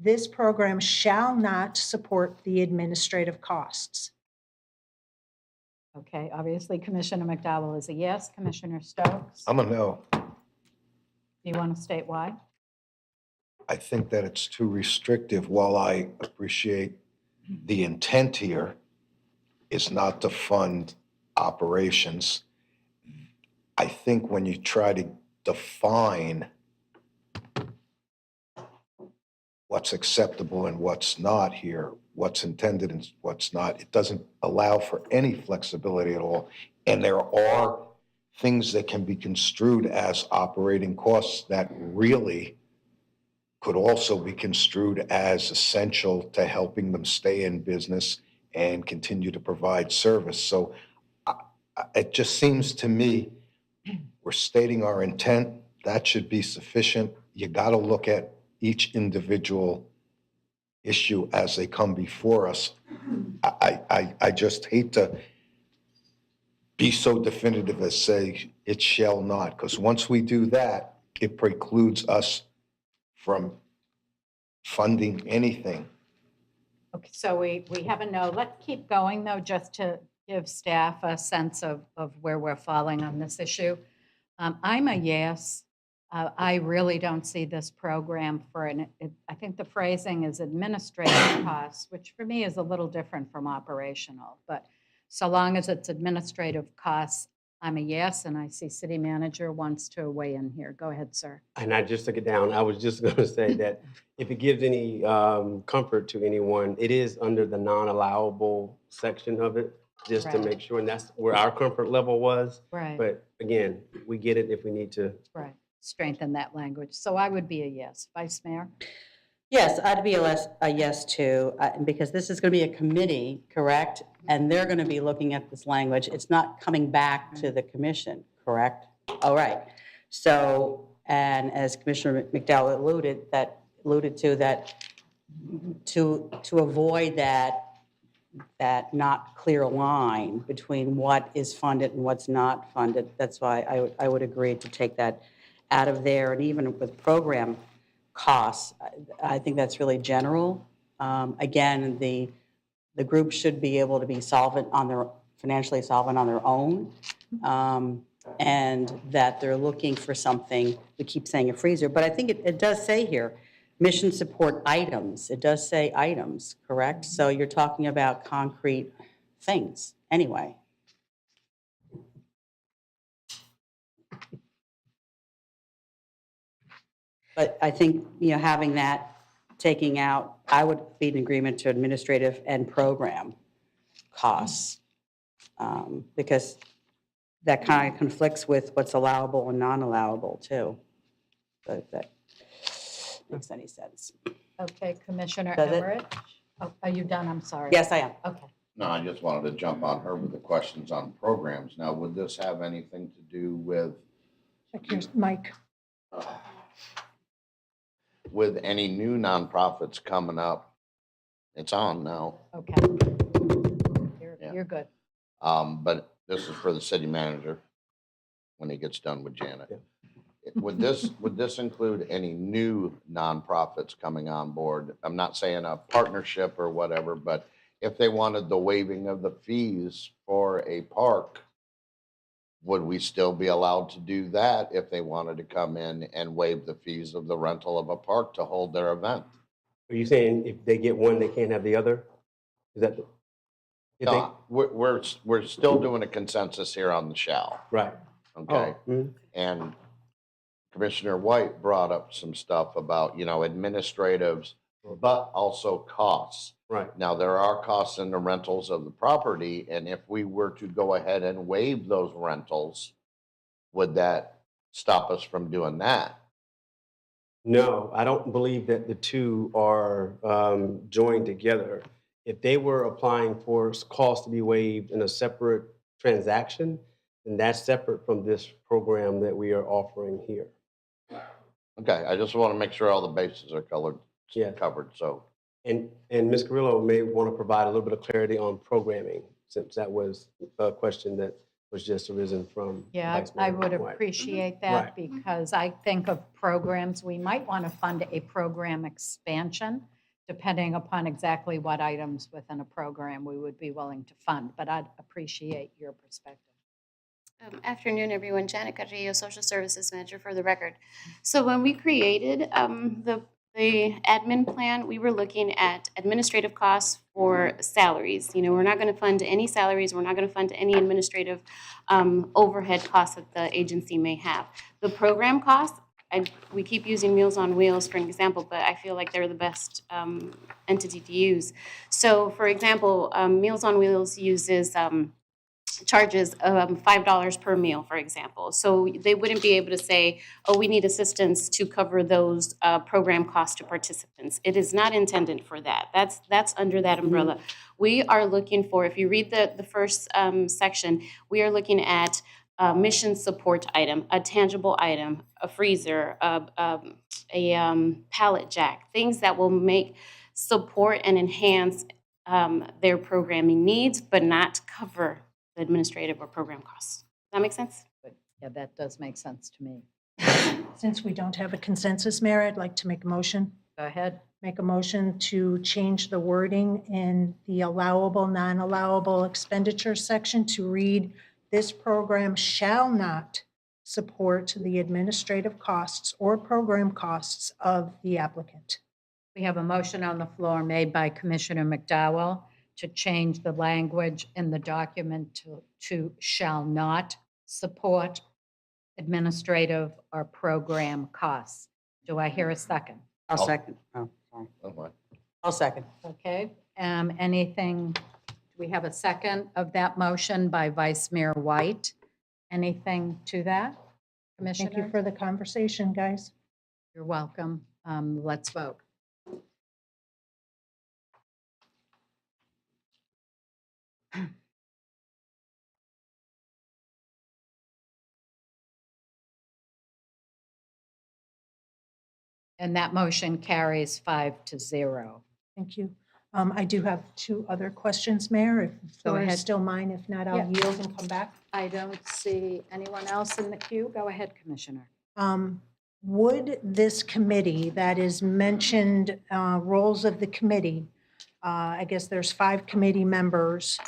This program shall not support the administrative costs. Okay, obviously Commissioner McDowell is a yes. Commissioner Stokes? I'm a no. Do you want to state why? I think that it's too restrictive. While I appreciate the intent here is not to fund operations, I think when you try to define what's acceptable and what's not here, what's intended and what's not, it doesn't allow for any flexibility at all. And there are things that can be construed as operating costs that really could also be construed as essential to helping them stay in business and continue to provide service. So it just seems to me we're stating our intent. That should be sufficient. You got to look at each individual issue as they come before us. I just hate to be so definitive as say it shall not, because once we do that, it precludes us from funding anything. Okay, so we have a no. Let's keep going, though, just to give staff a sense of where we're falling on this issue. I'm a yes. I really don't see this program for I think the phrasing is administrative costs, which for me is a little different from operational. But so long as it's administrative costs, I'm a yes, and I see city manager wants to weigh in here. Go ahead, sir. And I just took it down. I was just going to say that if it gives any comfort to anyone, it is under the non-allowable section of it, just to Right. make sure, and that's where our comfort level was. Right. But again, we get it if we need to. Right. Strengthen that language. So I would be a yes. Vice Mayor? Yes, I'd be a yes too, because this is going to be a committee, correct? And they're going to be looking at this language. It's not coming back to the commission, correct? All right. So, and as Commissioner McDowell alluded to, that to avoid that not clear line between what is funded and what's not funded, that's why I would agree to take that out of there. And even with program costs, I think that's really general. Again, the group should be able to be financially solvent on their own, and that they're looking for something. We keep saying a freezer, but I think it does say here, mission support items. It does say items, correct? So you're talking about concrete things anyway. But I think, having that taking out, I would be in agreement to administrative and program costs, because that kind of conflicts with what's allowable and non-allowable too. So if that makes any sense. Okay, Commissioner Does it? Everett? Oh, are you done? I'm sorry. Yes, I am. Okay. No, I just wanted to jump on her with the questions on programs. Now, would this have anything to do with, Check your mic. with any new nonprofits coming up? It's on now. Okay. Yeah. You're good. But this is for the city manager when he gets done with Janet. Would this include any new nonprofits coming on board? I'm not saying a partnership or whatever, but if they wanted the waiving of the fees for a park, would we still be allowed to do that if they wanted to come in and waive the fees of the rental of a park to hold their event? Are you saying if they get one, they can't have the other? Is that? No, we're still doing a consensus here on the shall. Right. Okay. And Commissioner White brought up some stuff about, administratives, but also costs. Right. Now, there are costs in the rentals of the property, and if we were to go ahead and waive those rentals, would that stop us from doing that? No, I don't believe that the two are joined together. If they were applying for costs to be waived in a separate transaction, then that's separate from this program that we are offering here. Okay, I just want to make sure all the bases are covered, so. And Ms. Carrillo may want to provide a little bit of clarity on programming, since that was a question that was just arisen from. Yeah, Vice I Mayor would White. appreciate that because I think of programs, we might want to fund a program expansion depending upon exactly what items within a program we would be willing to fund, but I'd appreciate your perspective. Afternoon, everyone. Janet Carrillo, Social Services Manager for the record. So when we created the the admin plan, we were looking at administrative costs for salaries. You know, we're not going to fund any salaries. We're not going to fund any administrative overhead costs that the agency may have. The program costs, we keep using Meals on Wheels for an example, but I feel like they're the best entity to use. So, for example, Meals on Wheels uses charges $5 per meal, for example. So they wouldn't be able to say, oh, we need assistance to cover those program costs to participants. It is not intended for that. That's under that umbrella. We are looking for, if you read the first section, we are looking at a mission support item, a tangible item, a freezer, a pallet jack, things that will make support and enhance their programming needs, but not cover the administrative or program costs. Does that make sense? Yeah, that does make sense to me. Since we don't have a consensus, Mayor, I'd like to make a motion. Go ahead. Make a motion to change the wording in the allowable, non-allowable expenditure section to read, this program shall not support the administrative costs or program costs of the applicant. We have a motion on the floor made by Commissioner McDowell to change the language in the document to shall not support administrative or program costs. Do I hear a second? I'll second. Oh, sorry. I'll second. Okay, anything, do we have a second of that motion by Vice Mayor White? Anything to that, Commissioner? Thank you for the conversation, guys. You're welcome. Let's vote. And that motion carries 5-0. Thank you. I do have two other questions, Mayor, if the floor ahead. is still mine. If not, I'll Yeah. yield and come back. I don't see anyone else in the queue. Go ahead, Commissioner. Would this committee that is mentioned, roles of the committee, I guess there's 5 committee members,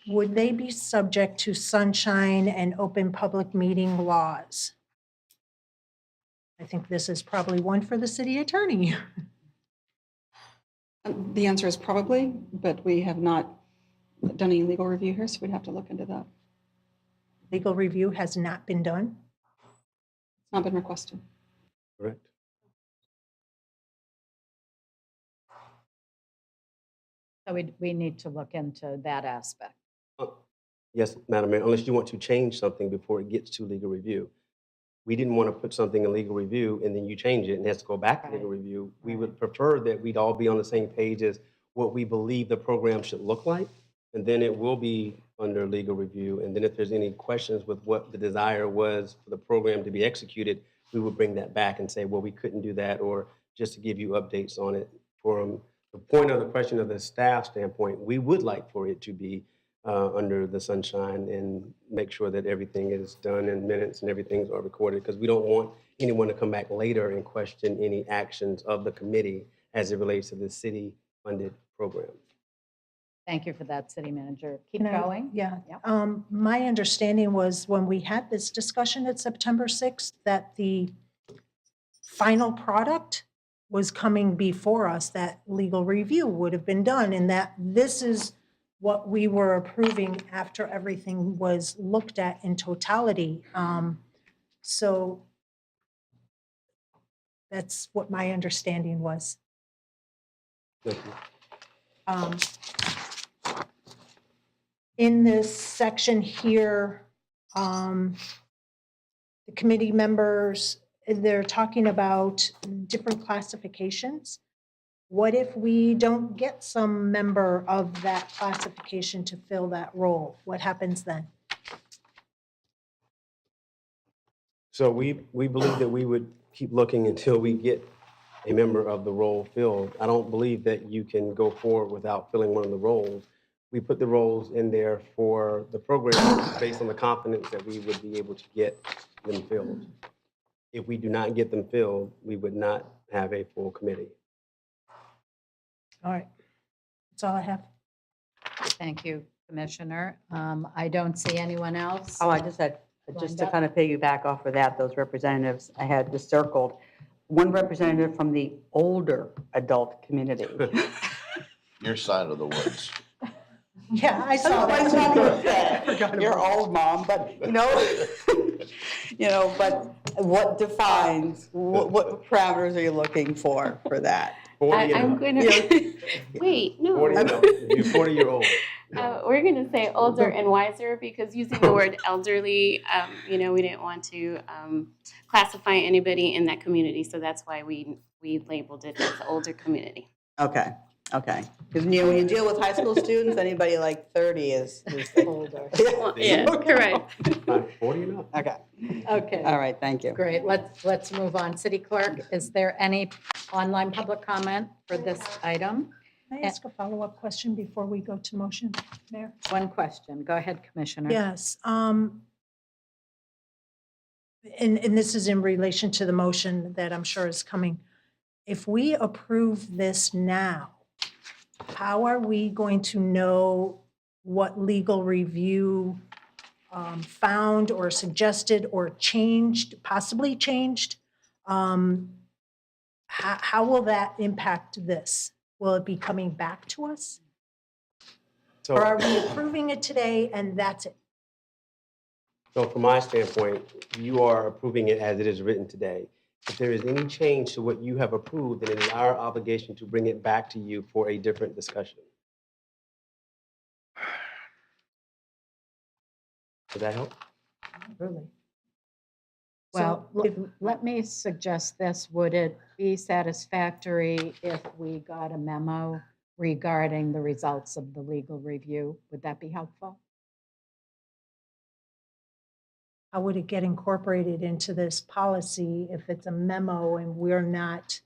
would they be subject to sunshine and open public meeting laws? I think this is probably one for the city attorney. The answer is probably, but we have not done any legal review here, so we'd have to look into that. Legal review has not been done. It's not been requested. Correct. So we need to look into that aspect. Yes, Madam Mayor, unless you want to change something before it gets to legal review. We didn't want to put something in legal review and then you change it and it has to go back to legal review. We would prefer that we'd all be on the same page as what we believe the program should look like. And then it will be under legal review. And then if there's any questions with what the desire was for the program to be executed, we would bring that back and say, well, we couldn't do that, or just to give you updates on it. From the point of the question of the staff standpoint, we would like for it to be under the sunshine and make sure that everything is done in minutes and everything's are recorded, because we don't want anyone to come back later and question any actions of the committee as it relates to the city-funded program. Thank you for that, City Manager. Keep Can I- going. Yeah. Yep. My understanding was when we had this discussion at September 6th, that the final product was coming before us, that legal review would have been done, and that this is what we were approving after everything was looked at in totality. So that's what my understanding was. Thank you. In this section here, the committee members, they're talking about different classifications. What if we don't get some member of that classification to fill that role? What happens then? So we believe that we would keep looking until we get a member of the role filled. I don't believe that you can go forward without filling one of the roles. We put the roles in there for the program based on the confidence that we would be able to get them filled. If we do not get them filled, we would not have a full committee. All right, that's all I have. Thank you, Commissioner. I don't see anyone else. Oh, I just had, just to up. kind of piggyback off of that, those representatives I had just circled. one representative from the older adult community. Your side of the woods. Yeah, I I saw don't know, that. it's not even fair. Forgot You're about old, Mom, but, but what defines, what parameters are you looking for that? 40 and I'm up. going to, wait, no. 40 and up. You're 40-year-old. We're going to say older and wiser because using the word elderly, we didn't want to classify anybody in that community. So that's why we labeled it as the older community. Okay. Because when you deal with high school students, anybody like 30 is older. Well, yeah, correct. 40 and up. Okay. Okay. All right, thank you. Great, let's move on. City Clerk, is there any online public comment for this item? Can I ask a follow-up question before we go to motion, Mayor? One question. Go ahead, Commissioner. Yes. And this is in relation to the motion that I'm sure is coming. If we approve this now, how are we going to know what legal review found or suggested or changed, possibly changed? How will that impact this? Will it be coming back to us? Or are we approving it today and that's it? So from my standpoint, you are approving it as it is written today. If there is any change to what you have approved, then it is our obligation to bring it back to you for a different discussion. Does that help? Really? Well, So if- let me suggest this. Would it be satisfactory if we got a memo regarding the results of the legal review? Would that be helpful? How would it get incorporated into this policy if it's a memo and we're not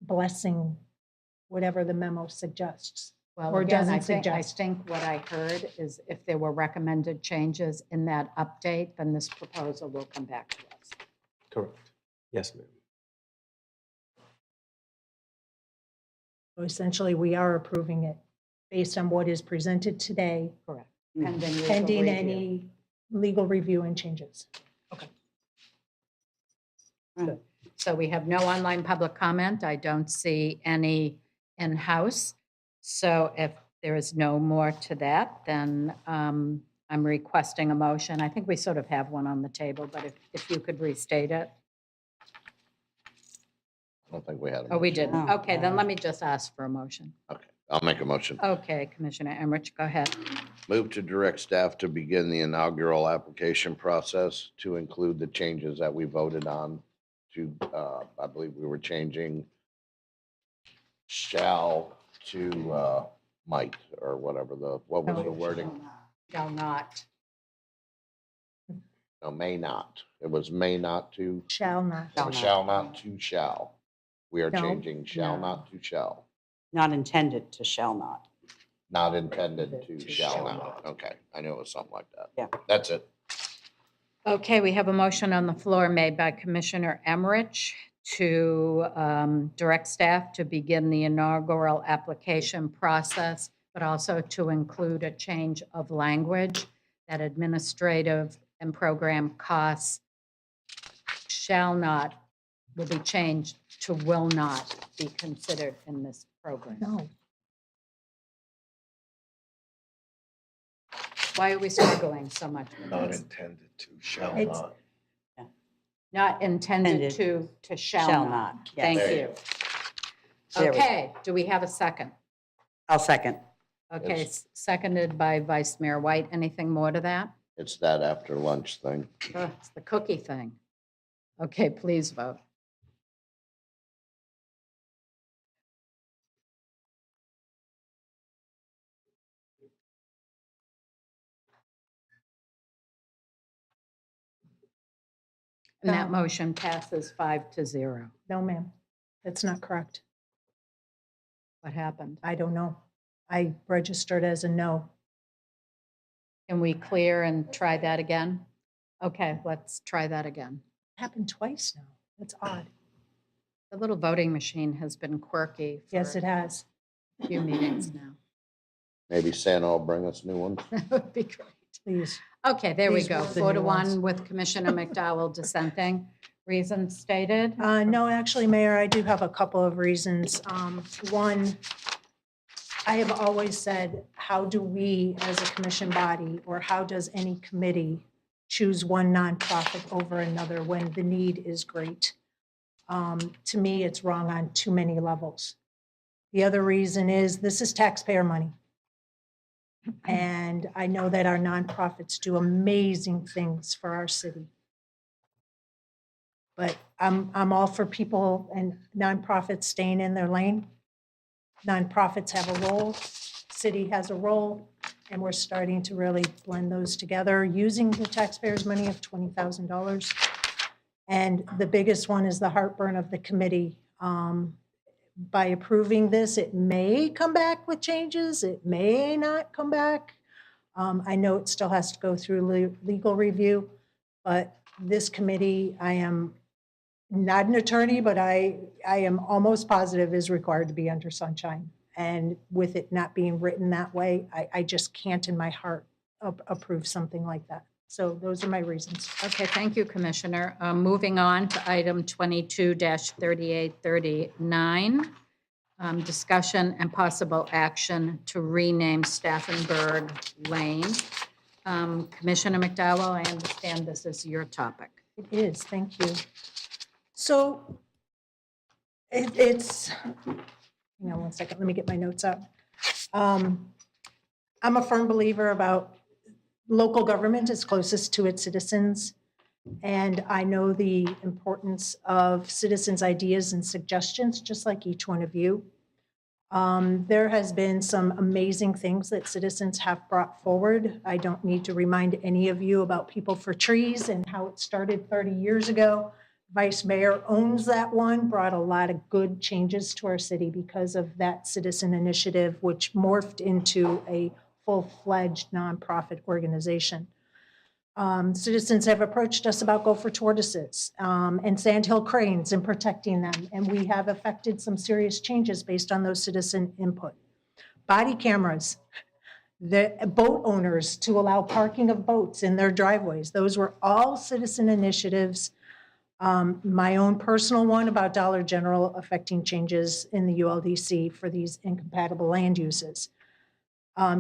blessing whatever the memo suggests? Well, Or again, doesn't I suggest? think what I heard is if there were recommended changes in that update, then this proposal will come back to us. Correct. Yes, ma'am. So essentially, we are approving it based on what is presented today. Correct. Pending any legal review and changes. So we have no online public comment. I don't see any in-house. So if there is no more to that, then I'm requesting a motion. I think we sort of have one on the table, but if you could restate it. I don't think we had a Oh, we motion. didn't. Okay, then let me just ask for a motion. Okay, I'll make a motion. Okay, Commissioner Emmerich, go ahead. Move to direct staff to begin the inaugural application process to include the changes that we voted on to, I believe we were changing shall to might, or whatever what was the wording? Shall not. No, may not. It was may not to, Shall not. or shall not to shall. We are No. changing shall No. not to shall, Not intended to shall not. not intended to shall not. Okay, I knew it was something like that. Yeah. That's it. Okay, we have a motion on the floor made by Commissioner Emmerich to direct staff to begin the inaugural application process, but also to include a change of language that administrative and program costs will be changed to will not be considered in this program. No. Why are we struggling so much with Not this? intended to, shall It's- not. Not intended to shall Shall not. not, yes. Thank There you you. There we go. Okay, do we have a second? I'll second. Okay, Yes. seconded by Vice Mayor White. Anything more to that? It's that after lunch thing. It's the cookie thing. Okay, please vote. And that No. motion passes 5-0. No, ma'am. That's not correct. What happened? I don't know. I registered as a no. Can we clear and try that again? Okay, let's try that again. Happened twice now. That's odd. The little voting machine has been quirky Yes, for it has. a few meetings now. Maybe Santa will bring us new ones. That would be great. Please. Okay, there we These go. were the 4 to new ones. 1 with Commissioner McDowell dissenting. Reasons stated? No, actually, Mayor, I do have a couple of reasons. One, I have always said, how do we as a commission body, or how does any committee choose one nonprofit over another when the need is great? To me, it's wrong on too many levels. The other reason is this is taxpayer money. And I know that our nonprofits do amazing things for our city. But I'm all for people and nonprofits staying in their lane. Nonprofits have a role, city has a role, and we're starting to really blend those together using the taxpayers' money of $20,000. And the biggest one is the heartburn of the committee. By approving this, it may come back with changes, it may not come back. I know it still has to go through legal review, but this committee, I am not an attorney, but I am almost positive is required to be under sunshine. And with it not being written that way, I just can't in my heart approve something like that. So those are my reasons. Okay, thank you, Commissioner. Moving on to item 22-3839, discussion and possible action to rename Staffenberg Lane. Commissioner McDowell, I understand this is your topic. It is, thank you. So it's, hang on one second, let me get my notes up. I'm a firm believer about local government is closest to its citizens. And I know the importance of citizens' ideas and suggestions, just like each one of you. There has been some amazing things that citizens have brought forward. I don't need to remind any of you about People for Trees and how it started 30 years ago. Vice Mayor owns that one, brought a lot of good changes to our city because of that citizen initiative, which morphed into a full-fledged nonprofit organization. Citizens have approached us about gopher tortoises and sandhill cranes and protecting them, and we have effected some serious changes based on those citizen input. Body cameras, the boat owners to allow parking of boats in their driveways, those were all citizen initiatives. My own personal one about Dollar General affecting changes in the ULDC for these incompatible land uses.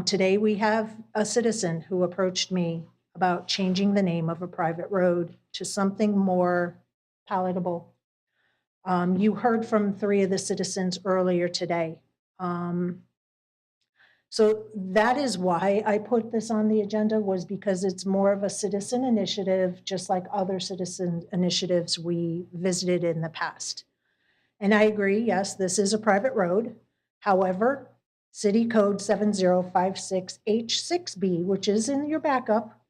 Today, we have a citizen who approached me about changing the name of a private road to something more palatable. You heard from 3 of the citizens earlier today. So that is why I put this on the agenda, was because it's more of a citizen initiative, just like other citizen initiatives we visited in the past. And I agree, yes, this is a private road. However, City Code 7056H6B, which is in your backup,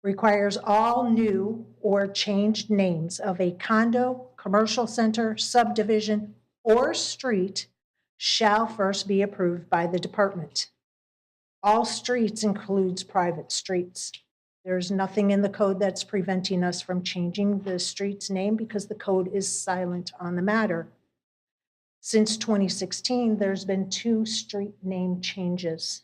requires all new or changed names of a condo, commercial center, subdivision, or street shall first be approved by the department. All streets includes private streets. There's nothing in the code that's preventing us from changing the street's name because the code is silent on the matter. Since 2016, there's been 2 street name changes.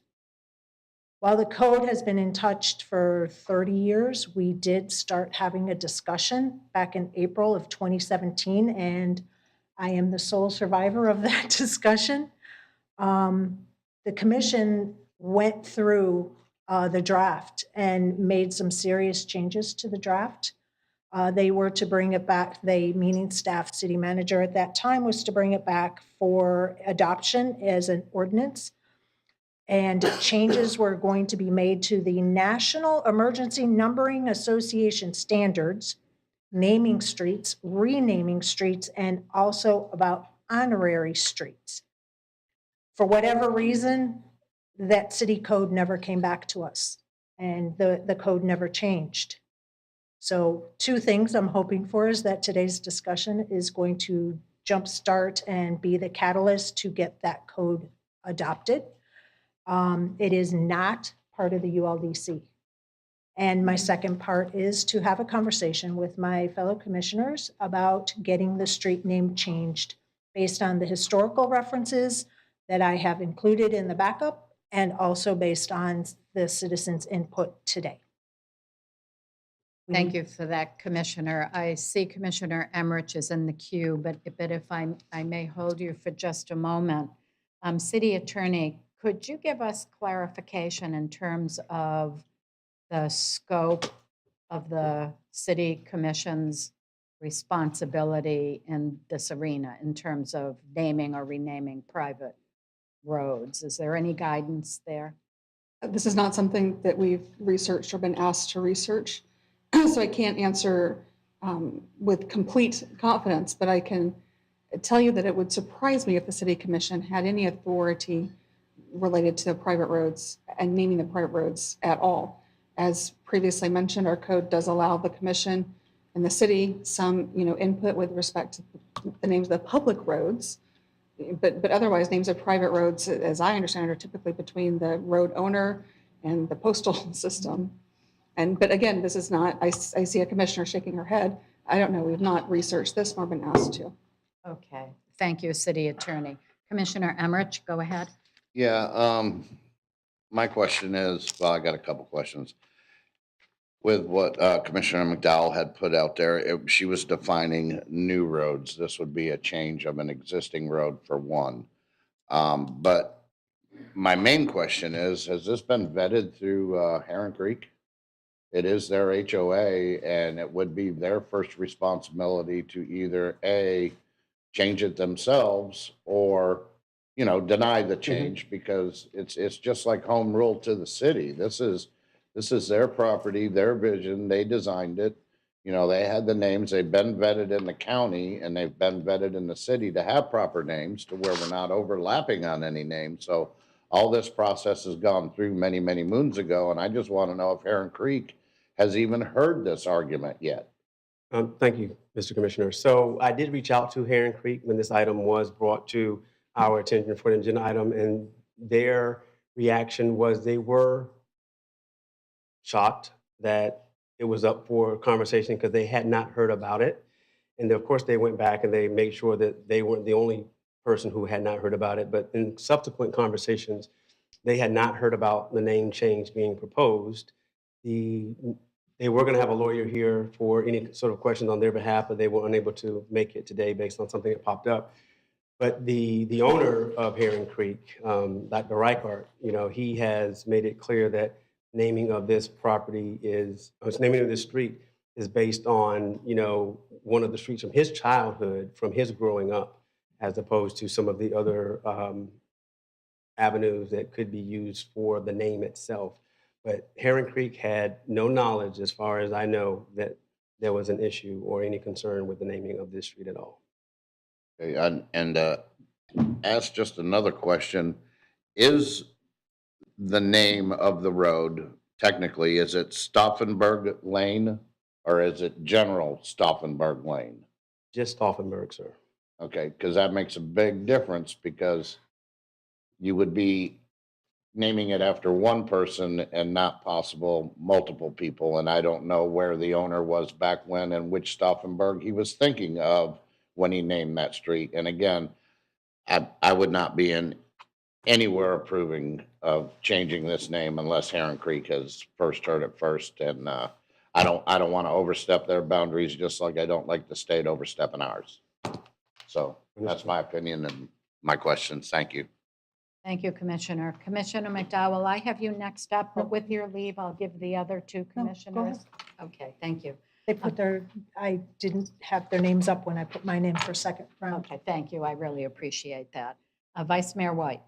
While the code has been in touch for 30 years, we did start having a discussion back in April of 2017, and I am the sole survivor of that discussion. The commission went through the draft and made some serious changes to the draft. They were to bring it back, they, meaning staff, city manager at that time, was to bring it back for adoption as an ordinance. And changes were going to be made to the National Emergency Numbering Association standards, naming streets, renaming streets, and also about honorary streets. For whatever reason, that city code never came back to us, and the code never changed. So 2 things I'm hoping for is that today's discussion is going to jumpstart and be the catalyst to get that code adopted. It is not part of the ULDC. And my second part is to have a conversation with my fellow commissioners about getting the street name changed based on the historical references that I have included in the backup, and also based on the citizens' input today. Thank you for that, Commissioner. I see Commissioner Emmerich is in the queue, but if I may hold you for just a moment. City Attorney, could you give us clarification in terms of the scope of the City Commission's responsibility in this arena in terms of naming or renaming private roads? Is there any guidance there? This is not something that we've researched or been asked to research, so I can't answer with complete confidence, but I can tell you that it would surprise me if the City Commission had any authority related to private roads and naming the private roads at all. As previously mentioned, our code does allow the commission and the city some, input with respect to the names of the public roads. But otherwise, names of private roads, as I understand it, are typically between the road owner and the postal system. But again, this is not, I see a commissioner shaking her head. I don't know, we've not researched this nor been asked to. Okay, thank you, City Attorney. Commissioner Emmerich, go ahead. Yeah, my question is, well, I got a couple questions. With what Commissioner McDowell had put out there, she was defining new roads. This would be a change of an existing road for one. But my main question is, has this been vetted through Heron Creek? It is their HOA, and it would be their first responsibility to either A, change it themselves, or, deny the change, because it's just like home rule to the city. This is their property, their vision, they designed it. They had the names, they've been vetted in the county, and they've been vetted in the city to have proper names to where we're not overlapping on any names. So all this process has gone through many, many moons ago, and I just want to know if Heron Creek has even heard this argument yet. Thank you, Mr. Commissioner. So I did reach out to Heron Creek when this item was brought to our attention for an agenda item, and their reaction was they were shocked that it was up for conversation because they had not heard about it. And of course, they went back and they made sure that they weren't the only person who had not heard about it. But in subsequent conversations, they had not heard about the name change being proposed. They were going to have a lawyer here for any sort of questions on their behalf, but they were unable to make it today based on something that popped up. But the owner of Heron Creek, Dr. Reichart, he has made it clear that naming of this property naming of this street is based on, one of the streets from his childhood, from his growing up, as opposed to some of the other avenues that could be used for the name itself. But Heron Creek had no knowledge, as far as I know, that there was an issue or any concern with the naming of this street at all. Okay, and ask just another question. Is the name of the road, technically, is it Stauffenberg Lane or is it General Stauffenberg Lane? Just Stauffenberg, sir. Okay, because that makes a big difference, because you would be naming it after one person and not possible multiple people. And I don't know where the owner was back when and which Stauffenberg he was thinking of when he named that street. And again, I would not be in anywhere approving of changing this name unless Heron Creek has first heard it first. And I don't want to overstep their boundaries, just like I don't like the state overstepping ours. So that's my opinion and my questions. Thank you. Thank you, Commissioner. Commissioner McDowell, I have you next up, but with your leave, I'll give the other two commissioners. Okay, thank you. I didn't have their names up when I put mine in for second round. Okay, thank you. I really appreciate that. Vice Mayor White.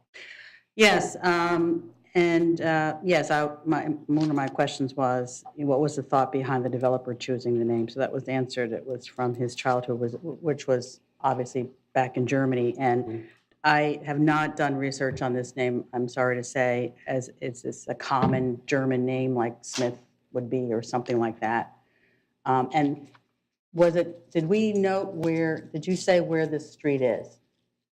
Yes, yes, one of my questions was, what was the thought behind the developer choosing the name? So that was answered. It was from his childhood, which was obviously back in Germany. And I have not done research on this name, I'm sorry to say, as it's a common German name like Smith would be or something like that. And did we note did you say where this street is?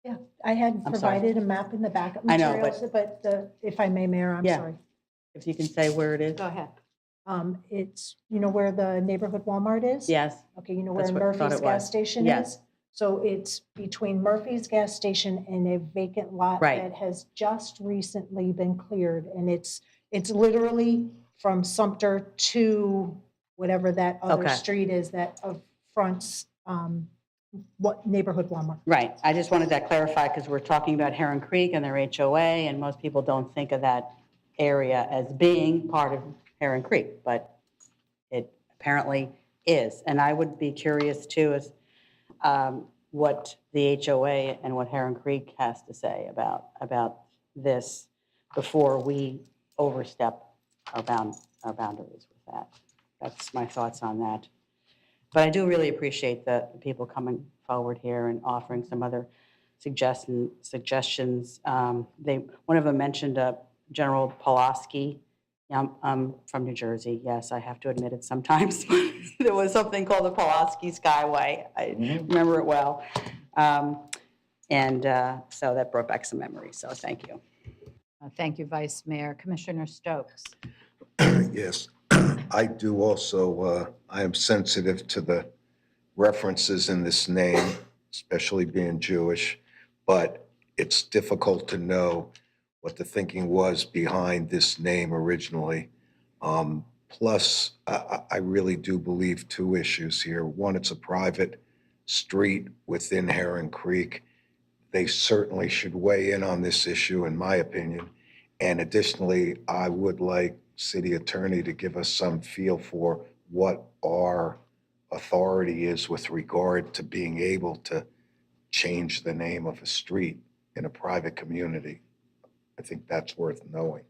Yeah, I had I'm sorry. provided a map in the backup I know, materials, but if I may, Mayor, I'm Yeah. sorry. If you can say where it is? Go ahead. It's, where the neighborhood Walmart is? Yes. Okay, where That's what I thought Murphy's it gas was. station Yes. is? So it's between Murphy's gas station and a vacant lot Right. that has just recently been cleared. And it's literally from Sumter to whatever that other Okay. street is that fronts, what neighborhood Walmart. Right, I just wanted that clarified because we're talking about Heron Creek and their HOA, and most people don't think of that area as being part of Heron Creek, but it apparently is. And I would be curious too as what the HOA and what Heron Creek has to say about this before we overstep our boundaries with that. That's my thoughts on that. But I do really appreciate the people coming forward here and offering some other suggestions. One of them mentioned General Pulaski. Yeah, I'm from New Jersey. Yes, I have to admit it sometimes. There was something called the Pulaski Skyway. I remember it well. So that brought back some memories, so thank you. Thank you, Vice Mayor. Commissioner Stokes. Yes, I do also, I am sensitive to the references in this name, especially being Jewish, but it's difficult to know what the thinking was behind this name originally. Plus, I really do believe two issues here. One, it's a private street within Heron Creek. They certainly should weigh in on this issue, in my opinion. And additionally, I would like city attorney to give us some feel for what our authority is with regard to being able to change the name of a street in a private community. I think that's worth knowing.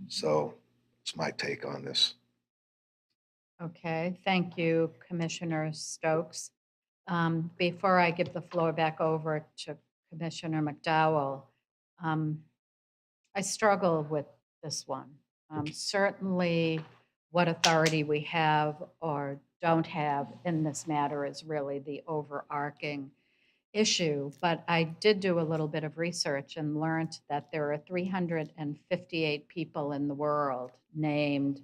So it's my take on this. Okay, thank you, Commissioner Stokes. Before I give the floor back over to Commissioner McDowell, I struggle with this one. Certainly, what authority we have or don't have in this matter is really the overarching issue, but I did do a little bit of research and learned that there are 358 people in the world named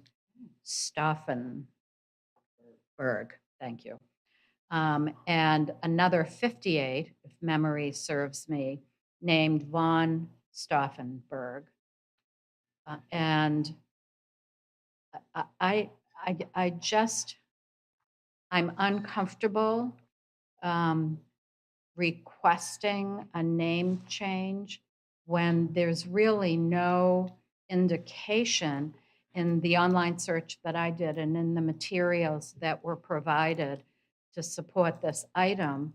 Stauffenberg. Thank you. And another 58, if memory serves me, named von Stauffenberg. And I'm uncomfortable requesting a name change when there's really no indication in the online search that I did and in the materials that were provided to support this item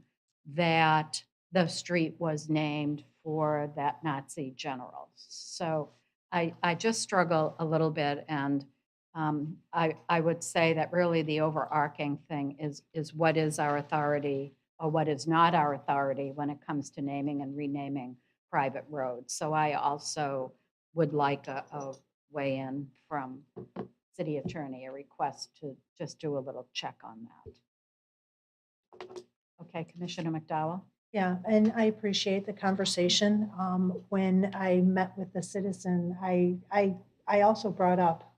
that the street was named for that Nazi general. So I just struggle a little bit, and I would say that really the overarching thing is what is our authority or what is not our authority when it comes to naming and renaming private roads. So I also would like a weigh-in from city attorney, a request to just do a little check on that. Okay, Commissioner McDowell? Yeah, and I appreciate the conversation. When I met with the citizen, I also brought up,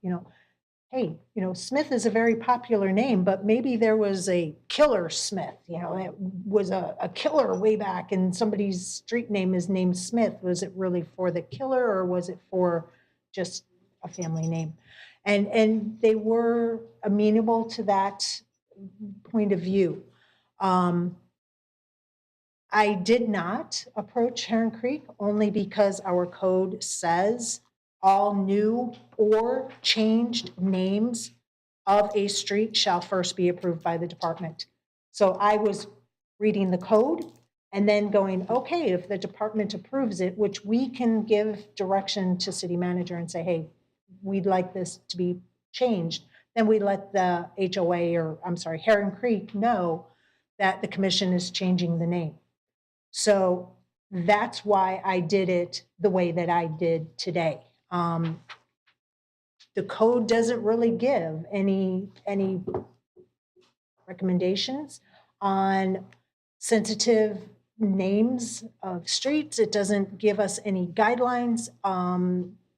hey, Smith is a very popular name, but maybe there was a killer Smith, it was a killer way back and somebody's street name is named Smith. Was it really for the killer or was it for just a family name? And they were amenable to that point of view. I did not approach Heron Creek only because our code says all new or changed names of a street shall first be approved by the department. So I was reading the code and then going, okay, if the department approves it, which we can give direction to city manager and say, hey, we'd like this to be changed, then we let the HOA Heron Creek know that the commission is changing the name. So that's why I did it the way that I did today. The code doesn't really give any recommendations on sensitive names of streets. It doesn't give us any guidelines.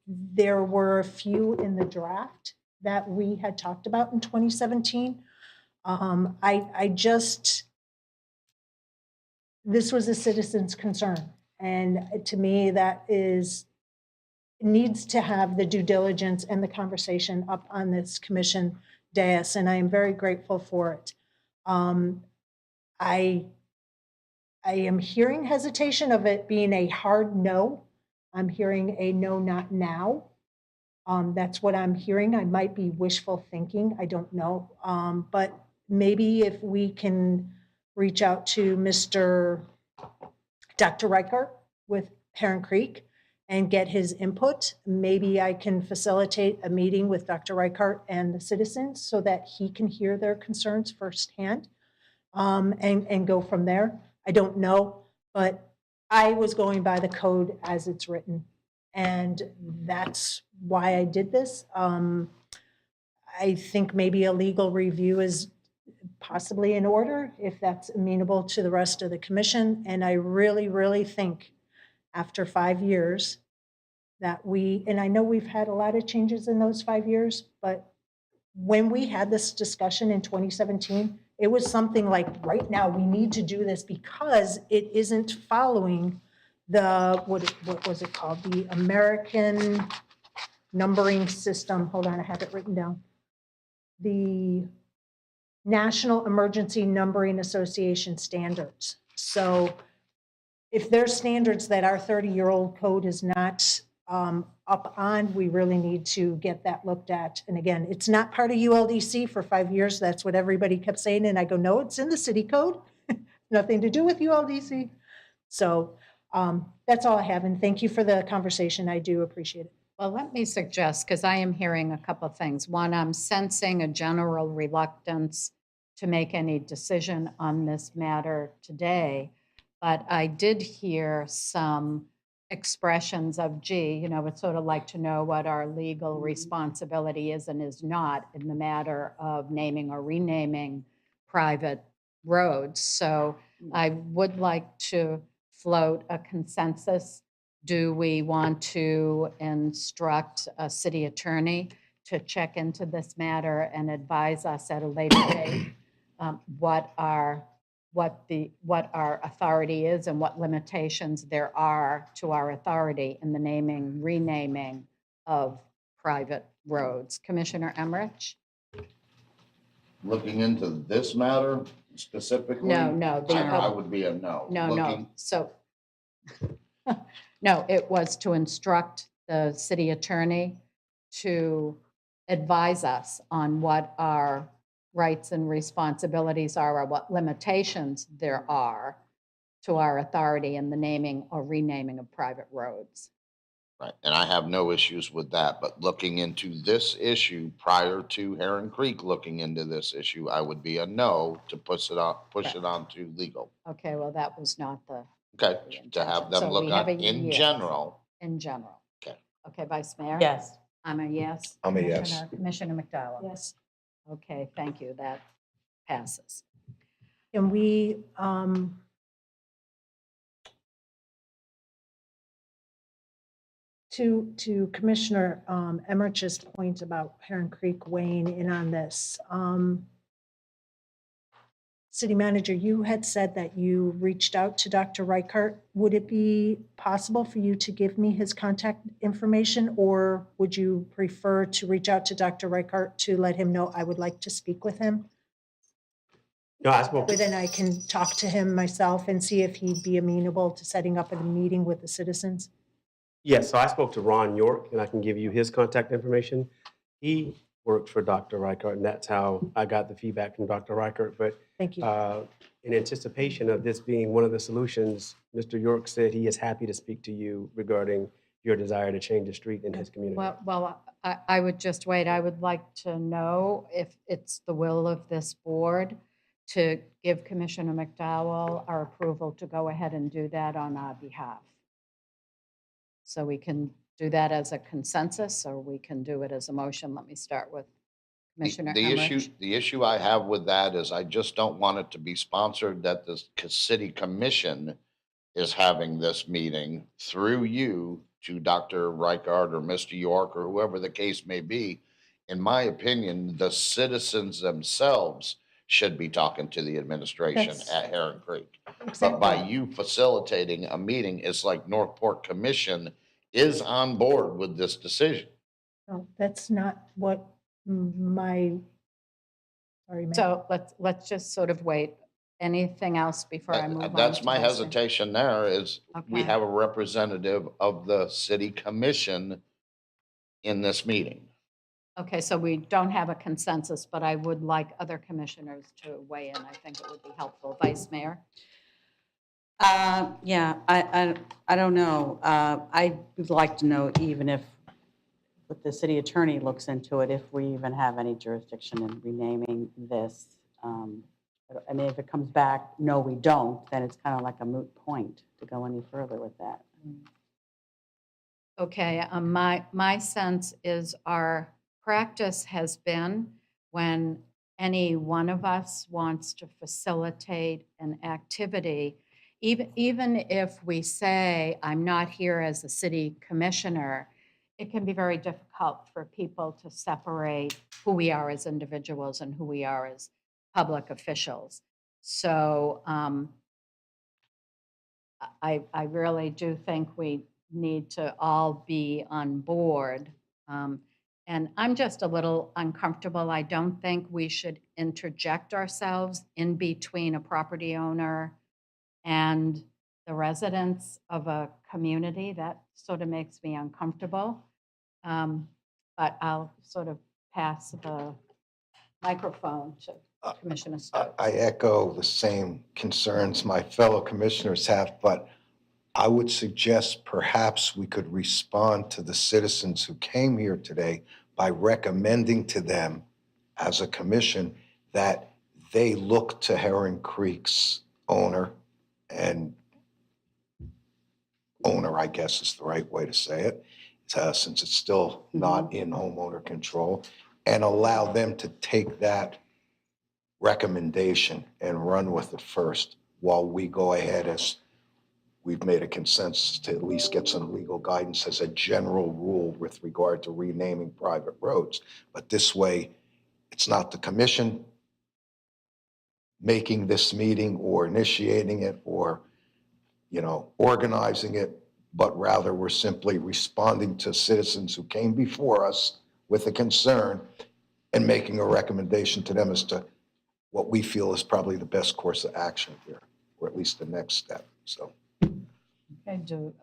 There were a few in the draft that we had talked about in 2017. This was a citizen's concern. And to me, that needs to have the due diligence and the conversation up on this commission dais, and I am very grateful for it. I am hearing hesitation of it being a hard no. I'm hearing a no, not now. That's what I'm hearing. I might be wishful thinking. I don't know. But maybe if we can reach out to Dr. Reichert with Heron Creek and get his input, maybe I can facilitate a meeting with Dr. Reichert and the citizens so that he can hear their concerns firsthand, and go from there. I don't know, but I was going by the code as it's written, and that's why I did this. I think maybe a legal review is possibly in order if that's amenable to the rest of the commission. And I really, really think after 5 years that and I know we've had a lot of changes in those 5 years, but when we had this discussion in 2017, it was something like, right now, we need to do this because it isn't following what was it called? The American numbering system. Hold on, I have it written down. The National Emergency Numbering Association standards. So if there's standards that our 30-year-old code is not up on, we really need to get that looked at. And again, it's not part of ULDC for 5 years. That's what everybody kept saying. And I go, no, it's in the city code. Nothing to do with ULDC. So that's all I have. And thank you for the conversation. I do appreciate it. Well, let me suggest, because I am hearing a couple of things. One, I'm sensing a general reluctance to make any decision on this matter today, but I did hear some expressions of, gee, would sort of like to know what our legal responsibility is and is not in the matter of naming or renaming private roads. So I would like to float a consensus. Do we want to instruct a city attorney to check into this matter and advise us at a later date what our authority is and what limitations there are to our authority in the naming, renaming of private roads? Commissioner Emmerich? Looking into this matter specifically? No. I would be a no. No. So, no, it was to instruct the city attorney to advise us on what our rights and responsibilities are, or what limitations there are to our authority in the naming or renaming of private roads. Right, and I have no issues with that, but looking into this issue prior to Heron Creek looking into this issue, I would be a no to push it on to legal. Okay, well, that was not the. Okay, to have them So look we have at a in yes. general. In general. Okay. Okay, Vice Mayor? Yes. I'm a yes. I'm a yes. Commissioner McDowell? Yes. Okay, thank you. That passes. And we, to Commissioner Emmerich's point about Heron Creek weighing in on this, City Manager, you had said that you reached out to Dr. Reichert. Would it be possible for you to give me his contact information, or would you prefer to reach out to Dr. Reichert to let him know I would like to speak with him? No, I spoke. Then I can talk to him myself and see if he'd be amenable to setting up a meeting with the citizens. Yes, so I spoke to Ron York, and I can give you his contact information. He worked for Dr. Reichert, and that's how I got the feedback from Dr. Reichert. But thank you. In anticipation of this being one of the solutions, Mr. York said he is happy to speak to you regarding your desire to change the street in his community. Well, I would just wait. I would like to know if it's the will of this board to give Commissioner McDowell our approval to go ahead and do that on our behalf. So we can do that as a consensus, or we can do it as a motion. Let me start with Commissioner Emmerich. The issue I have with that is I just don't want it to be sponsored that the city commission is having this meeting through you to Dr. Reichert or Mr. York or whoever the case may be. In my opinion, the citizens themselves should be talking to the administration at Heron Creek. But by you facilitating a meeting, it's like Northport Commission is on board with this decision. No, that's not what my Sorry, Mayor. So let's just sort of wait. Anything else before I move on? That's to my Vice Mayor? hesitation there is we Okay. have a representative of the city commission in this meeting. Okay, so we don't have a consensus, but I would like other commissioners to weigh in. I think it would be helpful. Vice Mayor? Yeah, I don't know. I would like to know even if the city attorney looks into it, if we even have any jurisdiction in renaming this. I mean, if it comes back, no, we don't, then it's kind of like a moot point to go any further with that. Okay, my sense is our practice has been when any one of us wants to facilitate an activity, even if we say, I'm not here as a city commissioner, it can be very difficult for people to separate who we are as individuals and who we are as public officials. So I really do think we need to all be on board. And I'm just a little uncomfortable. I don't think we should interject ourselves in between a property owner and the residents of a community. That sort of makes me uncomfortable. But I'll sort of pass the microphone to Commissioner Stokes. I echo the same concerns my fellow commissioners have, but I would suggest perhaps we could respond to the citizens who came here today by recommending to them as a commission that they look to Heron Creek's owner, I guess is the right way to say it, since it's still not in homeowner control, and allow them to take that recommendation and run with it first while we go ahead, as we've made a consensus, to at least get some legal guidance as a general rule with regard to renaming private roads. But this way, it's not the commission making this meeting or initiating it or, organizing it, but rather we're simply responding to citizens who came before us with a concern and making a recommendation to them as to what we feel is probably the best course of action here, or at least the next step. So. Okay,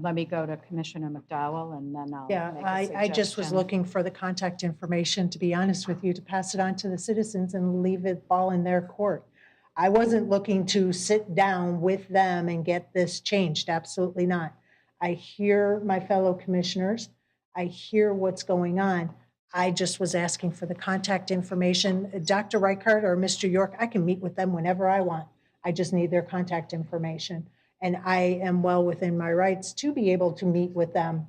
let me go to Commissioner McDowell and then I'll Yeah, make a I just was suggestion. looking for the contact information, to be honest with you, to pass it on to the citizens and leave it all in their court. I wasn't looking to sit down with them and get this changed, absolutely not. I hear my fellow commissioners, I hear what's going on. I just was asking for the contact information. Dr. Reichert or Mr. York, I can meet with them whenever I want. I just need their contact information. And I am well within my rights to be able to meet with them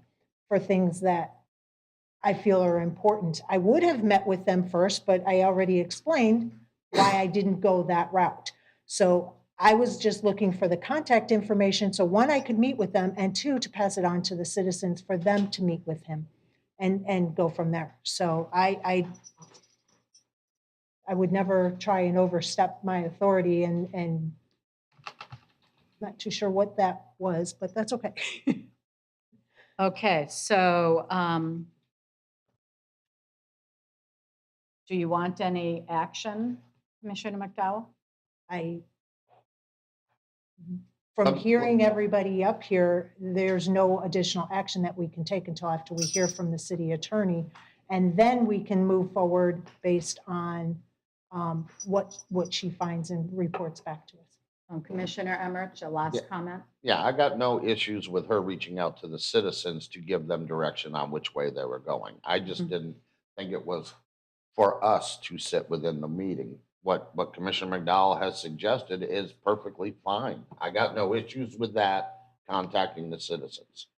for things that I feel are important. I would have met with them first, but I already explained why I didn't go that route. So I was just looking for the contact information. So one, I could meet with them, and two, to pass it on to the citizens for them to meet with him and go from there. So I would never try and overstep my authority, and not too sure what that was, but that's okay. Okay, so do you want any action, Commissioner McDowell? From hearing everybody up here, there's no additional action that we can take until after we hear from the city attorney. And then we can move forward based on what she finds and reports back to us. Commissioner Emmerich, your last comment? Yeah, I got no issues with her reaching out to the citizens to give them direction on which way they were going. I just didn't think it was for us to sit within the meeting. What Commissioner McDowell has suggested is perfectly fine. I got no issues with that, contacting the citizens.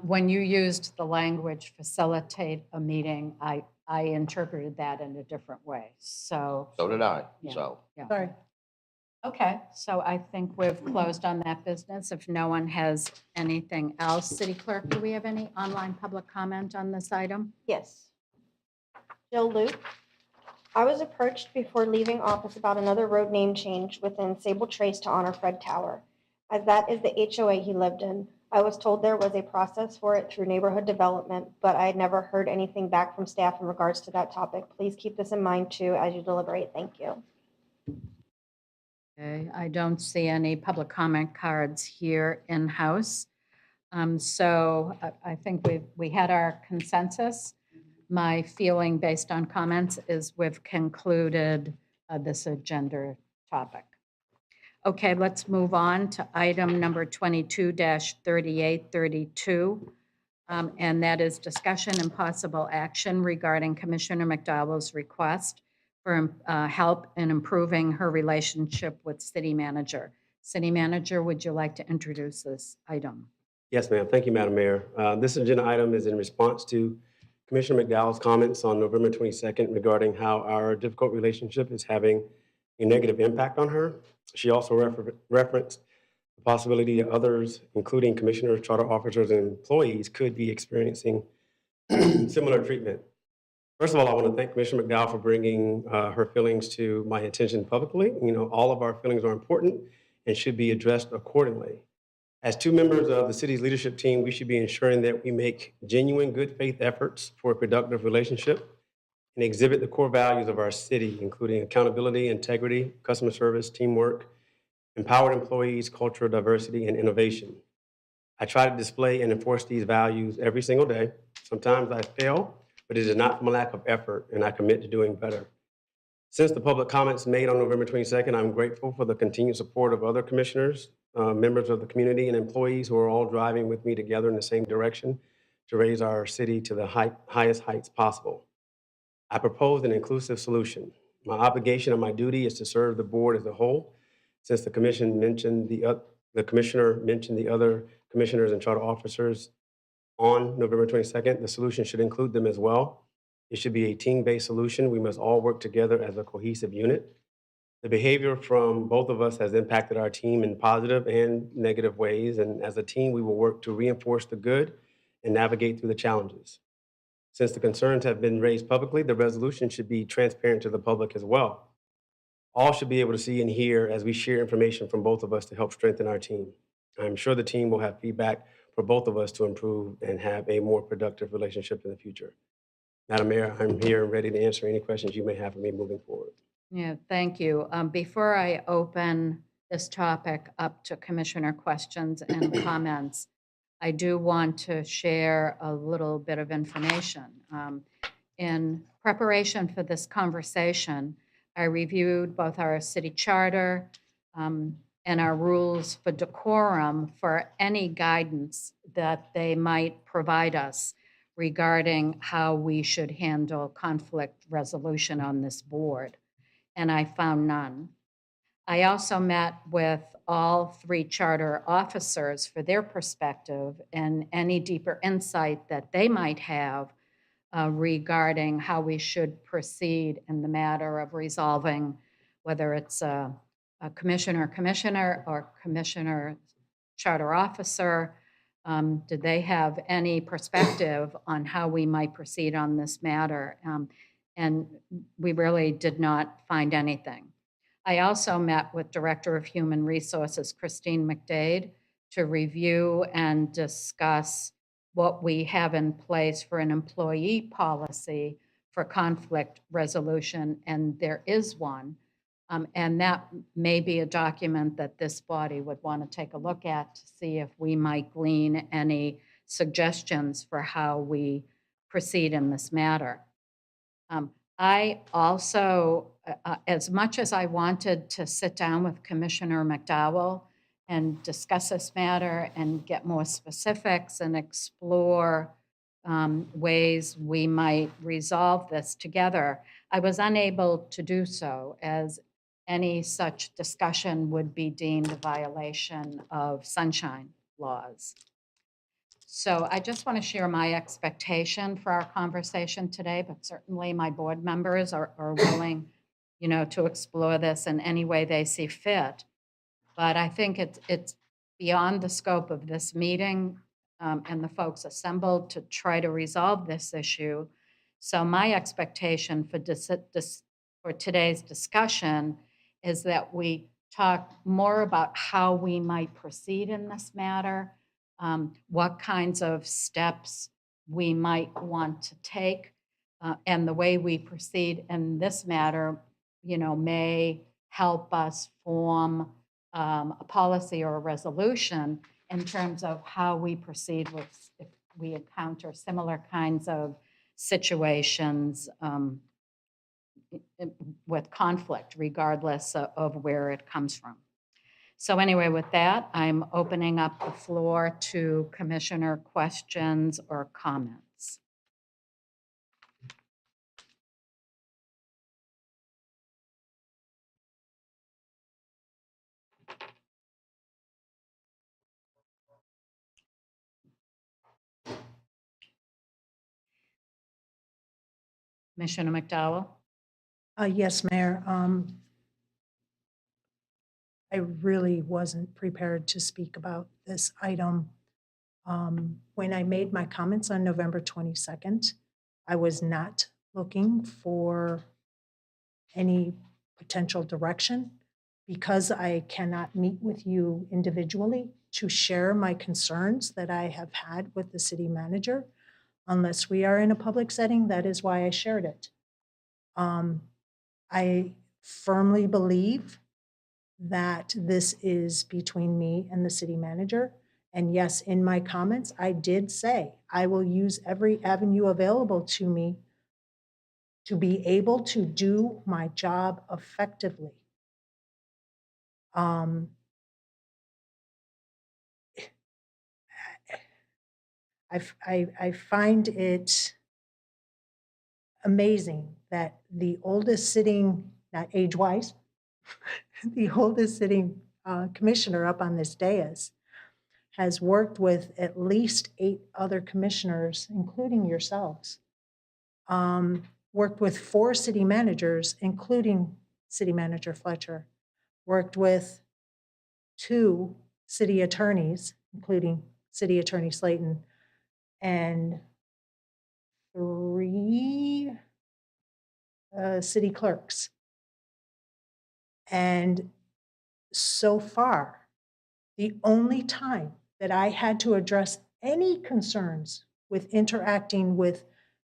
When you used the language facilitate a meeting, I interpreted that in a different way. So did I, Yeah. so. Yeah. Sorry. Okay, so I think we've closed on that business. If no one has anything else, City Clerk, do we have any online public comment on this item? Yes. Jill Luke. I was approached before leaving office about another road name change within Sable Trace to honor Fred Tower, as that is the HOA he lived in. I was told there was a process for it through neighborhood development, but I had never heard anything back from staff in regards to that topic. Please keep this in mind too as you deliberate. Thank you. Okay, I don't see any public comment cards here in-house. So I think we had our consensus. My feeling based on comments is we've concluded this agenda topic. Okay, let's move on to item number 22-3832. And that is discussion and possible action regarding Commissioner McDowell's request for help in improving her relationship with city manager. City manager, would you like to introduce this item? Yes, ma'am. Thank you, Madam Mayor. This agenda item is in response to Commissioner McDowell's comments on November 22nd regarding how our difficult relationship is having a negative impact on her. She also referenced the possibility that others, including commissioners, charter officers, and employees, could be experiencing similar treatment. First of all, I want to thank Commissioner McDowell for bringing her feelings to my attention publicly. You know, all of our feelings are important and should be addressed accordingly. As two members of the city's leadership team, we should be ensuring that we make genuine good faith efforts for a productive relationship and exhibit the core values of our city, including accountability, integrity, customer service, teamwork, empowered employees, cultural diversity, and innovation. I try to display and enforce these values every single day. Sometimes I fail, but it is not from a lack of effort, and I commit to doing better. Since the public comments made on November 22nd, I'm grateful for the continued support of other commissioners, members of the community, and employees who are all driving with me together in the same direction to raise our city to the highest heights possible. I proposed an inclusive solution. My obligation and my duty is to serve the board as a whole. Since the commissioner mentioned the other commissioners and charter officers on November 22nd, the solution should include them as well. It should be a team-based solution. We must all work together as a cohesive unit. The behavior from both of us has impacted our team in positive and negative ways, and as a team, we will work to reinforce the good and navigate through the challenges. Since the concerns have been raised publicly, the resolution should be transparent to the public as well. All should be able to see and hear as we share information from both of us to help strengthen our team. I'm sure the team will have feedback for both of us to improve and have a more productive relationship in the future. Madam Mayor, I'm here and ready to answer any questions you may have for me moving forward. Yeah, thank you. Before I open this topic up to commissioner questions and comments, I do want to share a little bit of information. In preparation for this conversation, I reviewed both our city charter and our rules for decorum for any guidance that they might provide us regarding how we should handle conflict resolution on this board, and I found none. I also met with all three charter officers for their perspective and any deeper insight that they might have regarding how we should proceed in the matter of resolving whether it's a commissioner or commissioner charter officer. Did they have any perspective on how we might proceed on this matter? And we really did not find anything. I also met with Director of Human Resources, Christine McDade, to review and discuss what we have in place for an employee policy for conflict resolution, and there is one. And that may be a document that this body would want to take a look at to see if we might glean any suggestions for how we proceed in this matter. I also, as much as I wanted to sit down with Commissioner McDowell and discuss this matter and get more specifics and explore ways we might resolve this together, I was unable to do so, as any such discussion would be deemed a violation of sunshine laws. So I just want to share my expectation for our conversation today, but certainly my board members are willing, to explore this in any way they see fit. But I think it's beyond the scope of this meeting and the folks assembled to try to resolve this issue. So my expectation for today's discussion is that we talk more about how we might proceed in this matter, what kinds of steps we might want to take. And the way we proceed in this matter, may help us form a policy or a resolution in terms of how we proceed with, if we encounter similar kinds of situations with conflict, regardless of where it comes from. So anyway, with that, I'm opening up the floor to commissioner questions or comments. Commissioner McDowell? Yes, Mayor. I really wasn't prepared to speak about this item. When I made my comments on November 22nd, I was not looking for any potential direction because I cannot meet with you individually to share my concerns that I have had with the city manager. Unless we are in a public setting, that is why I shared it. I firmly believe that this is between me and the city manager. And yes, in my comments, I did say I will use every avenue available to me to be able to do my job effectively. I find it amazing that the oldest sitting, not age-wise, the oldest sitting commissioner up on this dais has worked with at least 8 other commissioners, including yourselves, worked with 4 city managers, including City Manager Fletcher, worked with 2 city attorneys, including City Attorney Slayton, and 3 city clerks. And so far, the only time that I had to address any concerns with interacting with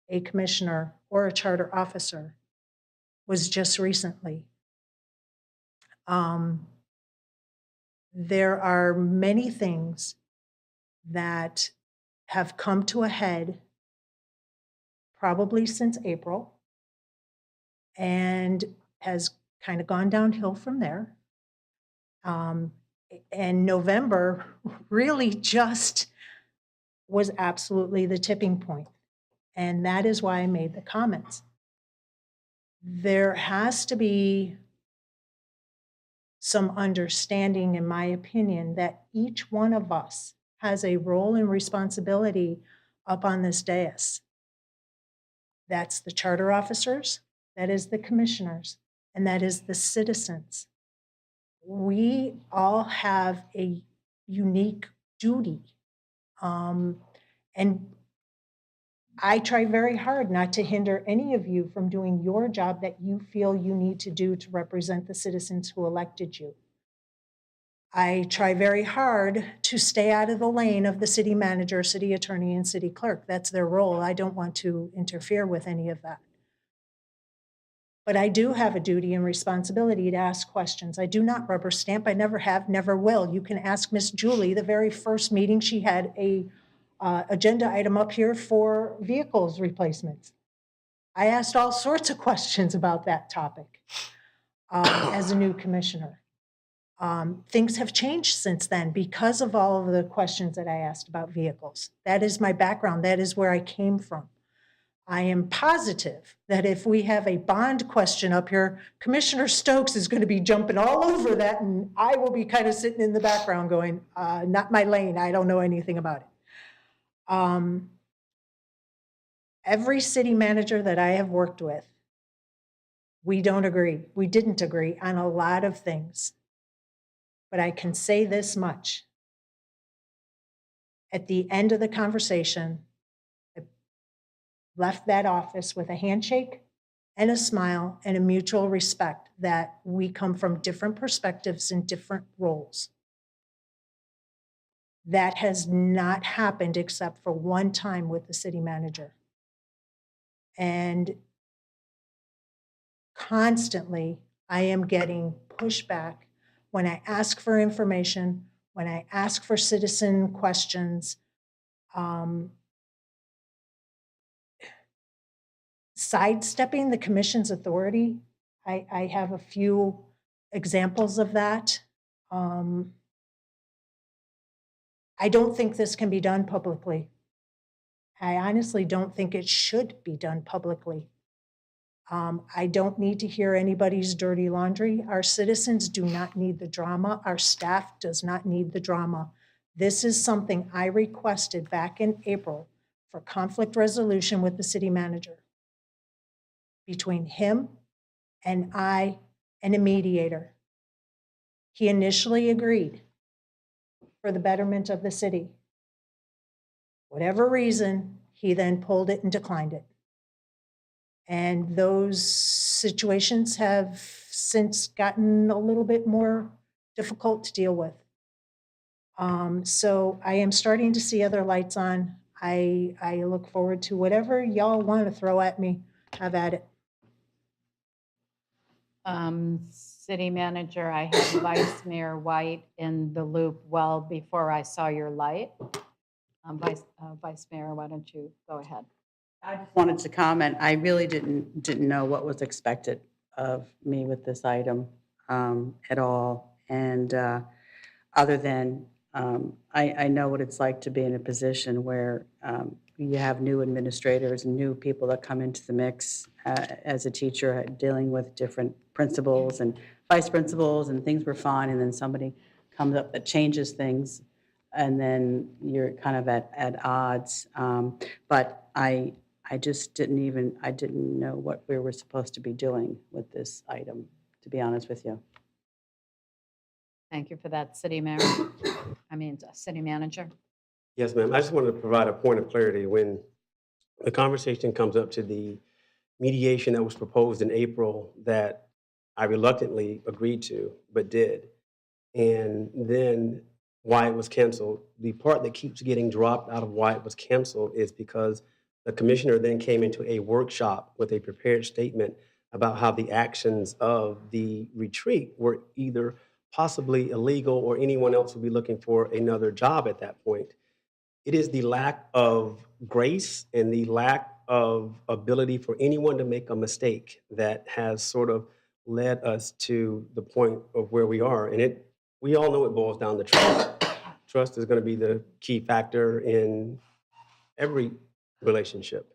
a commissioner or a charter officer was just recently. There are many things that have come to a head probably since April and has kind of gone downhill from there. And November really just was absolutely the tipping point. And that is why I made the comments. There has to be some understanding, in my opinion, that each one of us has a role and responsibility up on this dais. That's the charter officers, that is the commissioners, and that is the citizens. We all have a unique duty. And I try very hard not to hinder any of you from doing your job that you feel you need to do to represent the citizens who elected you. I try very hard to stay out of the lane of the city manager, city attorney, and city clerk. That's their role. I don't want to interfere with any of that. But I do have a duty and responsibility to ask questions. I do not rubber stamp. I never have, never will. You can ask Miss Julie. The very first meeting, she had a agenda item up here for vehicles replacements. I asked all sorts of questions about that topic as a new commissioner. Things have changed since then because of all of the questions that I asked about vehicles. That is my background. That is where I came from. I am positive that if we have a bond question up here, Commissioner Stokes is going to be jumping all over that, and I will be kind of sitting in the background going, not my lane, I don't know anything about it. Every city manager that I have worked with, we don't agree. We didn't agree on a lot of things. But I can say this much. At the end of the conversation, I left that office with a handshake and a smile and a mutual respect that we come from different perspectives and different roles. That has not happened except for one time with the city manager. And constantly, I am getting pushback when I ask for information, when I ask for citizen questions. Sidestepping the commission's authority. I have a few examples of that. I don't think this can be done publicly. I honestly don't think it should be done publicly. I don't need to hear anybody's dirty laundry. Our citizens do not need the drama. Our staff does not need the drama. This is something I requested back in April for conflict resolution with the city manager. Between him and I and a mediator. He initially agreed for the betterment of the city. Whatever reason, he then pulled it and declined it. And those situations have since gotten a little bit more difficult to deal with. So I am starting to see other lights on. I look forward to whatever y'all want to throw at me. Have at it. City Manager, I had Vice Mayor White in the loop well before I saw your light. Vice Mayor, why don't you go ahead? I just wanted to comment. I really didn't know what was expected of me with this item at all. And other than I know what it's like to be in a position where you have new administrators and new people that come into the mix as a teacher, dealing with different principals and vice principals, and things were fine, and then somebody comes up that changes things, and then you're kind of at odds. But I just didn't know what we were supposed to be doing with this item, to be honest with you. Thank you for that, City Manager. Yes, ma'am. I just wanted to provide a point of clarity. When the conversation comes up to the mediation that was proposed in April that I reluctantly agreed to, but did, and then why it was canceled, the part that keeps getting dropped out of why it was canceled is because the commissioner then came into a workshop with a prepared statement about how the actions of the retreat were either possibly illegal or anyone else would be looking for another job at that point. It is the lack of grace and the lack of ability for anyone to make a mistake that has sort of led us to the point of where we are. And we all know it boils down to trust. Trust is going to be the key factor in every relationship.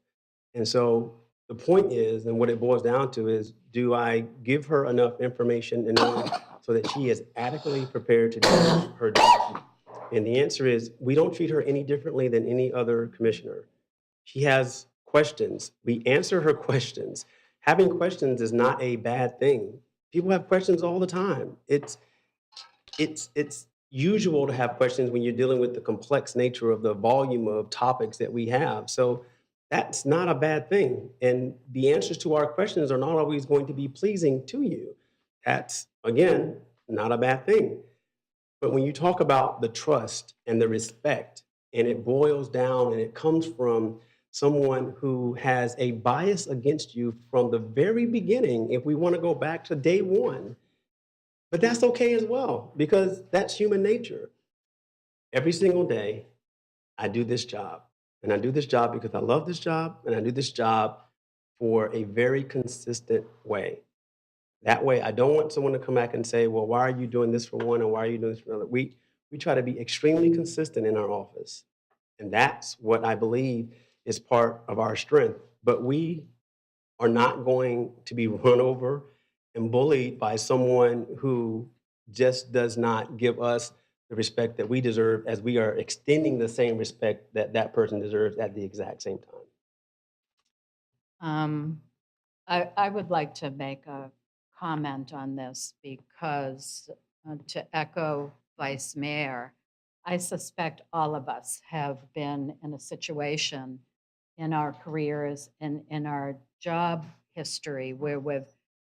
And so the point is, and what it boils down to is, do I give her enough information and knowledge so that she is adequately prepared to do her job? And the answer is, we don't treat her any differently than any other commissioner. She has questions. We answer her questions. Having questions is not a bad thing. People have questions all the time. It's usual to have questions when you're dealing with the complex nature of the volume of topics that we have. So that's not a bad thing. And the answers to our questions are not always going to be pleasing to you. That's, again, not a bad thing. But when you talk about the trust and the respect, and it boils down and it comes from someone who has a bias against you from the very beginning, if we want to go back to day one, but that's okay as well, because that's human nature. Every single day, I do this job. And I do this job because I love this job, and I do this job for a very consistent way. That way, I don't want someone to come back and say, well, why are you doing this for one and why are you doing this for another? We try to be extremely consistent in our office. And that's what I believe is part of our strength. But we are not going to be run over and bullied by someone who just does not give us the respect that we deserve, as we are extending the same respect that that person deserves at the exact same time. I would like to make a comment on this because to echo Vice Mayor, I suspect all of us have been in a situation in our careers and in our job history where we've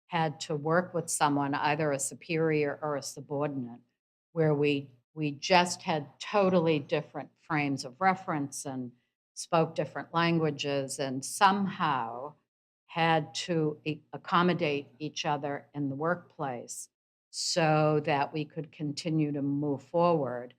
had to work with someone, either a superior or a subordinate, where we we just had totally different frames of reference and spoke different languages and somehow had to accommodate each other in the workplace so that we could continue to move forward.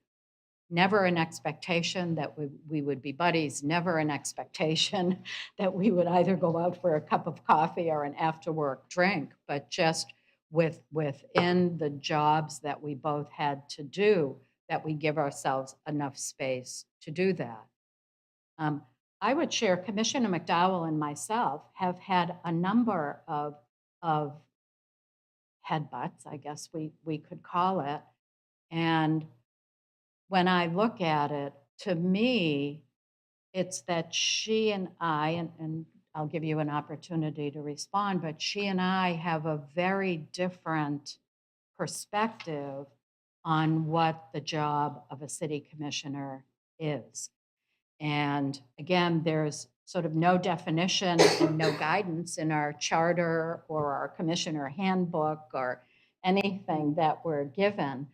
Never an expectation that we would be buddies, never an expectation that we would either go out for a cup of coffee or an after-work drink, but just within the jobs that we both had to do, that we give ourselves enough space to do that. I would share Commissioner McDowell and myself have had a number of headbutts, I guess we could call it. And when I look at it, to me, it's that she and I, and I'll give you an opportunity to respond, but she and I have a very different perspective on what the job of a city commissioner is. And again, there's sort of no definition and no guidance in our charter or our commissioner handbook or anything that we're given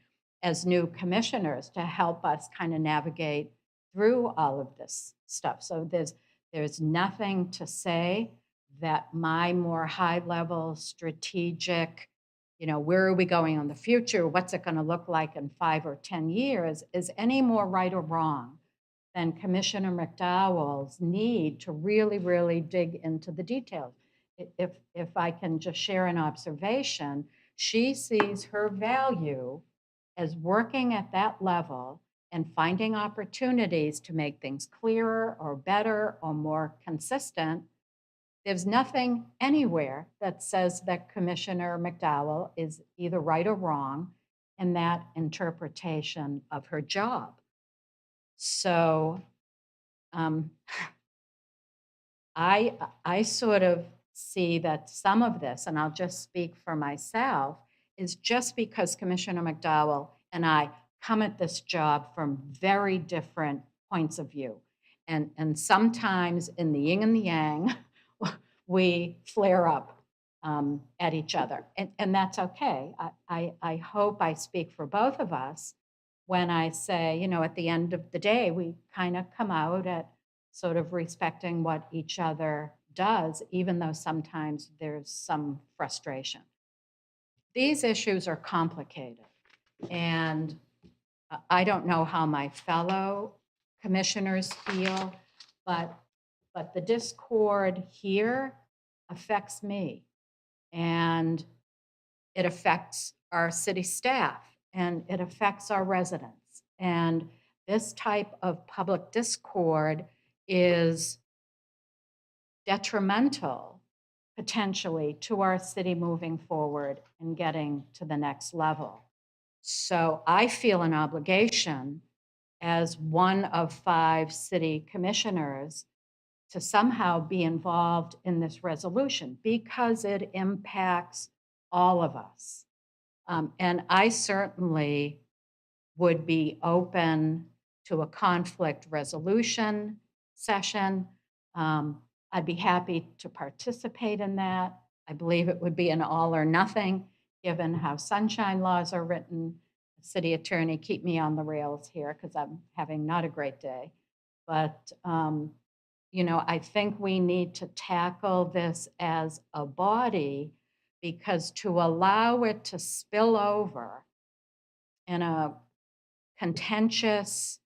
as new commissioners to help us kind of navigate through all of this stuff. So there's nothing to say that my more high-level strategic, where are we going in the future? What's it going to look like in 5 or 10 years is any more right or wrong than Commissioner McDowell's need to really, really dig into the details. If I can just share an observation, she sees her value as working at that level and finding opportunities to make things clearer or better or more consistent. There's nothing anywhere that says that Commissioner McDowell is either right or wrong in that interpretation of her job. So I sort of see that some of this, and I'll just speak for myself, is just because Commissioner McDowell and I come at this job from very different points of view. And sometimes in the yin and the yang, we flare up at each other. And that's okay. I hope I speak for both of us when I say, at the end of the day, we kind of come out at sort of respecting what each other does, even though sometimes there's some frustration. These issues are complicated, and I don't know how my fellow commissioners feel, but the discord here affects me, and it affects our city staff, and it affects our residents. And this type of public discord is detrimental, potentially, to our city moving forward and getting to the next level. So I feel an obligation as one of 5 city commissioners to somehow be involved in this resolution because it impacts all of us. And I certainly would be open to a conflict resolution session. I'd be happy to participate in that. I believe it would be an all or nothing, given how sunshine laws are written. City attorney, keep me on the rails here because I'm having not a great day. But, I think we need to tackle this as a body, because to allow it to spill over in a contentious,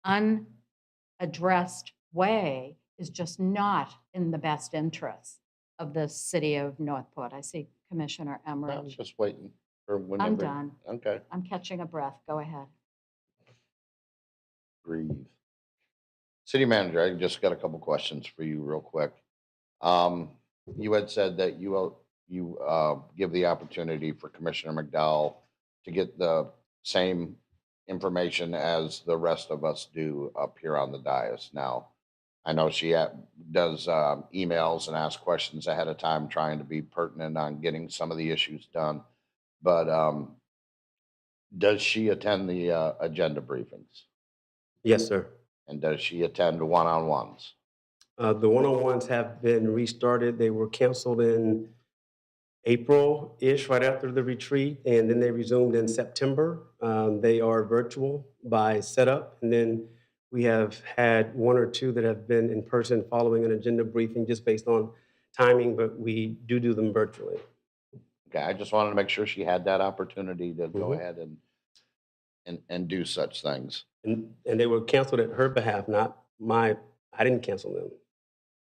unaddressed way is just not in the best interest of the city of Northport. I see Commissioner I was Emmerich. just waiting for whenever. I'm done. Okay. I'm catching a breath. Go ahead. Breathe. City manager, I just got a couple questions for you real quick. You had said that you give the opportunity for Commissioner McDowell to get the same information as the rest of us do up here on the dais. Now, I know she does emails and asks questions ahead of time, trying to be pertinent on getting some of the issues done. But does she attend the agenda briefings? Yes, sir. And does she attend one-on-ones? The one-on-ones have been restarted. They were canceled in April-ish, right after the retreat, and then they resumed in September. They are virtual by setup, and then we have had one or two that have been in person following an agenda briefing just based on timing, but we do them virtually. Okay, I just wanted to make sure she had that opportunity to go Mhm. ahead and do such things. And they were canceled at her behalf, not my, I didn't cancel them.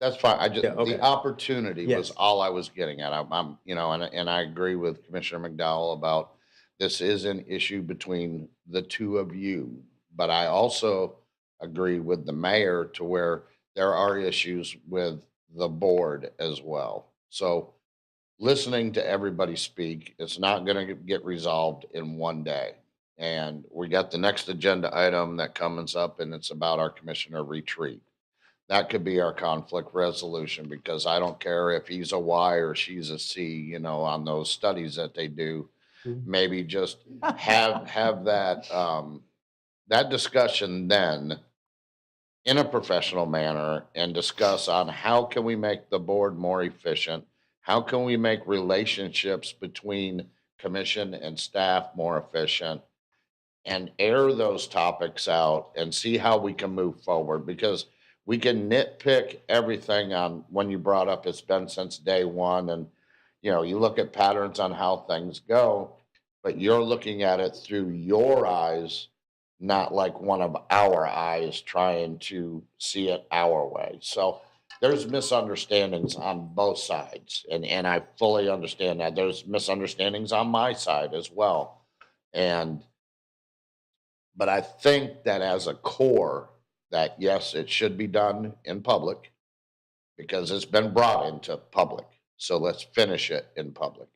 That's fine. I just, Yeah, okay. the opportunity was Yes. all I was getting at. I'm, you know, and I agree with Commissioner McDowell about this is an issue between the two of you. But I also agree with the mayor to where there are issues with the board as well. So listening to everybody speak, it's not gonna get resolved in one day. And we got the next agenda item that comes up, and it's about our commissioner retreat. That could be our conflict resolution, because I don't care if he's a Y or she's a C, you know, on those studies that they do. Maybe just have that, that discussion then in a professional manner and discuss on how can we make the board more efficient? How can we make relationships between commission and staff more efficient? And air those topics out and see how we can move forward, because we can nitpick everything on when you brought up it's been since day one, and you know, you look at patterns on how things go, but you're looking at it through your eyes, not like one of our eyes trying to see it our way. So there's misunderstandings on both sides, and I fully understand that. There's misunderstandings on my side as well. But I think that as a core, that yes, it should be done in public because it's been brought into public. So let's finish it in public.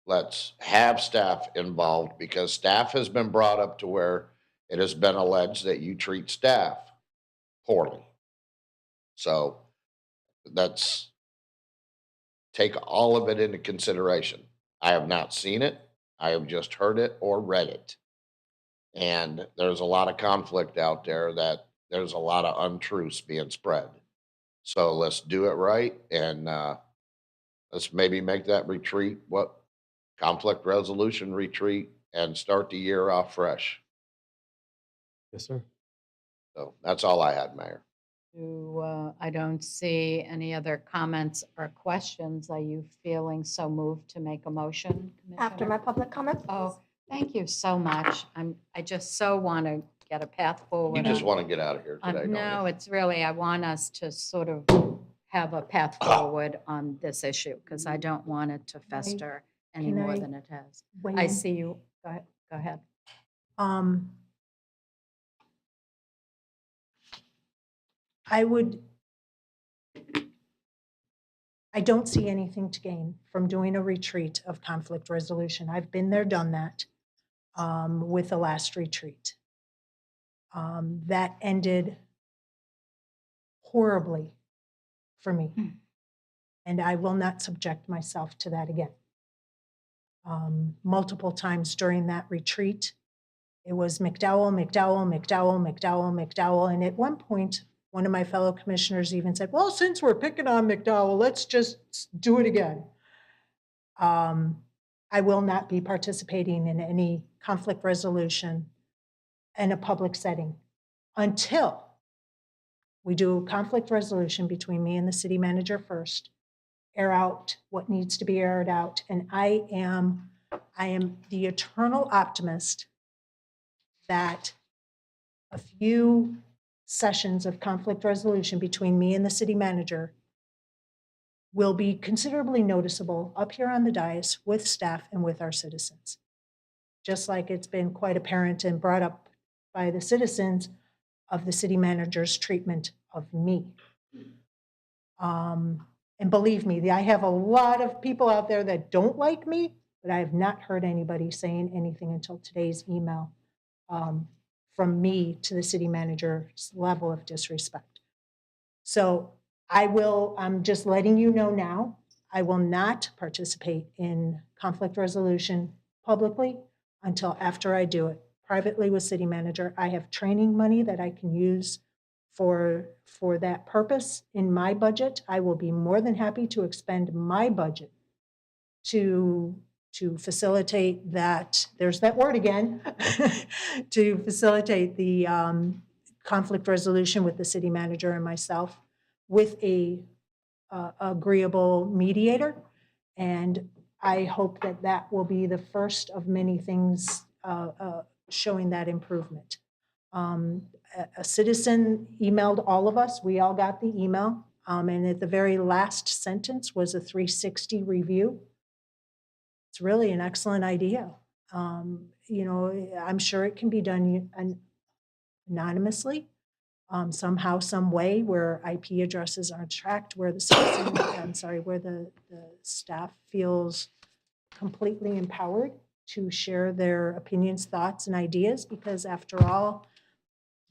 Let's have staff involved, because staff has been brought up to where it has been alleged that you treat staff poorly. So let's take all of it into consideration. I have not seen it. I have just heard it or read it. And there's a lot of conflict out there, that there's a lot of untruths being spread. So let's do it right, and let's maybe make that retreat conflict resolution retreat, and start the year off fresh. Yes, sir. So that's all I had, Mayor. I don't see any other comments or questions. Are you feeling so moved to make a motion, After Commissioner? my public comment, please. Oh, thank you so much. I just so want to get a path forward. You just on- want to get out of here today, don't you? No, it's really, I want us to sort of have a path forward on this issue, because I don't want it to fester any can more I than it has. weigh I in? see you. Go ahead. Go ahead. I don't see anything to gain from doing a retreat of conflict resolution. I've been there, done that with the last retreat. That ended horribly for me. And I will not subject myself to that again. Multiple times during that retreat, it was McDowell, McDowell, McDowell, McDowell, McDowell. And at one point, one of my fellow commissioners even said, well, since we're picking on McDowell, let's just do it again. I will not be participating in any conflict resolution in a public setting until we do a conflict resolution between me and the city manager first, air out what needs to be aired out. And I am the eternal optimist that a few sessions of conflict resolution between me and the city manager will be considerably noticeable up here on the dais with staff and with our citizens. Just like it's been quite apparent and brought up by the citizens of the city manager's treatment of me. And believe me, I have a lot of people out there that don't like me, but I have not heard anybody saying anything until today's email from me to the city manager's level of disrespect. So I'm just letting you know now, I will not participate in conflict resolution publicly until after I do it privately with city manager. I have training money that I can use for that purpose in my budget. I will be more than happy to expend my budget to facilitate that, there's that word again, to facilitate the conflict resolution with the city manager and myself with a agreeable mediator. And I hope that that will be the first of many things showing that improvement. A citizen emailed all of us. We all got the email. And at the very last sentence was a 360 review. It's really an excellent idea. You know, I'm sure it can be done anonymously, somehow, some way where IP addresses are tracked, where the citizen, I'm sorry, where the staff feels completely empowered to share their opinions, thoughts, and ideas, because after all,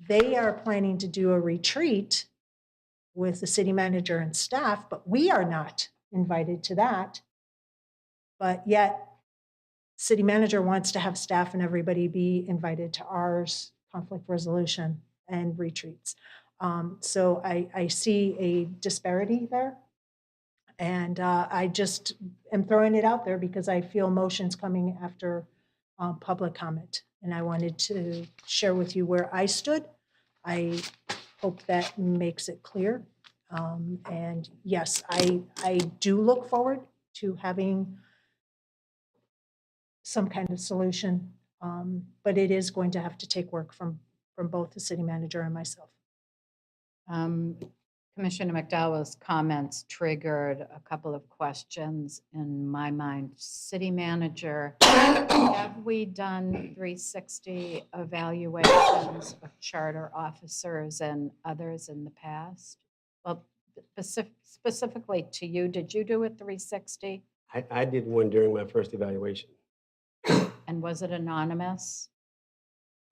they are planning to do a retreat with the city manager and staff, but we are not invited to that. But yet, city manager wants to have staff and everybody be invited to ours, conflict resolution and retreats. So I see a disparity there. And I just am throwing it out there because I feel motions coming after public comment. And I wanted to share with you where I stood. I hope that makes it clear. And yes, I do look forward to having some kind of solution, but it is going to have to take work from both the city manager and myself. Commissioner McDowell's comments triggered a couple of questions in my mind. City manager, have we done 360 evaluations of charter officers and others in the past? Well, specifically to you, did you do a 360? I did one during my first evaluation. And was it anonymous?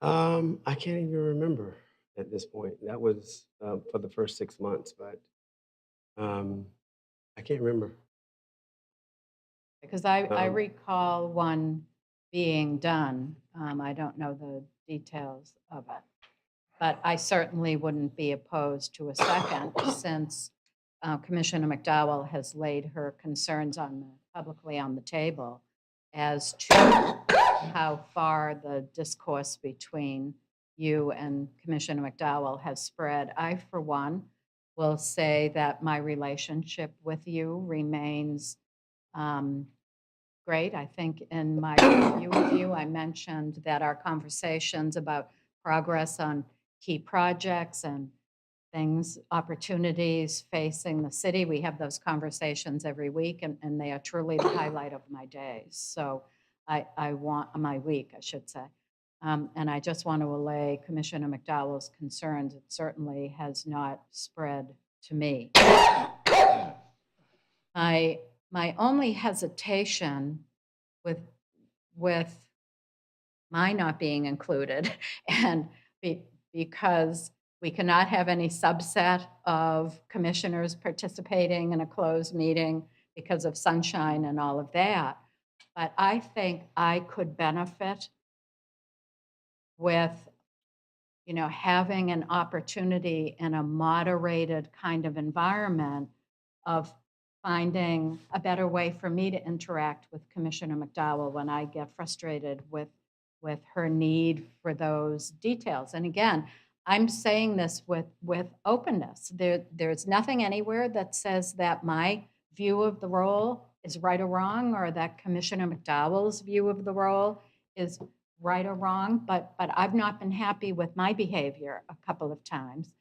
I can't even remember at this point. That was for the first 6 months, but I can't remember. Because I recall one being done. I don't know the details of it. But I certainly wouldn't be opposed to a second since Commissioner McDowell has laid her concerns publicly on the table as to how far the discourse between you and Commissioner McDowell has spread. I, for one, will say that my relationship with you remains great. I think in my review with you, I mentioned that our conversations about progress on key projects and things, opportunities facing the city, we have those conversations every week, and they are truly the highlight of my days. So I want my week, I should say. And I just want to allay Commissioner McDowell's concerns. It certainly has not spread to me. My only hesitation with my not being included, and because we cannot have any subset of commissioners participating in a closed meeting because of sunshine and all of that. But I think I could benefit with, having an opportunity in a moderated kind of environment of finding a better way for me to interact with Commissioner McDowell when I get frustrated with her need for those details. And again, I'm saying this with openness. There's nothing anywhere that says that my view of the role is right or wrong, or that Commissioner McDowell's view of the role is right or wrong, but I've not been happy with my behavior a couple of times.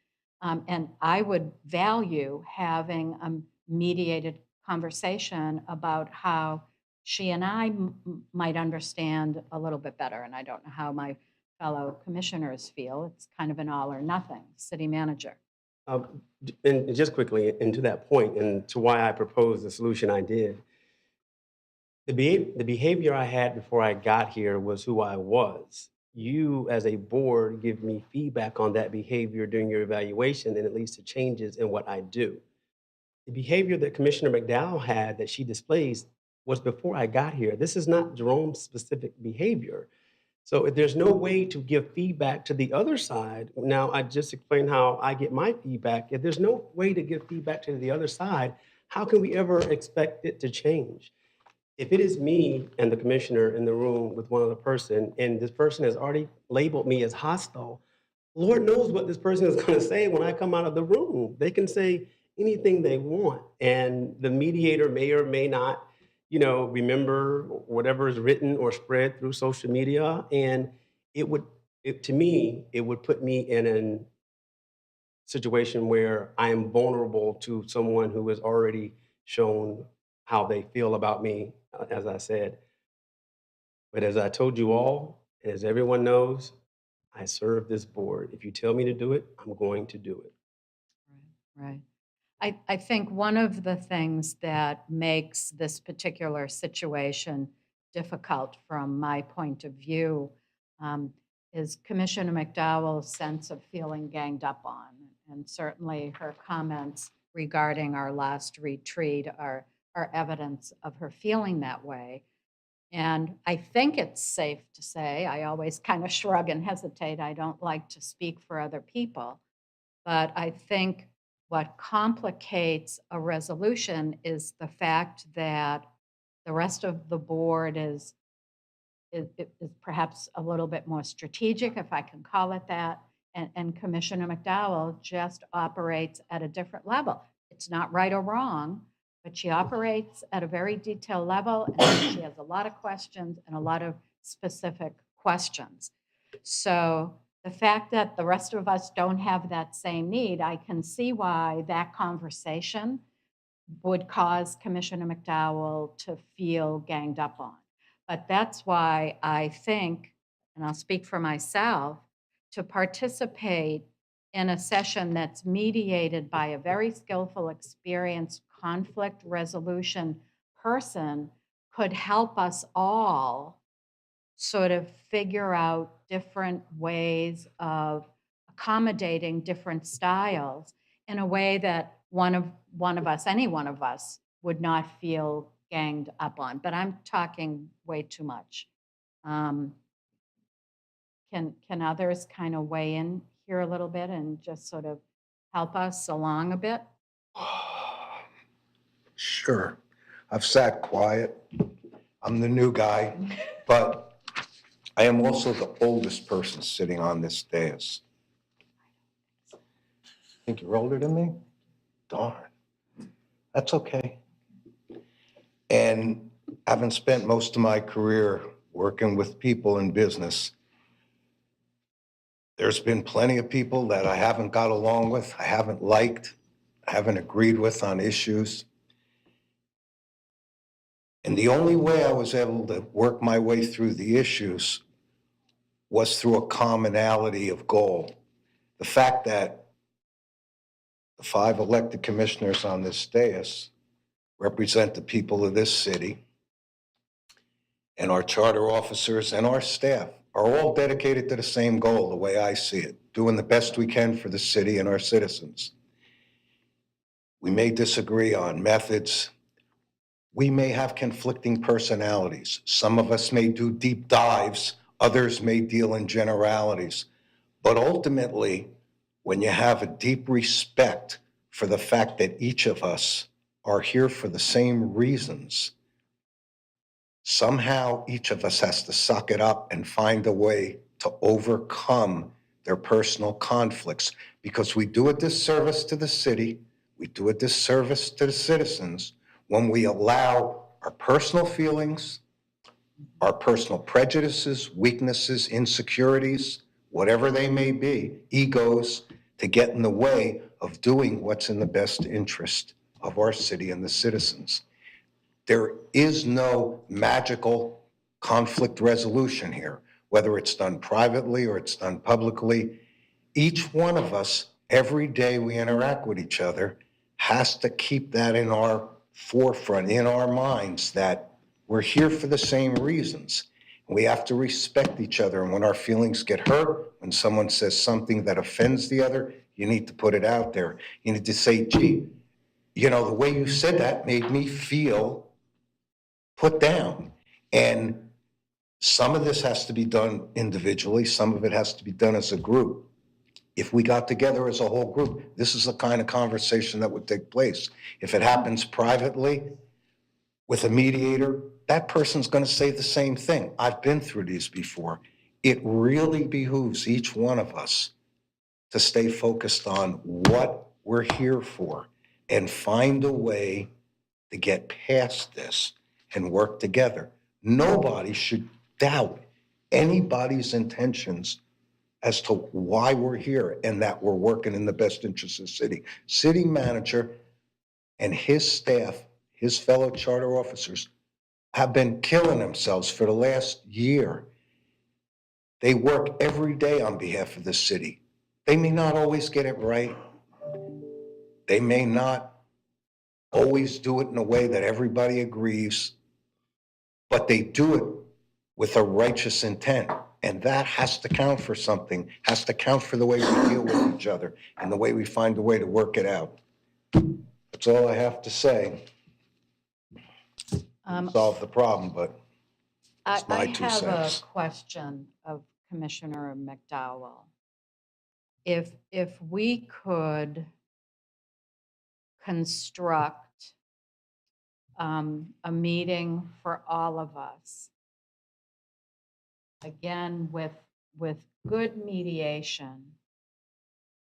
And I would value having a mediated conversation about how she and I might understand a little bit better. And I don't know how my fellow commissioners feel. It's kind of an all or nothing. City manager. And just quickly, and to that point, and to why I proposed the solution I did, the behavior I had before I got here was who I was. You, as a board, give me feedback on that behavior during your evaluation, and it leads to changes in what I do. The behavior that Commissioner McDowell had that she displays was before I got here. This is not Jerome's specific behavior. So if there's no way to give feedback to the other side, now I just explained how I get my feedback. If there's no way to give feedback to the other side, how can we ever expect it to change? if it is me and the commissioner in the room with one other person, and this person has already labeled me as hostile, Lord knows what this person is going to say when I come out of the room. They can say anything they want, and the mediator may or may not, remember whatever is written or spread through social media, and to me, it would put me in a situation where I am vulnerable to someone who has already shown how they feel about me, as I said. But as I told you all, as everyone knows, I serve this board. If you tell me to do it, I'm going to do it. Right. I think one of the things that makes this particular situation difficult from my point of view is Commissioner McDowell's sense of feeling ganged up on. And certainly her comments regarding our last retreat are evidence of her feeling that way. And I think it's safe to say, I always kind of shrug and hesitate. I don't like to speak for other people. But I think what complicates a resolution is the fact that the rest of the board is perhaps a little bit more strategic, if I can call it that, and Commissioner McDowell just operates at a different level. It's not right or wrong, but she operates at a very detailed level, and she has a lot of questions and a lot of specific questions. So the fact that the rest of us don't have that same need, I can see why that conversation would cause Commissioner McDowell to feel ganged up on. But that's why I think, and I'll speak for myself, to participate in a session that's mediated by a very skillful, experienced conflict resolution person could help us all sort of figure out different ways of accommodating different styles in a way that any one of us would not feel ganged up on. But I'm talking way too much. Can others kind of weigh in here a little bit and just sort of help us along a bit? Sure. I've sat quiet. I'm the new guy, but I am also the oldest person sitting on this dais. Think you're older than me? Darn. That's okay. And having spent most of my career working with people in business, there's been plenty of people that I haven't got along with, I haven't liked, I haven't agreed with on issues. And the only way I was able to work my way through the issues was through a commonality of goal. The fact that the 5 elected commissioners on this dais represent the people of this city, and our charter officers and our staff are all dedicated to the same goal, the way I see it, doing the best we can for the city and our citizens. We may disagree on methods. We may have conflicting personalities. Some of us may do deep dives, others may deal in generalities. But ultimately, when you have a deep respect for the fact that each of us are here for the same reasons, somehow each of us has to suck it up and find a way to overcome their personal conflicts, because we do a disservice to the city, we do a disservice to the citizens when we allow our personal feelings, our personal prejudices, weaknesses, insecurities, whatever they may be, egos, to get in the way of doing what's in the best interest of our city and the citizens. There is no magical conflict resolution here, whether it's done privately or it's done publicly. Each one of us, every day we interact with each other, has to keep that in our forefront, in our minds, that we're here for the same reasons. We have to respect each other. And when our feelings get hurt, when someone says something that offends the other, you need to put it out there. You need to say, gee, the way you said that made me feel put down. And some of this has to be done individually. Some of it has to be done as a group. If we got together as a whole group, this is the kind of conversation that would take place. If it happens privately with a mediator that person's going to say the same thing. I've been through these before. It really behooves each one of us to stay focused on what we're here for and find a way to get past this and work together. Nobody should doubt anybody's intentions as to why we're here and that we're working in the best interest of the city. City manager and his staff, his fellow charter officers, have been killing themselves for the last year. They work every day on behalf of the city. They may not always get it right. They may not always do it in a way that everybody agrees, but they do it with a righteous intent. And that has to count for something, has to count for the way we deal with each other and the way we find a way to work it out. That's all I have to say. Solve the problem, but it's my I 2 have a cents. question of Commissioner McDowell. If we could construct a meeting for all of us, again, with good mediation,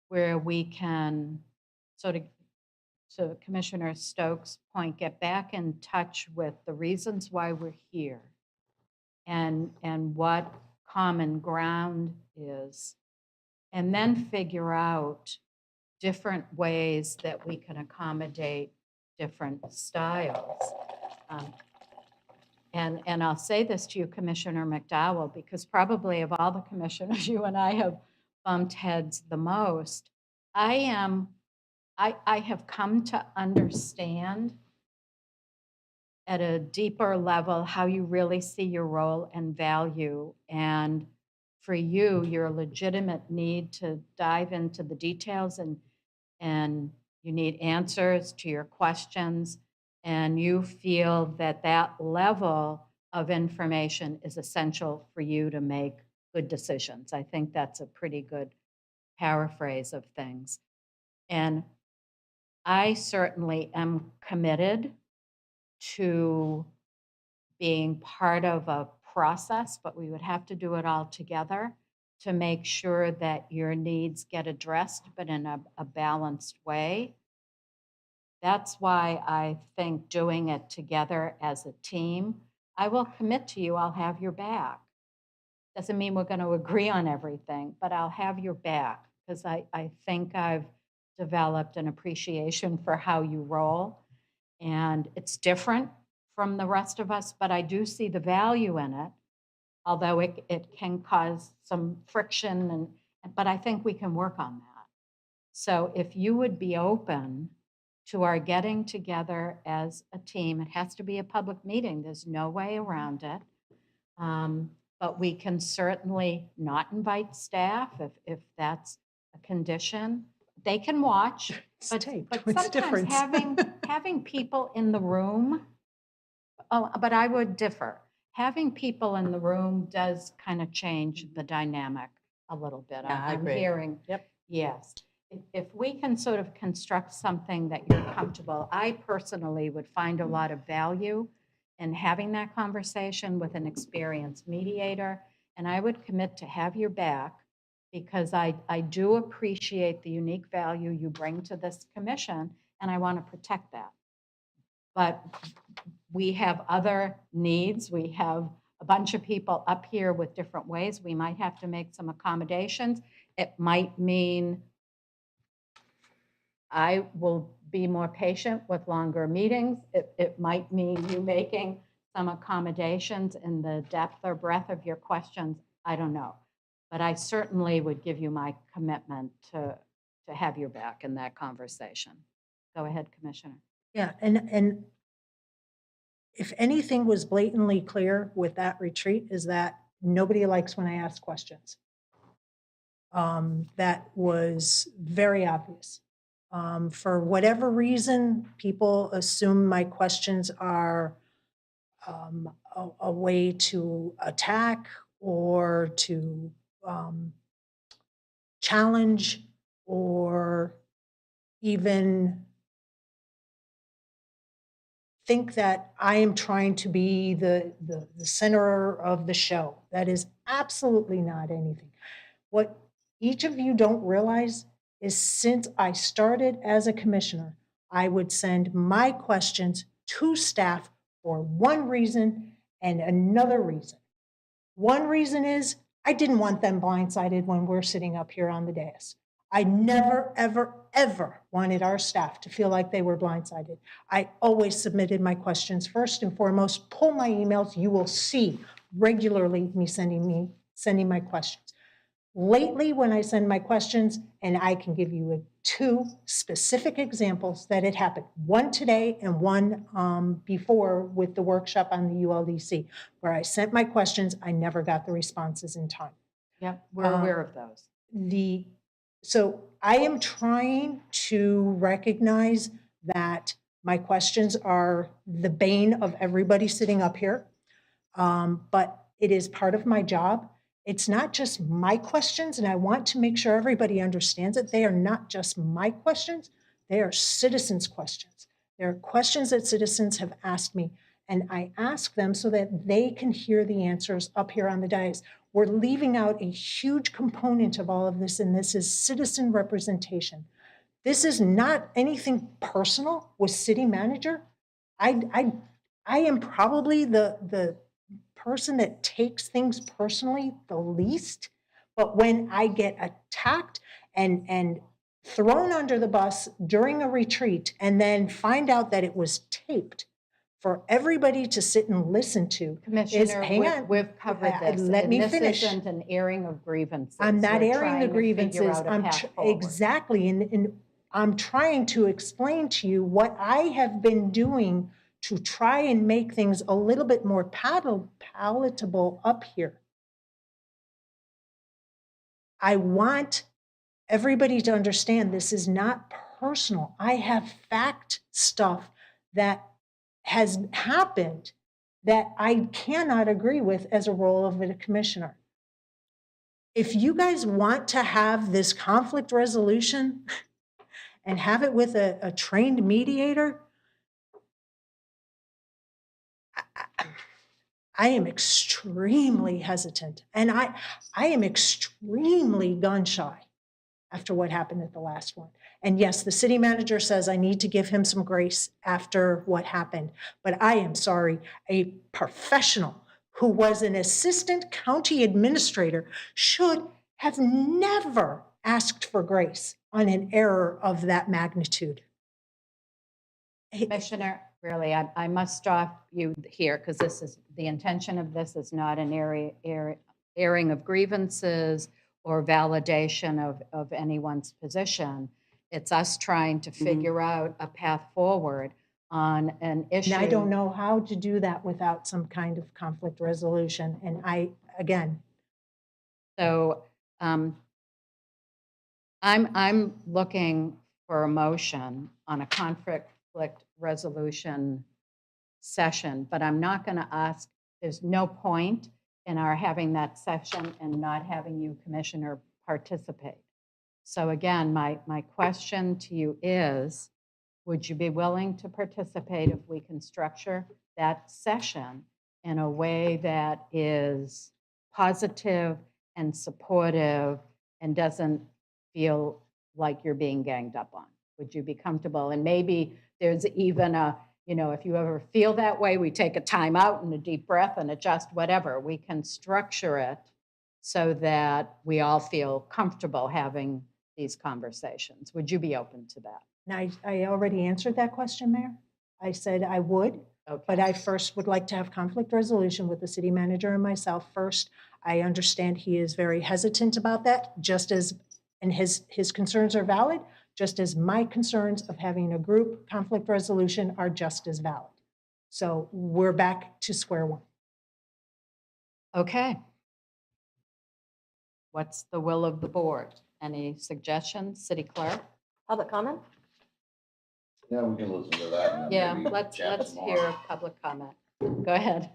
where we can sort of, to Commissioner Stokes' point, get back in touch with the reasons why we're here and what common ground is, and then figure out different ways that we can accommodate different styles. And I'll say this to you, Commissioner McDowell, because probably of all the commissioners, you and I have bumped heads the most. I have come to understand at a deeper level how you really see your role and value. And for you, your legitimate need to dive into the details and you need answers to your questions. And you feel that that level of information is essential for you to make good decisions. I think that's a pretty good paraphrase of things. And I certainly am committed to being part of a process, but we would have to do it all together to make sure that your needs get addressed, but in a balanced way. That's why I think doing it together as a team, I will commit to you, I'll have your back. Doesn't mean we're going to agree on everything, but I'll have your back because I think I've developed an appreciation for how you roll. And it's different from the rest of us, but I do see the value in it, although it can cause some friction, but I think we can work on that. So if you would be open to our getting together as a team, it has to be a public meeting, there's no way around it. But we can certainly not invite staff if that's a condition. They can watch, but What's the sometimes difference? having people in the room, but I would differ. Having people in the room does kind of change the dynamic a little bit. Yeah, I I'm agree. hearing, yes. If we can sort of construct something that you're comfortable, I personally would find a lot of value in having that conversation with an experienced mediator, and I would commit to have your back because I do appreciate the unique value you bring to this commission, and I want to protect that. But we have other needs. We have a bunch of people up here with different ways. We might have to make some accommodations. It might mean I will be more patient with longer meetings. It might mean you making some accommodations in the depth or breadth of your questions. I don't know. But I certainly would give you my commitment to have your back in that conversation. Go ahead, Commissioner. Yeah, and if anything was blatantly clear with that retreat is that nobody likes when I ask questions. That was very obvious. For whatever reason, people assume my questions are a way to attack or to challenge or even think that I am trying to be the center of the show. That is absolutely not anything. What each of you don't realize is since I started as a commissioner, I would send my questions to staff for one reason and another reason. One reason is I didn't want them blindsided when we're sitting up here on the dais. I never, ever, ever wanted our staff to feel like they were blindsided. I always submitted my questions first and foremost. Pull my emails. You will see regularly me sending my questions. Lately, when I send my questions, and I can give you two specific examples that it happened, one today and one before with the workshop on the ULDC, where I sent my questions, I never got the responses in time. Yep, we're aware of those. So I am trying to recognize that my questions are the bane of everybody sitting up here, but it is part of my job. It's not just my questions, and I want to make sure everybody understands that they are not just my questions, they are citizens' questions. They are questions that citizens have asked me, and I ask them so that they can hear the answers up here on the dais. We're leaving out a huge component of all of this, and this is citizen representation. This is not anything personal with city manager. I am probably the person that takes things personally the least, but when I get attacked and thrown under the bus during a retreat and then find out that it was taped for everybody to sit and listen to. Commissioner, we've covered this. Let me and finish. This isn't an airing of grievances. I'm not We're airing the trying to figure grievances. out a path forward. Exactly. And I'm trying to explain to you what I have been doing to try and make things a little bit more palatable up here. I want everybody to understand this is not personal. I have fact stuff that has happened that I cannot agree with as a role of a commissioner. If you guys want to have this conflict resolution and have it with a trained mediator, I am extremely hesitant, and I am extremely gun shy after what happened at the last one. And yes, the city manager says I need to give him some grace after what happened, but I am sorry, a professional who was an assistant county administrator should have never asked for grace on an error of that magnitude. Commissioner, really, I must stop you here because this is, the intention of this is not an airing of grievances or validation of anyone's position. It's us trying to figure out a path forward on an issue. And I don't know how to do that without some kind of conflict resolution. And again. So I'm looking for a motion on a conflict resolution session, but I'm not going to ask, there's no point in our having that session and not having you, Commissioner, participate. So again, my question to you is, would you be willing to participate if we can structure that session in a way that is positive and supportive and doesn't feel like you're being ganged up on? Would you be comfortable? And maybe there's even a, if you ever feel that way, we take a time out and a deep breath and adjust whatever. We can structure it so that we all feel comfortable having these conversations. Would you be open to that? Now, I already answered that question, Mayor. I said I would, but I first would like to have conflict resolution with the city manager and myself first. I understand he is very hesitant about that, just as, and his concerns are valid, just as my concerns of having a group conflict resolution are just as valid. So we're back to square one. Okay. What's the will of the board? Any suggestions, City Clerk? Public comment? Yeah, we can listen to that. and then Yeah, maybe let's chat hear tomorrow. public comment. Go ahead.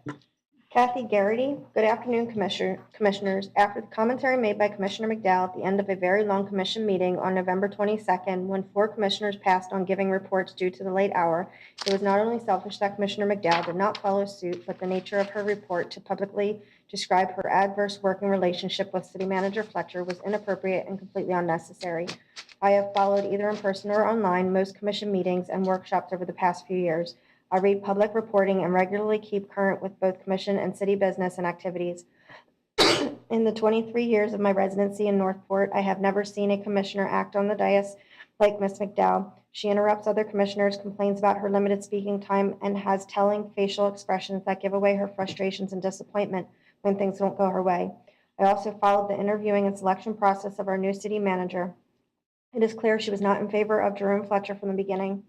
Kathy Garrity. Good afternoon, Commissioners. After the commentary made by Commissioner McDowell at the end of a very long commission meeting on November 22nd, when 4 commissioners passed on giving reports due to the late hour, it was not only selfish that Commissioner McDowell did not follow suit, but the nature of her report to publicly describe her adverse working relationship with City Manager Fletcher was inappropriate and completely unnecessary. I have followed either in person or online most commission meetings and workshops over the past few years. I read public reporting and regularly keep current with both commission and city business and activities. In the 23 years of my residency in Northport, I have never seen a commissioner act on the dais like Ms. McDowell. She interrupts other commissioners, complains about her limited speaking time, and has telling facial expressions that give away her frustrations and disappointment when things don't go her way. I also followed the interviewing and selection process of our new city manager. It is clear she was not in favor of Jerome Fletcher from the beginning.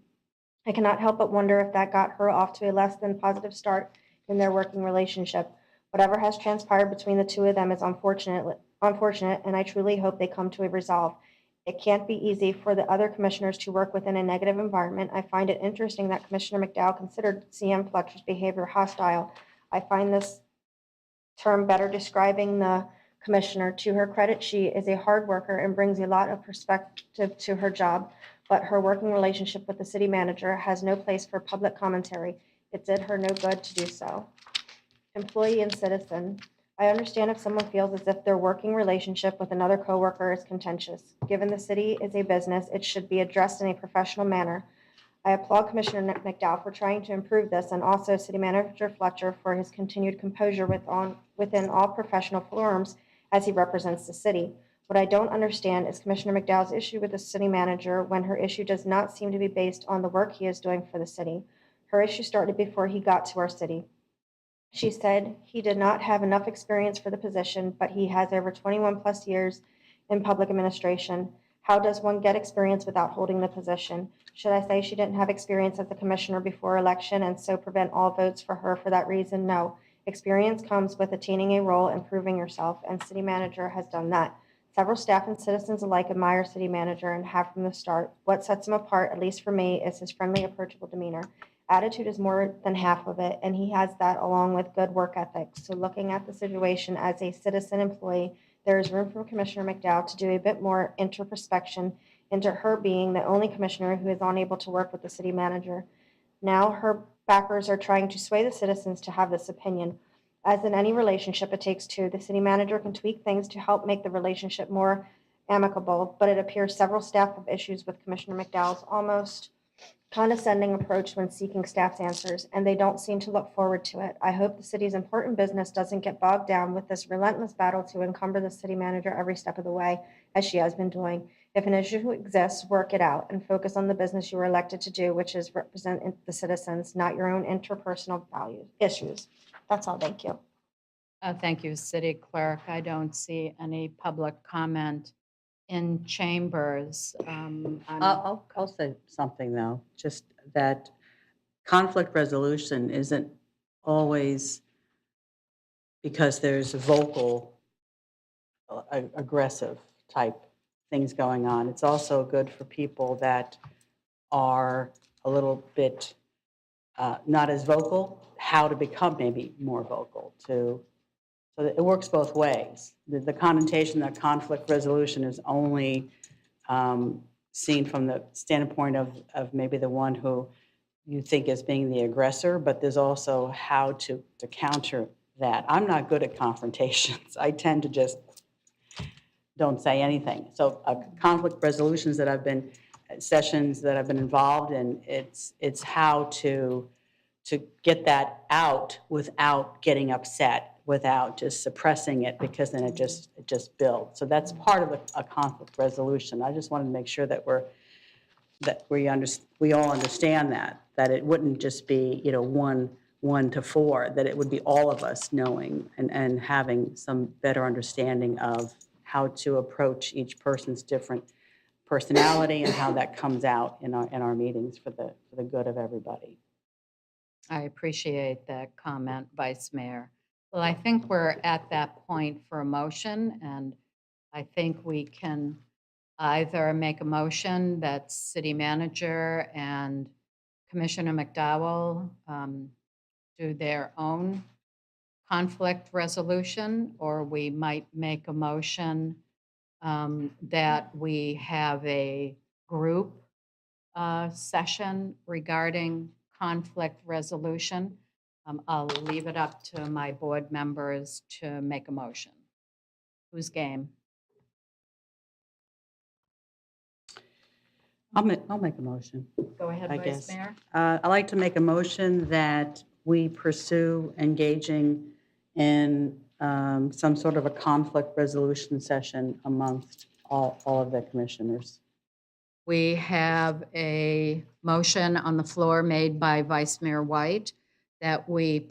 I cannot help but wonder if that got her off to a less than positive start in their working relationship. Whatever has transpired between the two of them is unfortunate, and I truly hope they come to a resolve. It can't be easy for the other commissioners to work within a negative environment. I find it interesting that Commissioner McDowell considered CM Fletcher's behavior hostile. I find this term better describing the commissioner. To her credit, she is a hard worker and brings a lot of perspective to her job, but her working relationship with the city manager has no place for public commentary. It did her no good to do so. Employee and citizen. I understand if someone feels as if their working relationship with another coworker is contentious. Given the city is a business, it should be addressed in a professional manner. I applaud Commissioner McDowell for trying to improve this, and also City Manager Fletcher for his continued composure within all professional forums as he represents the city. What I don't understand is Commissioner McDowell's issue with the city manager when her issue does not seem to be based on the work he is doing for the city. Her issue started before he got to our city. She said he did not have enough experience for the position, but he has over 21 plus years in public administration. How does one get experience without holding the position? Should I say she didn't have experience as a commissioner before election and so prevent all votes for her for that reason? No. Experience comes with attaining a role and proving yourself, and city manager has done that. Several staff and citizens alike admire city manager and have from the start. What sets him apart, at least for me, is his friendly, approachable demeanor. Attitude is more than half of it, and he has that along with good work ethic. So looking at the situation as a citizen employee, there is room for Commissioner McDowell to do a bit more introspection into her being the only commissioner who is unable to work with the city manager. Now her backers are trying to sway the citizens to have this opinion. As in any relationship, it takes two. The city manager can tweak things to help make the relationship more amicable, but it appears several staff have issues with Commissioner McDowell's almost condescending approach when seeking staff's answers, and they don't seem to look forward to it. I hope the city's important business doesn't get bogged down with this relentless battle to encumber the city manager every step of the way, as she has been doing. If an issue exists, work it out and focus on the business you were elected to do, which is represent the citizens, not your own interpersonal issues. That's all. Thank you. Thank you, City Clerk. I don't see any public comment in chambers. I'll say something though, just that conflict resolution isn't always because there's vocal, aggressive type things going on. It's also good for people that are a little bit not as vocal, how to become maybe more vocal so that it works both ways. The connotation that conflict resolution is only seen from the standpoint of maybe the one who you think is being the aggressor, but there's also how to counter that. I'm not good at confrontations. I tend to just don't say anything. So conflict resolutions that I've been, sessions that I've been involved in, it's how to get that out without getting upset, without just suppressing it, because then it just builds. So that's part of a conflict resolution. I just wanted to make sure that we all understand that it wouldn't just be 1 to 4, that it would be all of us knowing and having some better understanding of how to approach each person's different personality and how that comes out in our meetings for the good of everybody. I appreciate that comment, Vice Mayor. Well, I think we're at that point for a motion, and I think we can either make a motion that City Manager and Commissioner McDowell do their own conflict resolution, or we might make a motion that we have a group session regarding conflict resolution. I'll leave it up to my board members to make a motion. Who's game? I'll make a motion. Go ahead, I Vice guess. Mayor. I'd like to make a motion that we pursue engaging in some sort of a conflict resolution session amongst all of the commissioners. We have a motion on the floor made by Vice Mayor White that we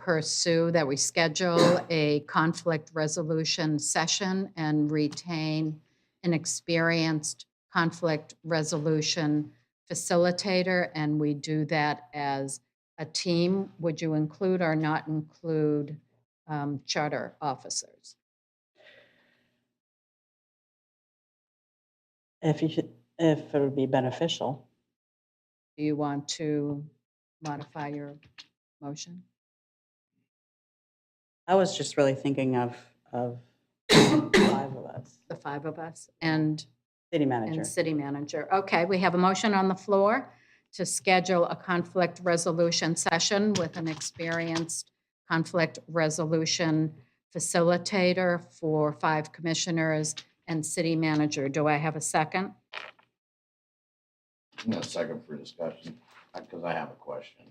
schedule a conflict resolution session and retain an experienced conflict resolution facilitator, and we do that as a team. Would you include or not include charter officers? If it would be beneficial. Do you want to modify your motion? I was just really thinking of 5 of us. The 5 of us and City manager. And city manager. Okay, we have a motion on the floor to schedule a conflict resolution session with an experienced conflict resolution facilitator for 5 commissioners and city manager. Do I have a second? A second for discussion, because I have a question.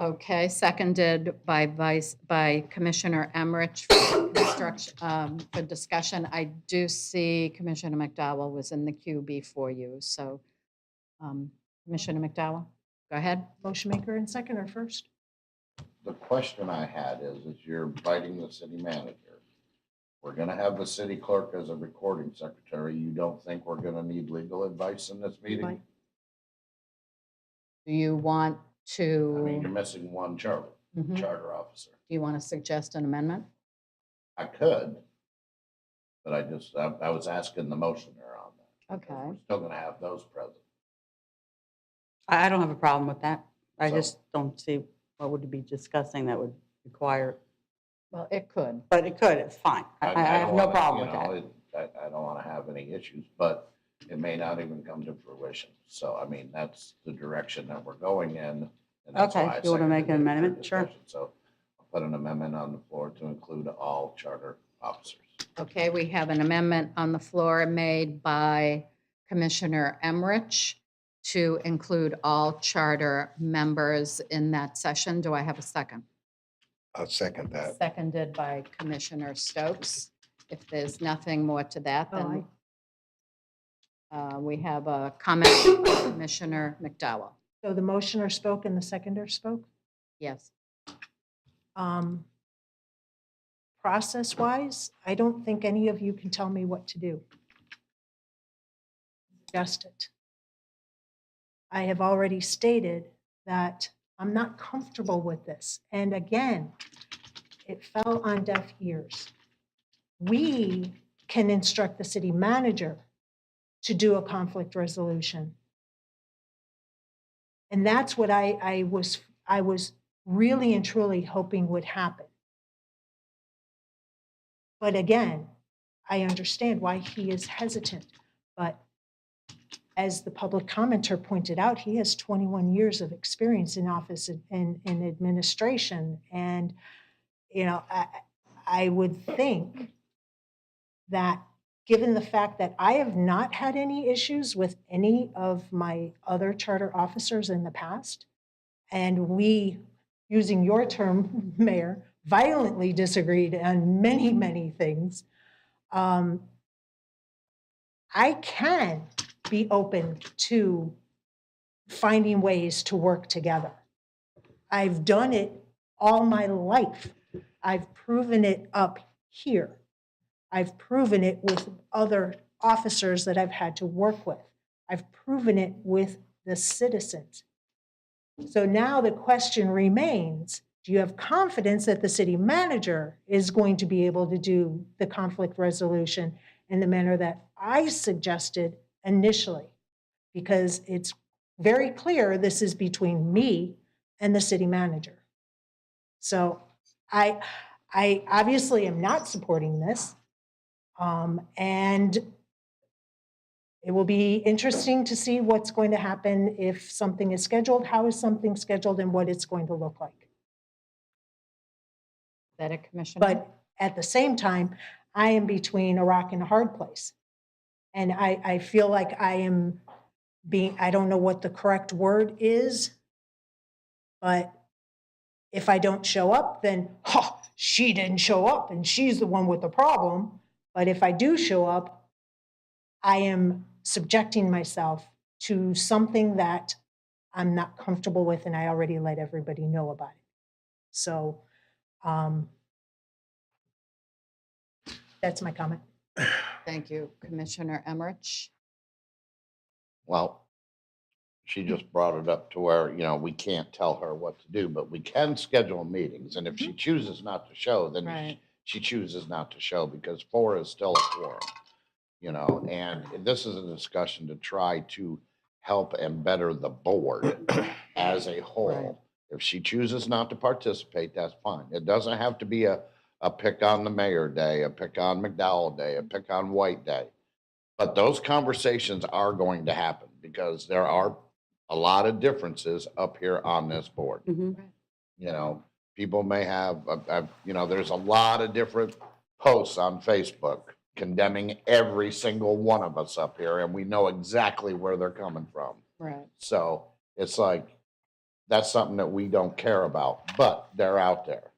Okay, seconded by Commissioner Emmerich for discussion. I do see Commissioner McDowell was in the queue before you, so Commissioner McDowell, go ahead. Motion maker and seconder first. The question I had is you're inviting the city manager. We're gonna have the city clerk as a recording secretary. You don't think we're gonna need legal advice in this meeting? Do you want to? I mean, you're missing one charter officer. Do you want to suggest an amendment? I could, but I was asking the motioner on that. Okay. We're still gonna have those present. I don't have a problem with that. I So- just don't see what would be discussing that would require, Well, it could. but it could, it's fine. I have don't no wanna, problem you with that. know, I don't wanna have any issues, but it may not even come to fruition. So, I mean, that's the direction that we're going in. And that's Okay, why I you wanna make seconded an it for amendment? Sure. discussion. So I'll put an amendment on the floor to include all charter officers. Okay, we have an amendment on the floor made by Commissioner Emmerich to include all charter members in that session. Do I have a second? I'll second that. Seconded by Commissioner Stokes. If there's nothing more to that, then we have a comment by Commissioner McDowell. So the motioner spoke and the seconder spoke. Yes. Process-wise, I don't think any of you can tell me what to do. Just it. I have already stated that I'm not comfortable with this. And again, it fell on deaf ears. We can instruct the city manager to do a conflict resolution. And that's what I was really and truly hoping would happen. But again, I understand why he is hesitant. But as the public commenter pointed out, he has 21 years of experience in office and in administration. And, you know, I would think that given the fact that I have not had any issues with any of my other charter officers in the past, and we, using your term, Mayor, violently disagreed on many, many things, I can be open to finding ways to work together. I've done it all my life. I've proven it up here. I've proven it with other officers that I've had to work with. I've proven it with the citizens. So now the question remains, do you have confidence that the city manager is going to be able to do the conflict resolution in the manner that I suggested initially? Because it's very clear this is between me and the city manager. So I I obviously am not supporting this. And it will be interesting to see what's going to happen if something is scheduled, how is something scheduled, and what it's going to look like. Is that a Commissioner? But at the same time, I am between a rock and a hard place. And I feel like I am being, I don't know what the correct word is, but if I don't show up, then, she didn't show up and she's the one with the problem. But if I do show up, I am subjecting myself to something that I'm not comfortable with, and I already let everybody know about it. So that's my comment. Thank you, Commissioner Emmerich. Well, she just brought it up to where, you know, we can't tell her what to do, but we can schedule meetings. And if she chooses not to show, then Right. she chooses not to show, because 4 is still a quorum, you know, and this is a discussion to try to help and better the board as a whole. If she chooses not to participate, that's fine. It doesn't have to be a pick on the mayor day, a pick on McDowell day, a pick on White day. But those conversations are going to happen, because there are a lot of differences up here on this board. You know, people may have, you know, there's a lot of different posts on Facebook condemning every single one of us up here, and we know exactly where they're coming from. Right. So it's like, that's something that we don't care about, but they're out there.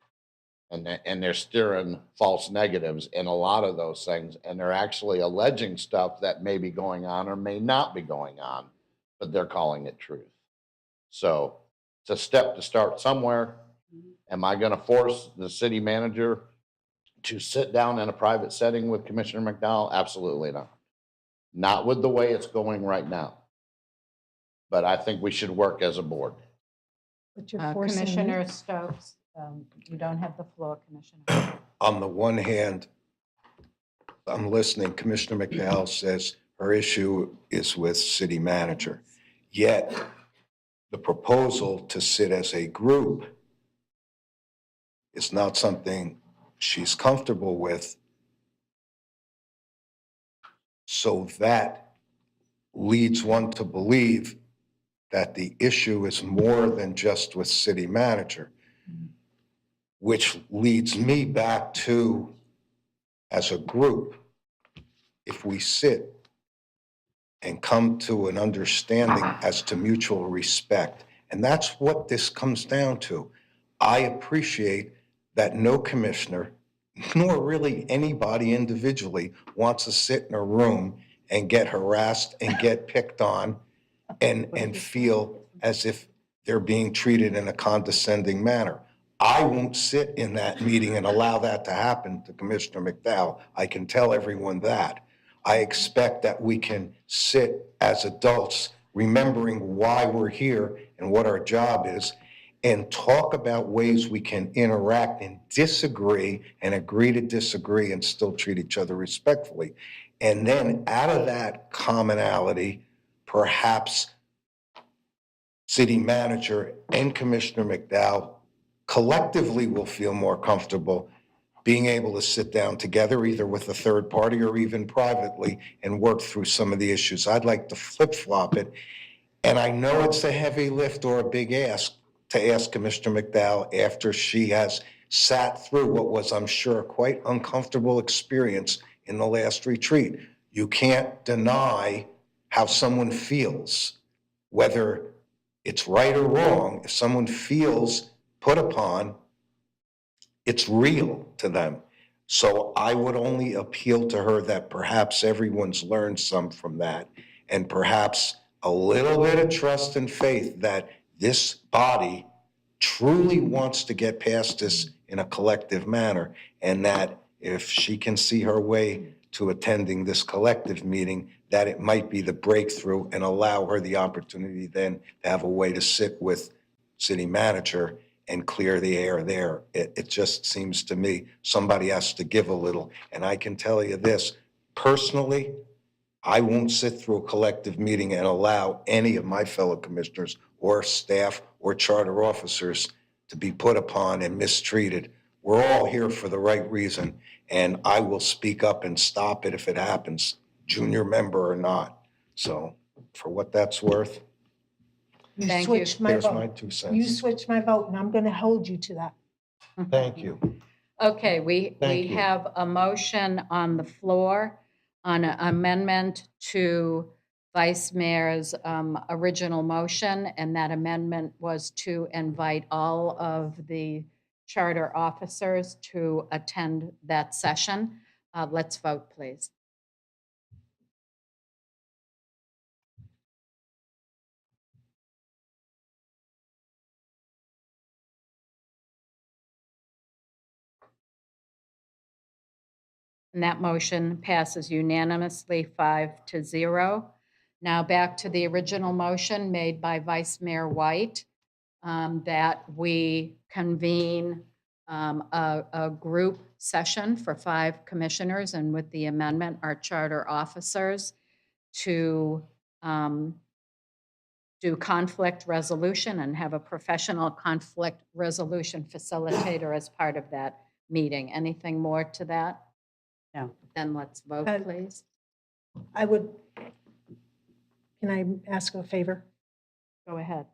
And they're steering false negatives in a lot of those things, and they're actually alleging stuff that may be going on or may not be going on, but they're calling it truth. So it's a step to start somewhere. Am I going to force the city manager to sit down in a private setting with Commissioner McDowell? Absolutely not. Not with the way it's going right now. But I think we should work as a board. But you're forcing me. Commissioner Stokes, you don't have the floor, Commissioner. On the one hand, I'm listening, Commissioner McDowell says her issue is with city manager. Yet, the proposal to sit as a group is not something she's comfortable with. So that leads one to believe that the issue is more than just with city manager, which leads me back to, as a group, if we sit and come to an understanding as to mutual respect, and that's what this comes down to. I appreciate that no commissioner, nor really anybody individually, wants to sit in a room and get harassed and get picked on and feel as if they're being treated in a condescending manner. I won't sit in that meeting and allow that to happen to Commissioner McDowell. I can tell everyone that. I expect that we can sit as adults, remembering why we're here and what our job is, and talk about ways we can interact and disagree and agree to disagree and still treat each other respectfully. And then out of that commonality, perhaps city manager and Commissioner McDowell collectively will feel more comfortable being able to sit down together, either with a third party or even privately, and work through some of the issues. I'd like to flip-flop it. And I know it's a heavy lift or a big ask to ask Commissioner McDowell after she has sat through what was, I'm sure, quite uncomfortable experience in the last retreat. You can't deny how someone feels, whether it's right or wrong. If someone feels put upon, it's real to them. So I would only appeal to her that perhaps everyone's learned some from that, and perhaps a little bit of trust and faith that this body truly wants to get past this in a collective manner, and that if she can see her way to attending this collective meeting, that it might be the breakthrough and allow her the opportunity then to have a way to sit with city manager and clear the air there. It just seems to me somebody has to give a little. And I can tell you this, personally, I won't sit through a collective meeting and allow any of my fellow commissioners or staff or charter officers to be put upon and mistreated we're all here for the right reason, and I will speak up and stop it if it happens, junior member or not. So for what that's worth, You Thank you. switched my there's vote. my 2 You cents. switched my vote, and I'm going to hold you to that. Thank you. Okay, we Thank you. have a motion on the floor on an amendment to Vice Mayor's original motion, and that amendment was to invite all of the charter officers to attend that session. Let's vote, please. And that motion passes unanimously 5-0. Now back to the original motion made by Vice Mayor White, that we convene a group session for 5 commissioners, and with the amendment, our charter officers, to do conflict resolution and have a professional conflict resolution facilitator as part of that meeting. Anything more to that? No. Then let's vote, Uh, please. Can I ask a favor? Go ahead.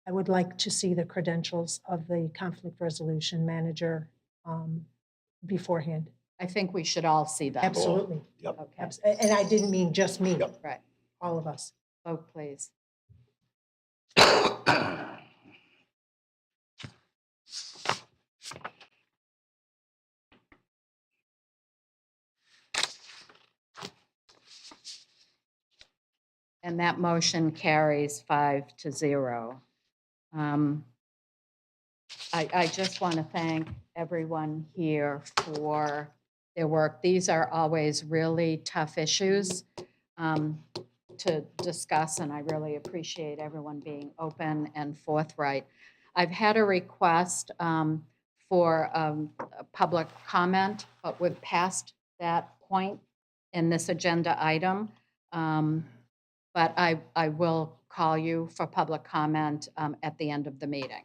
I would like to see the credentials of the conflict resolution manager beforehand. I think we should all see that. Absolutely. Yep. Okay, And I didn't mean just me, right. all of us. Vote, please. And that motion carries 5-0. I just want to thank everyone here for their work. These are always really tough issues to discuss, and I really appreciate everyone being open and forthright. I've had a request for a public comment, but we've passed that point in this agenda item. But I will call you for public comment at the end of the meeting.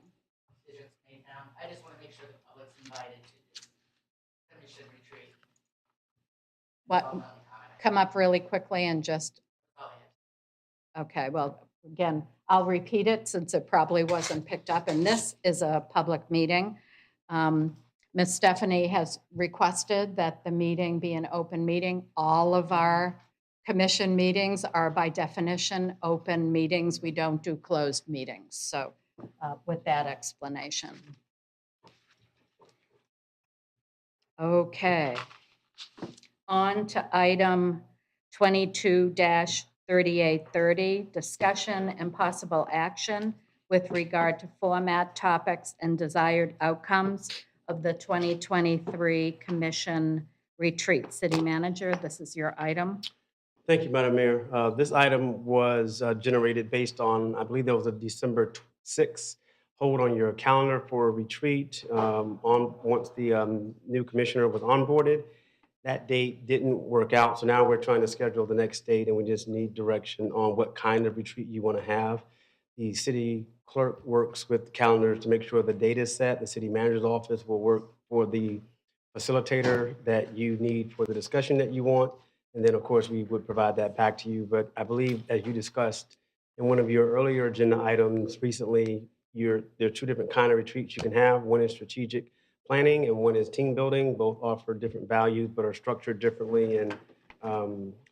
I just want to make sure the public's invited to this commission retreat. What, come up really quickly and just, okay, well, again, I'll repeat it since it probably wasn't picked up, and this is a public meeting. Ms. Stephanie has requested that the meeting be an open meeting. All of our commission meetings are by definition open meetings. We don't do closed meetings. So with that explanation. Okay. On to item 22-3830, discussion and possible action with regard to format, topics, and desired outcomes of the 2023 Commission Retreat. City Manager, this is your item. Thank you, Madam Mayor. This item was generated based on, I believe there was a December 6th hold on your calendar for a retreat once the new commissioner was onboarded. That date didn't work out, so now we're trying to schedule the next date, and we just need direction on what kind of retreat you want to have. The city clerk works with calendars to make sure the date is set. The city manager's office will work for the facilitator that you need for the discussion that you want. And then, of course, we would provide that back to you. But I believe, as you discussed in one of your earlier agenda items recently, there are 2 different kind of retreats you can have. One is strategic planning and one is team building. Both offer different values but are structured differently and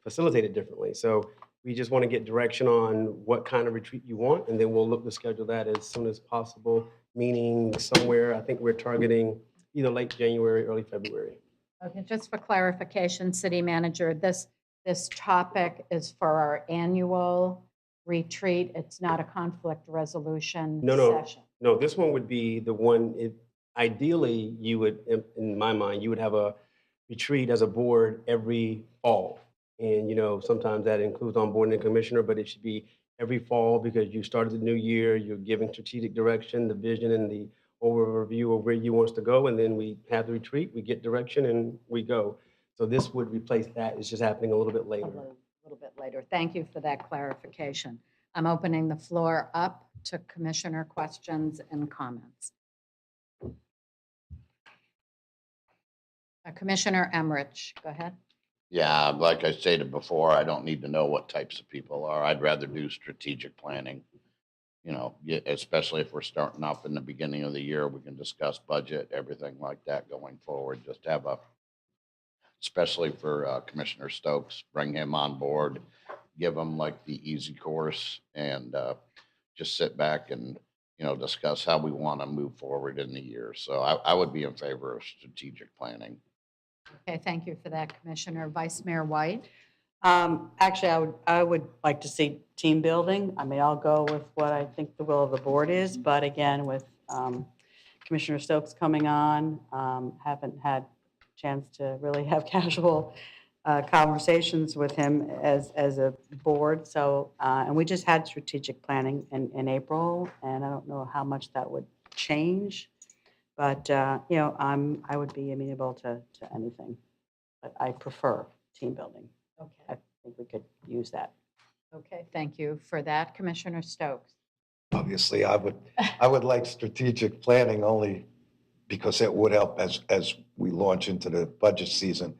facilitated differently. So we just want to get direction on what kind of retreat you want, and then we'll look to schedule that as soon as possible, meaning somewhere, I think we're targeting either late January, early February. Okay, just for clarification, City Manager, this topic is for our annual retreat. It's not a conflict resolution session. No, this one would be the one, ideally, you would, in my mind, you would have a retreat as a board every fall. And, sometimes that includes onboarding a commissioner, but it should be every fall because you started the new year, you're giving strategic direction, the vision, and the overview of where you want us to go. And then we have the retreat, we get direction, and we go. So this would replace that. It's just happening a little bit later. A little bit later. Thank you for that clarification. I'm opening the floor up to commissioner questions and comments. Commissioner Emmerich, go ahead. Yeah, like I stated before, I don't need to know what types of people are. I'd rather do strategic planning. You know, especially if we're starting off in the beginning of the year, we can discuss budget, everything like that going forward. Just have a, especially for Commissioner Stokes, bring him on board, give him like the easy course and just sit back and, you know, discuss how we want to move forward in the year. So I would be in favor of strategic planning. Okay, thank you for that, Commissioner. Vice Mayor White? Actually, I would like to see team building. I mean, I'll go with what I think the will of the board is, but again, with Commissioner Stokes coming on, haven't had a chance to really have casual conversations with him as a board. So, and we just had strategic planning in April, and I don't know how much that would change. But, you know, I would be amenable to anything, but I prefer team building. Okay. I think we could use that. Okay, thank you for that. Commissioner Stokes? Obviously, I would like strategic planning only because it would help as we launch into the budget season.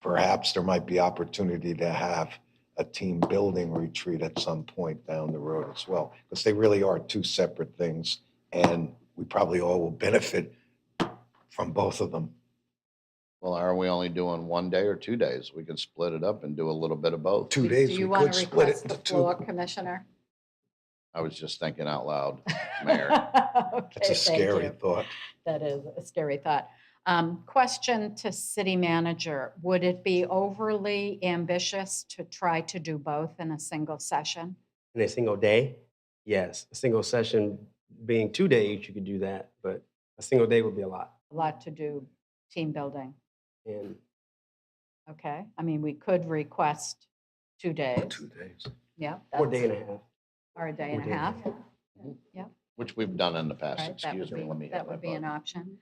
Perhaps there might be opportunity to have a team building retreat at some point down the road as well, because they really are two separate things, and we probably all will benefit from both of them. Well, are we only doing 1 day or 2 days? We can split it up and do a little bit of both. 2 Do days, you we want could to split it request the into floor, two. Commissioner? I was just thinking out loud, Mayor. Okay, It's a thank scary you. thought. That is a scary thought. Question to city manager. Would it be overly ambitious to try to do both in a single session? In a single day? Yes. A single session being 2 days, you could do that, but a single day would be a lot. A lot to do team building. And Okay, I mean, we could request 2 days. 2 days. Yeah. or a day and that's- a half. Or a day Or and a day and a half. half. Yeah. Which we've done in the past. Right, that Excuse would me, be, let me that have would be an vote. option.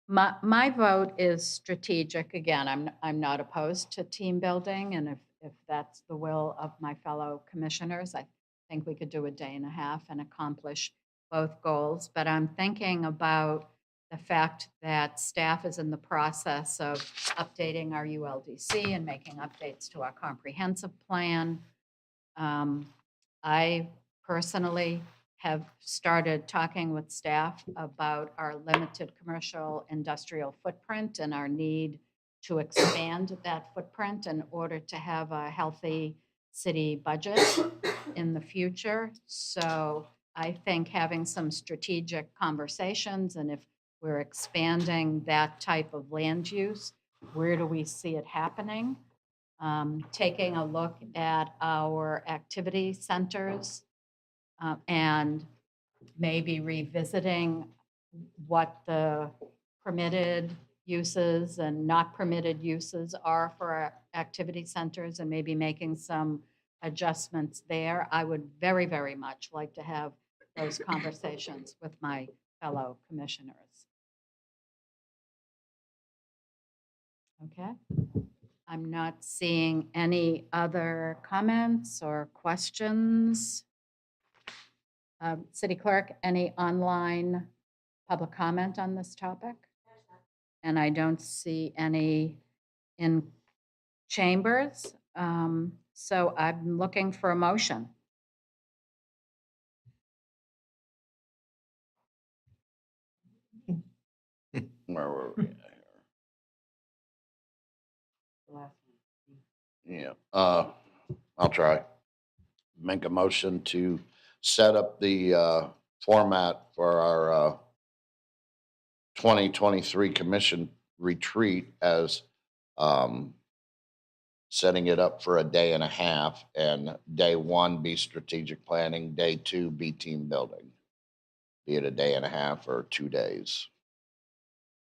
My vote is strategic. Again, I'm not opposed to team building, and if that's the will of my fellow commissioners, I think we could do a day and a half and accomplish both goals. But I'm thinking about the fact that staff is in the process of updating our ULDC and making updates to our comprehensive plan. I personally have started talking with staff about our limited commercial industrial footprint and our need to expand that footprint in order to have a healthy city budget in the future. So I think having some strategic conversations, and if we're expanding that type of land use, where do we see it happening? Taking a look at our activity centers and maybe revisiting what the permitted uses and not permitted uses are for our activity centers and maybe making some adjustments there. I would very, very much like to have those conversations with my fellow commissioners. Okay. I'm not seeing any other comments or questions. City Clerk, any online public comment on this topic? And I don't see any in chambers. So I'm looking for a motion. Where were we at here? Yeah, I'll try. Make a motion to set up the format for our 2023 commission retreat as setting it up for a day and a half, and day one be strategic planning, day two be team building. Be it a day and a half or 2 days.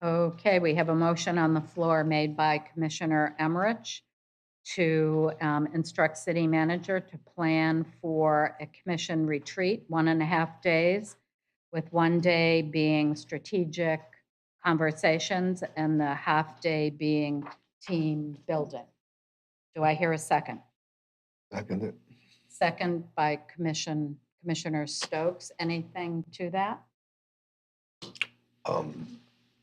Okay, we have a motion on the floor made by Commissioner Emmerich to instruct city manager to plan for a commission retreat, 1.5 days, with 1 day being strategic conversations and the half day being team building. Do I hear a second? Second. Second by Commissioner Stokes. Anything to that?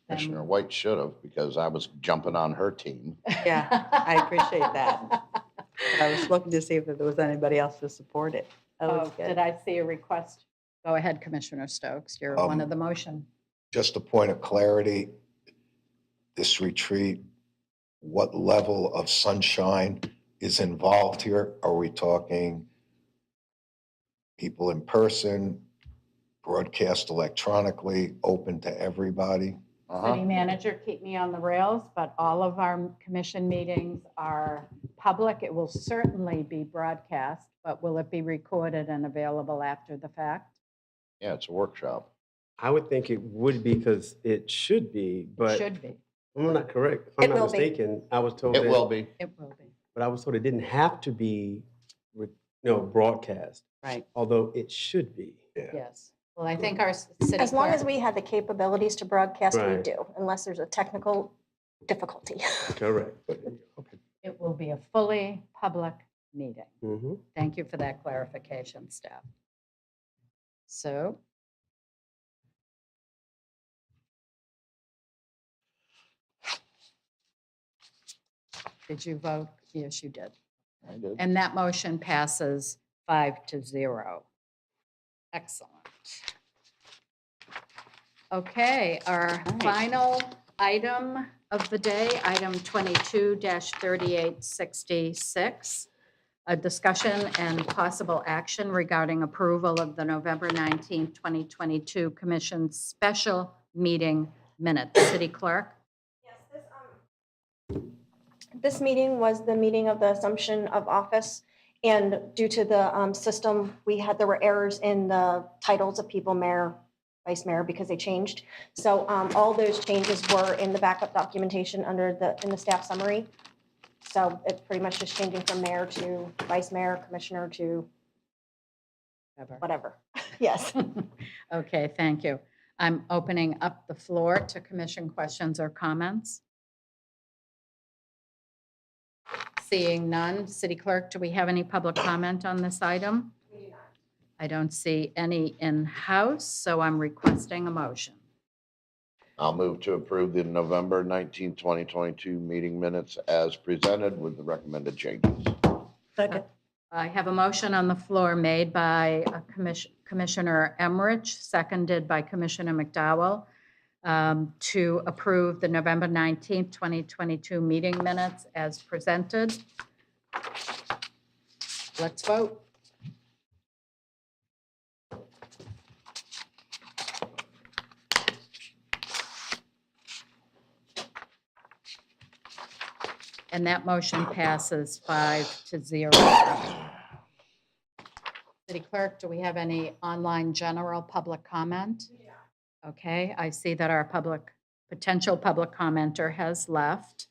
Commissioner White should have, because I was jumping on her team. Yeah, I appreciate that. But I was looking to see if there was anybody else to support it. That was Oh, good. did I see a request? Go ahead, Commissioner Stokes. You're one of the motion. Just a point of clarity, this retreat, what level of sunshine is involved here? Are we talking people in person, broadcast electronically, open to everybody? City manager, keep me on the rails, but all of our commission meetings are public. It will certainly be broadcast, but will it be recorded and available after the fact? Yeah, it's a workshop. I would think it would be because it should be, but Should be. I'm not correct. If I'm It not will be. mistaken, I was told It that. will be. It will be. But I was told it didn't have to be, broadcast. Right. Although it should be. Yes. Well, I think our city As long clerk- as we have the capabilities to broadcast, we Right. do, unless there's a technical difficulty. Correct. But, okay. It will be a fully public meeting. Mm-hmm. Thank you for that clarification, staff. So. Did you vote? Yes, you did. I did. And that motion passes 5-0. Excellent. Okay, our final item of the day, item 22-3866, a discussion and possible action regarding approval of the November 19, 2022 Commission Special Meeting Minutes. City Clerk? This meeting was the meeting of the assumption of office, and due to the system, there were errors in the titles of people, mayor, vice mayor, because they changed. So all those changes were in the backup documentation in the staff summary. So it's pretty much just changing from mayor to vice mayor, commissioner to whatever. Yes. Okay, thank you. I'm opening up the floor to commission questions or comments. Seeing none, City Clerk, do we have any public comment on this item? We do not. I don't see any in-house, so I'm requesting a motion. I'll move to approve the November 19, 2022 meeting minutes as presented with the recommended changes. Second. I have a motion on the floor made by Commissioner Emmerich, seconded by Commissioner McDowell, to approve the November 19th, 2022 meeting minutes as presented. Let's vote. And that motion passes 5-0. City Clerk, do we have any online general public comment? Okay, I see that our potential public commenter has left.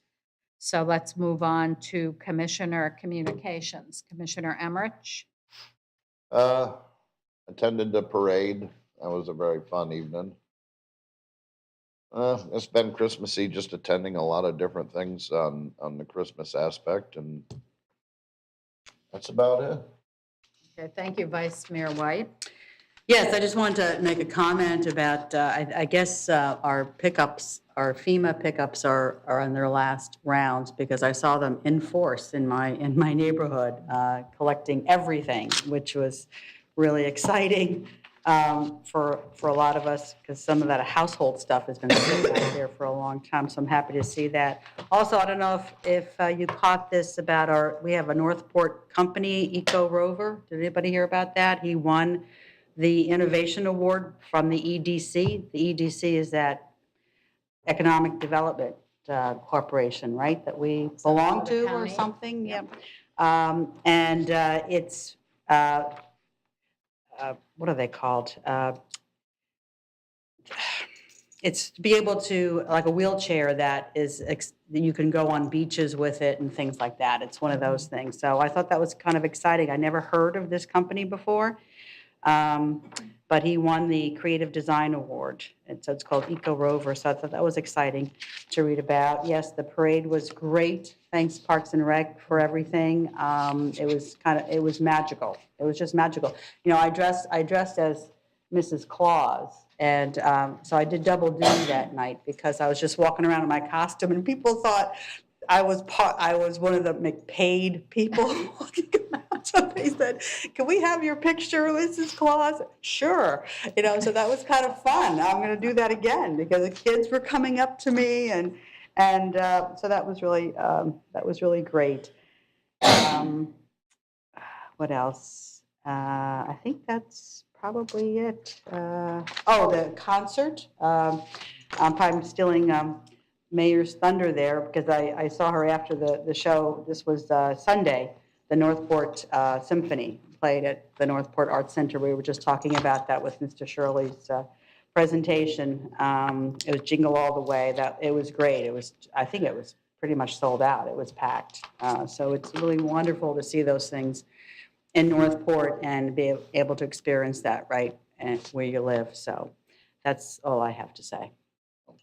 So let's move on to Commissioner Communications. Commissioner Emmerich? Attended the parade. That was a very fun evening. It's been Christmassy, just attending a lot of different things on the Christmas aspect, and that's about it. Okay, thank you, Vice Mayor White. Yes, I just wanted to make a comment about, I guess our pickups, our FEMA pickups are on their last rounds, because I saw them in force in my neighborhood, collecting everything, which was really exciting for a lot of us, because some of that household stuff has been sitting out there for a long time, so I'm happy to see that. Also, I don't know if you caught this about we have a Northport company, Eco Rover. Did anybody hear about that? He won the Innovation Award from the EDC. The EDC is that Economic Development Corporation, right, that we belong to or County. something? Yeah. And it's, what are they called? It's to be able to, like a wheelchair that is, you can go on beaches with it and things like that. It's one of those things. So I thought that was kind of exciting. I never heard of this company before. But he won the Creative Design Award, and so it's called Eco Rover, so I thought that was exciting to read about. Yes, the parade was great. Thanks Parks and Rec for everything. It was magical. It was just magical. You know, I dressed as Mrs. Claus, And so I did double duty that night because I was just walking around in my costume and people thought I was one of the McPaid people walking around. So they said, "Can we have your picture, Mrs. Claus?" Sure. So that was kind of fun. I'm going to do that again because the kids were coming up to me and so that was really great. What else? I think that's probably it. The concert. I'm probably stealing Mayor's thunder there because I saw her after the show. This was Sunday. The Northport Symphony played at the Northport Arts Center. We were just talking about that with Mr. Shirley's presentation. It was Jingle All the Way. It was great. I think it was pretty much sold out. It was packed. So it's really wonderful to see those things in Northport and be able to experience that right where you live. So that's all I have to say.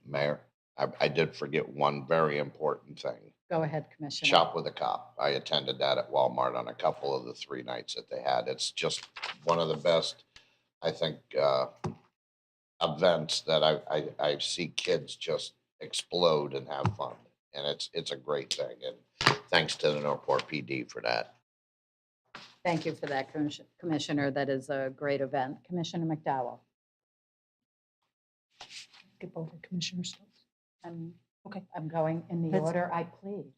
Mayor, I did forget one very important thing. Go ahead, Commissioner. Shop with a Cop. I attended that at Walmart on a couple of the 3 nights that they had. It's just one of the best, I think, events that I see kids just explode and have fun. And it's a great thing. And thanks to the Northport PD for that. Thank you for that, Commissioner. That is a great event. Commissioner McDowell. Skip over Commissioner Stokes. Okay. I'm going in the That's- order I please.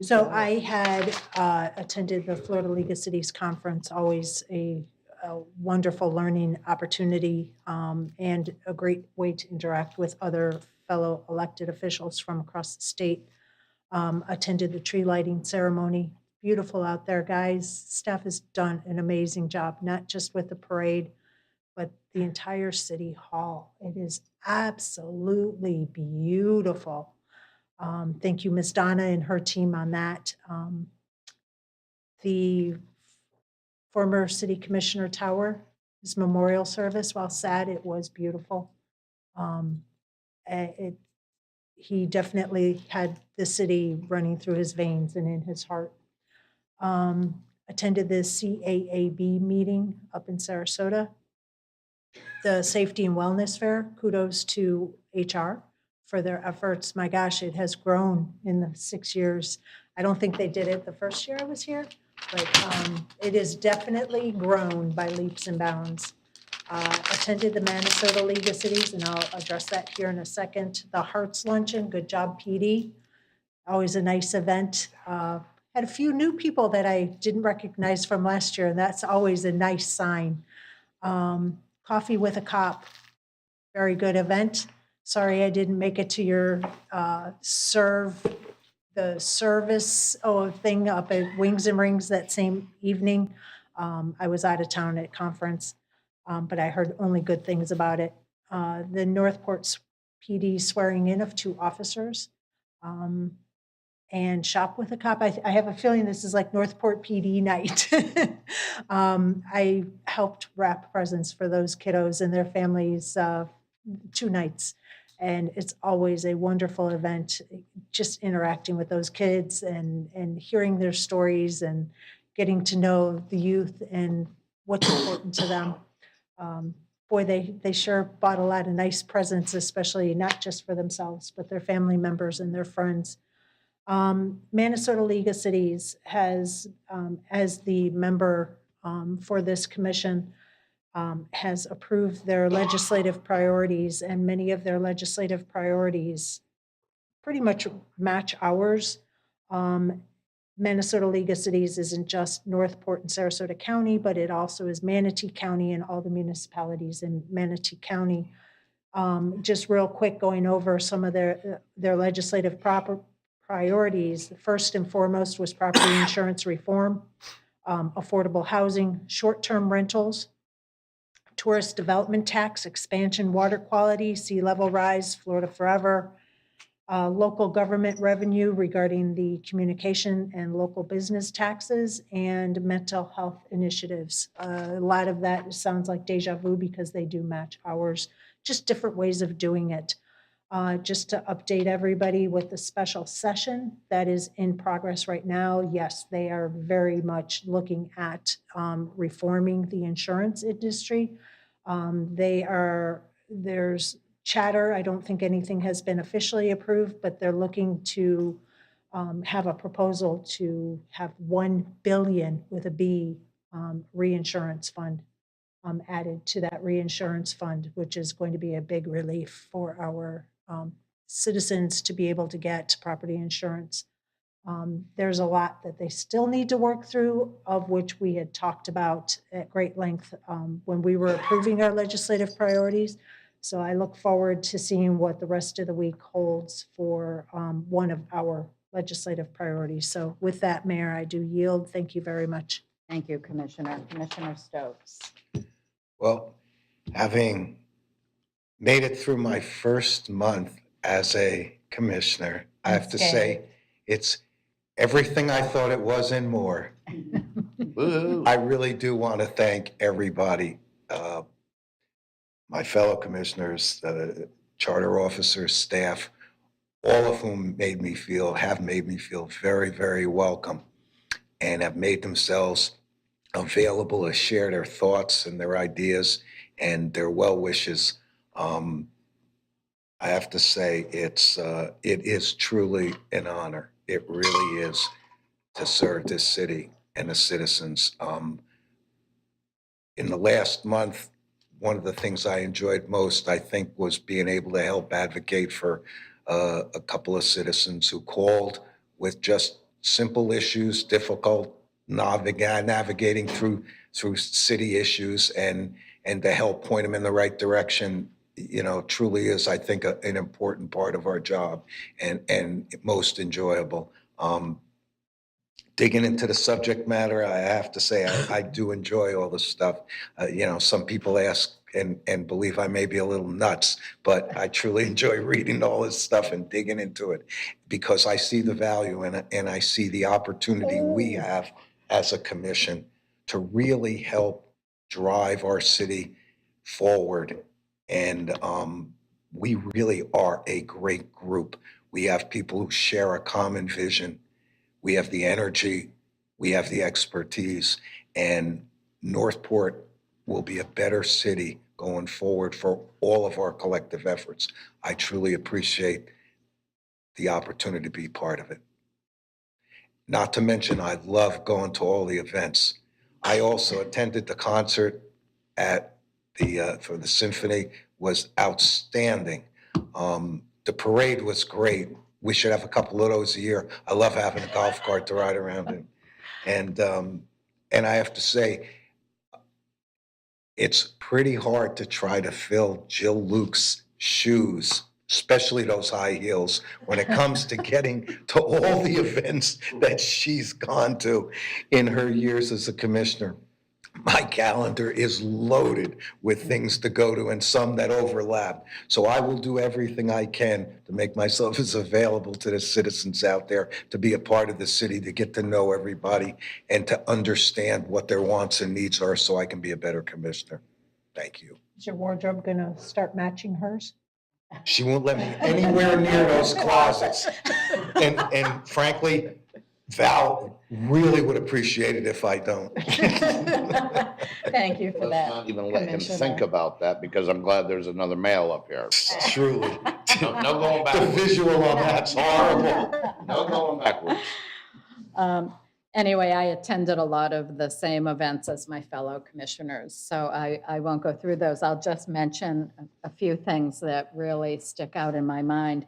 So I had attended the Florida League of Cities Conference, always a wonderful learning opportunity and a great way to interact with other fellow elected officials from across the state. Attended the tree lighting ceremony. Beautiful out there, guys. Staff has done an amazing job, not just with the parade, but the entire city hall. It is absolutely beautiful. Thank you, Ms. Donna and her team on that. The former city commissioner tower, his memorial service, while sad, it was beautiful. He definitely had the city running through his veins and in his heart. Attended the CAAB meeting up in Sarasota. The Safety and Wellness Fair, kudos to HR for their efforts. My gosh, it has grown in the 6 years. I don't think they did it the first year I was here, but it has definitely grown by leaps and bounds. Attended the Minnesota League of Cities, and I'll address that here in a second. The Hearts Luncheon, good job, PD. Always a nice event. Had a few new people that I didn't recognize from last year, and that's always a nice sign. Coffee with a Cop, very good event. Sorry I didn't make it to your service thing up at Wings and Rings that same evening. I was out of town at conference, but I heard only good things about it. The Northport PD swearing in of 2 officers. And Shop with a Cop. I have a feeling this is like Northport PD night. I helped wrap presents for those kiddos and their families 2 nights. And it's always a wonderful event, just interacting with those kids and hearing their stories and getting to know the youth and what's important to them. Boy, they sure bought a lot of nice presents, especially not just for themselves, but their family members and their friends. Minnesota League of Cities has, as the member for this commission, has approved their legislative priorities, and many of their legislative priorities pretty much match ours. Minnesota League of Cities isn't just Northport and Sarasota County, but it also is Manatee County and all the municipalities in Manatee County. Just real quick, going over some of their legislative priorities. First and foremost was property insurance reform, affordable housing, short-term rentals, tourist development tax, expansion, water quality, sea level rise, Florida forever, local government revenue regarding the communication and local business taxes, and mental health initiatives. A lot of that sounds like deja vu because they do match ours, just different ways of doing it. Just to update everybody with the special session that is in progress right now, yes, they are very much looking at reforming the insurance industry. There's chatter, I don't think anything has been officially approved, but they're looking to have a proposal to have 1 billion with a B reinsurance fund added to that reinsurance fund, which is going to be a big relief for our citizens to be able to get property insurance. There's a lot that they still need to work through, of which we had talked about at great length when we were approving our legislative priorities. So I look forward to seeing what the rest of the week holds for one of our legislative priorities. So with that, Mayor, I do yield. Thank you very much. Thank you, Commissioner. Commissioner Stokes. Well, having made it through my first month as a commissioner, I have to say it's everything I thought it was and more. I really do want to thank everybody, my fellow commissioners, charter officers, staff, all of whom have made me feel very, very welcome and have made themselves available to share their thoughts and their ideas and their well wishes. I have to say it is truly an honor. It really is to serve this city and the citizens. In the last month, one of the things I enjoyed most, I think, was being able to help advocate for a couple of citizens who called with just simple issues, difficult navigating through city issues, and to help point them in the right direction, truly is, I think, an important part of our job and most enjoyable. Digging into the subject matter, I have to say I do enjoy all the stuff. Some people ask and believe I may be a little nuts, but I truly enjoy reading all this stuff and digging into it because I see the value and I see the opportunity we have as a commission to really help drive our city forward. And we really are a great group. We have people who share a common vision. We have the energy, we have the expertise, and Northport will be a better city going forward for all of our collective efforts. I truly appreciate the opportunity to be part of it. Not to mention, I love going to all the events. I also attended the concert at for the symphony, was outstanding. The parade was great. We should have a couple of those a year. I love having a golf cart to ride around in. And I have to say, it's pretty hard to try to fill Jill Luke's shoes, especially those high heels, when it comes to getting to all the events that she's gone to in her years as a commissioner. My calendar is loaded with things to go to and some that overlap. So I will do everything I can to make myself as available to the citizens out there, to be a part of the city, to get to know everybody and to understand what their wants and needs are so I can be a better commissioner. Thank you. Is your wardrobe going to start matching hers? She won't let me anywhere near those closets. And frankly, Val really would appreciate it if I don't. Thank you for that. Let's not even let him Commissioner. think about that because I'm glad there's another male up here. Truly. No going backwards. The visual on that's horrible. No going backwards. Anyway, I attended a lot of the same events as my fellow commissioners, so I won't go through those. I'll just mention a few things that really stick out in my mind.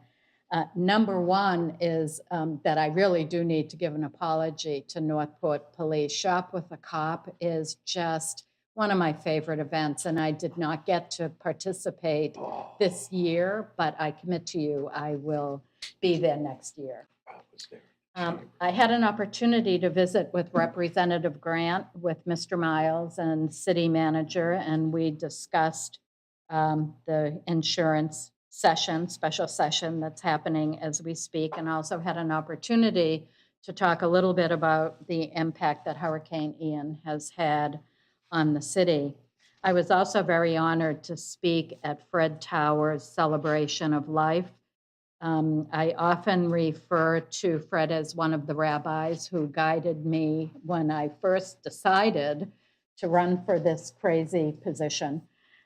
Number one is that I really do need to give an apology to Northport Police. Shop with a Cop is just one of my favorite events, and I did not get to participate this year, but I commit to you I will be there next year. I had an opportunity to visit with Representative Grant, with Mr. Miles and City Manager, and we discussed the insurance special session that's happening as we speak, and also had an opportunity to talk a little bit about the impact that Hurricane Ian has had on the city. I was also very honored to speak at Fred Towers' Celebration of Life. I often refer to Fred as one of the rabbis who guided me when I first decided to run for this crazy position,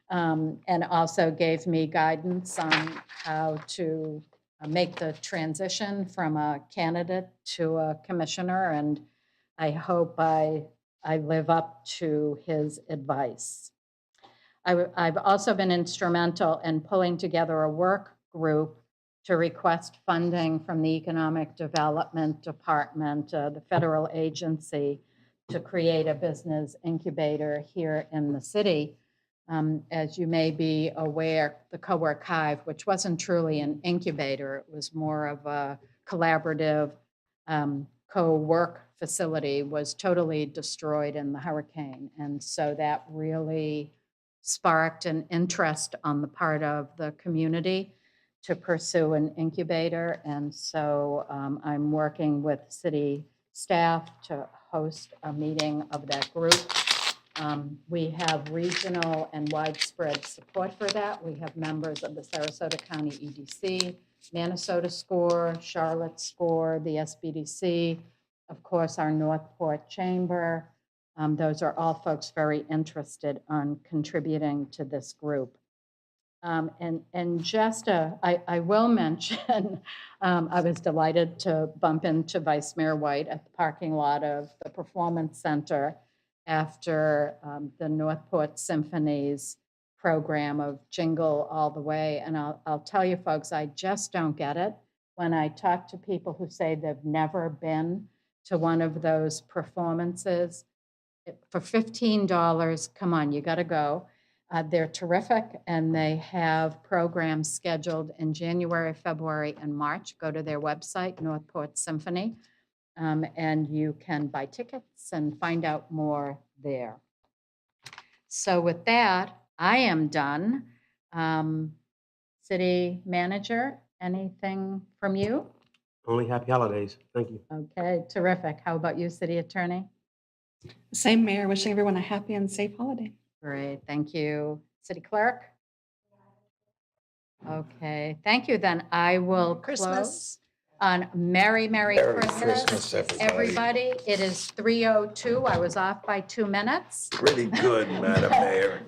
and also gave me guidance on how to make the transition from a candidate to a commissioner, and I hope I live up to his advice. I've also been instrumental in pulling together a work group to request funding from the Economic Development Department, the federal agency, to create a business incubator here in the city. As you may be aware, the Co-work Hive, which wasn't truly an incubator, it was more of a collaborative co-work facility, was totally destroyed in the hurricane. And so that really sparked an interest on the part of the community to pursue an incubator. And so I'm working with city staff to host a meeting of that group. We have regional and widespread support for that. We have members of the Sarasota County EDC, Minnesota SCORE, Charlotte SCORE, the SBDC, of course, our Northport Chamber. Those are all folks very interested on contributing to this group. And just, I will mention, I was delighted to bump into Vice Mayor White at the parking lot of the Performance Center after the Northport Symphony's program of Jingle All the Way. And I'll tell you folks, I just don't get it when I talk to people who say they've never been to one of those performances. For $15, come on, you got to go. They're terrific, and they have programs scheduled in January, February, and March. Go to their website, Northport Symphony, and you can buy tickets and find out more there. So with that, I am done. City Manager, anything from you? Only happy holidays. Thank you. Okay, terrific. How about you, City Attorney? Same, Mayor. Wishing everyone a happy and safe holiday. Great, thank you. City Clerk? Okay, thank you. Then I will Christmas. close on Merry Christmas, everybody. It is 3:02. I was off by 2 minutes. Pretty good, Madam Mayor.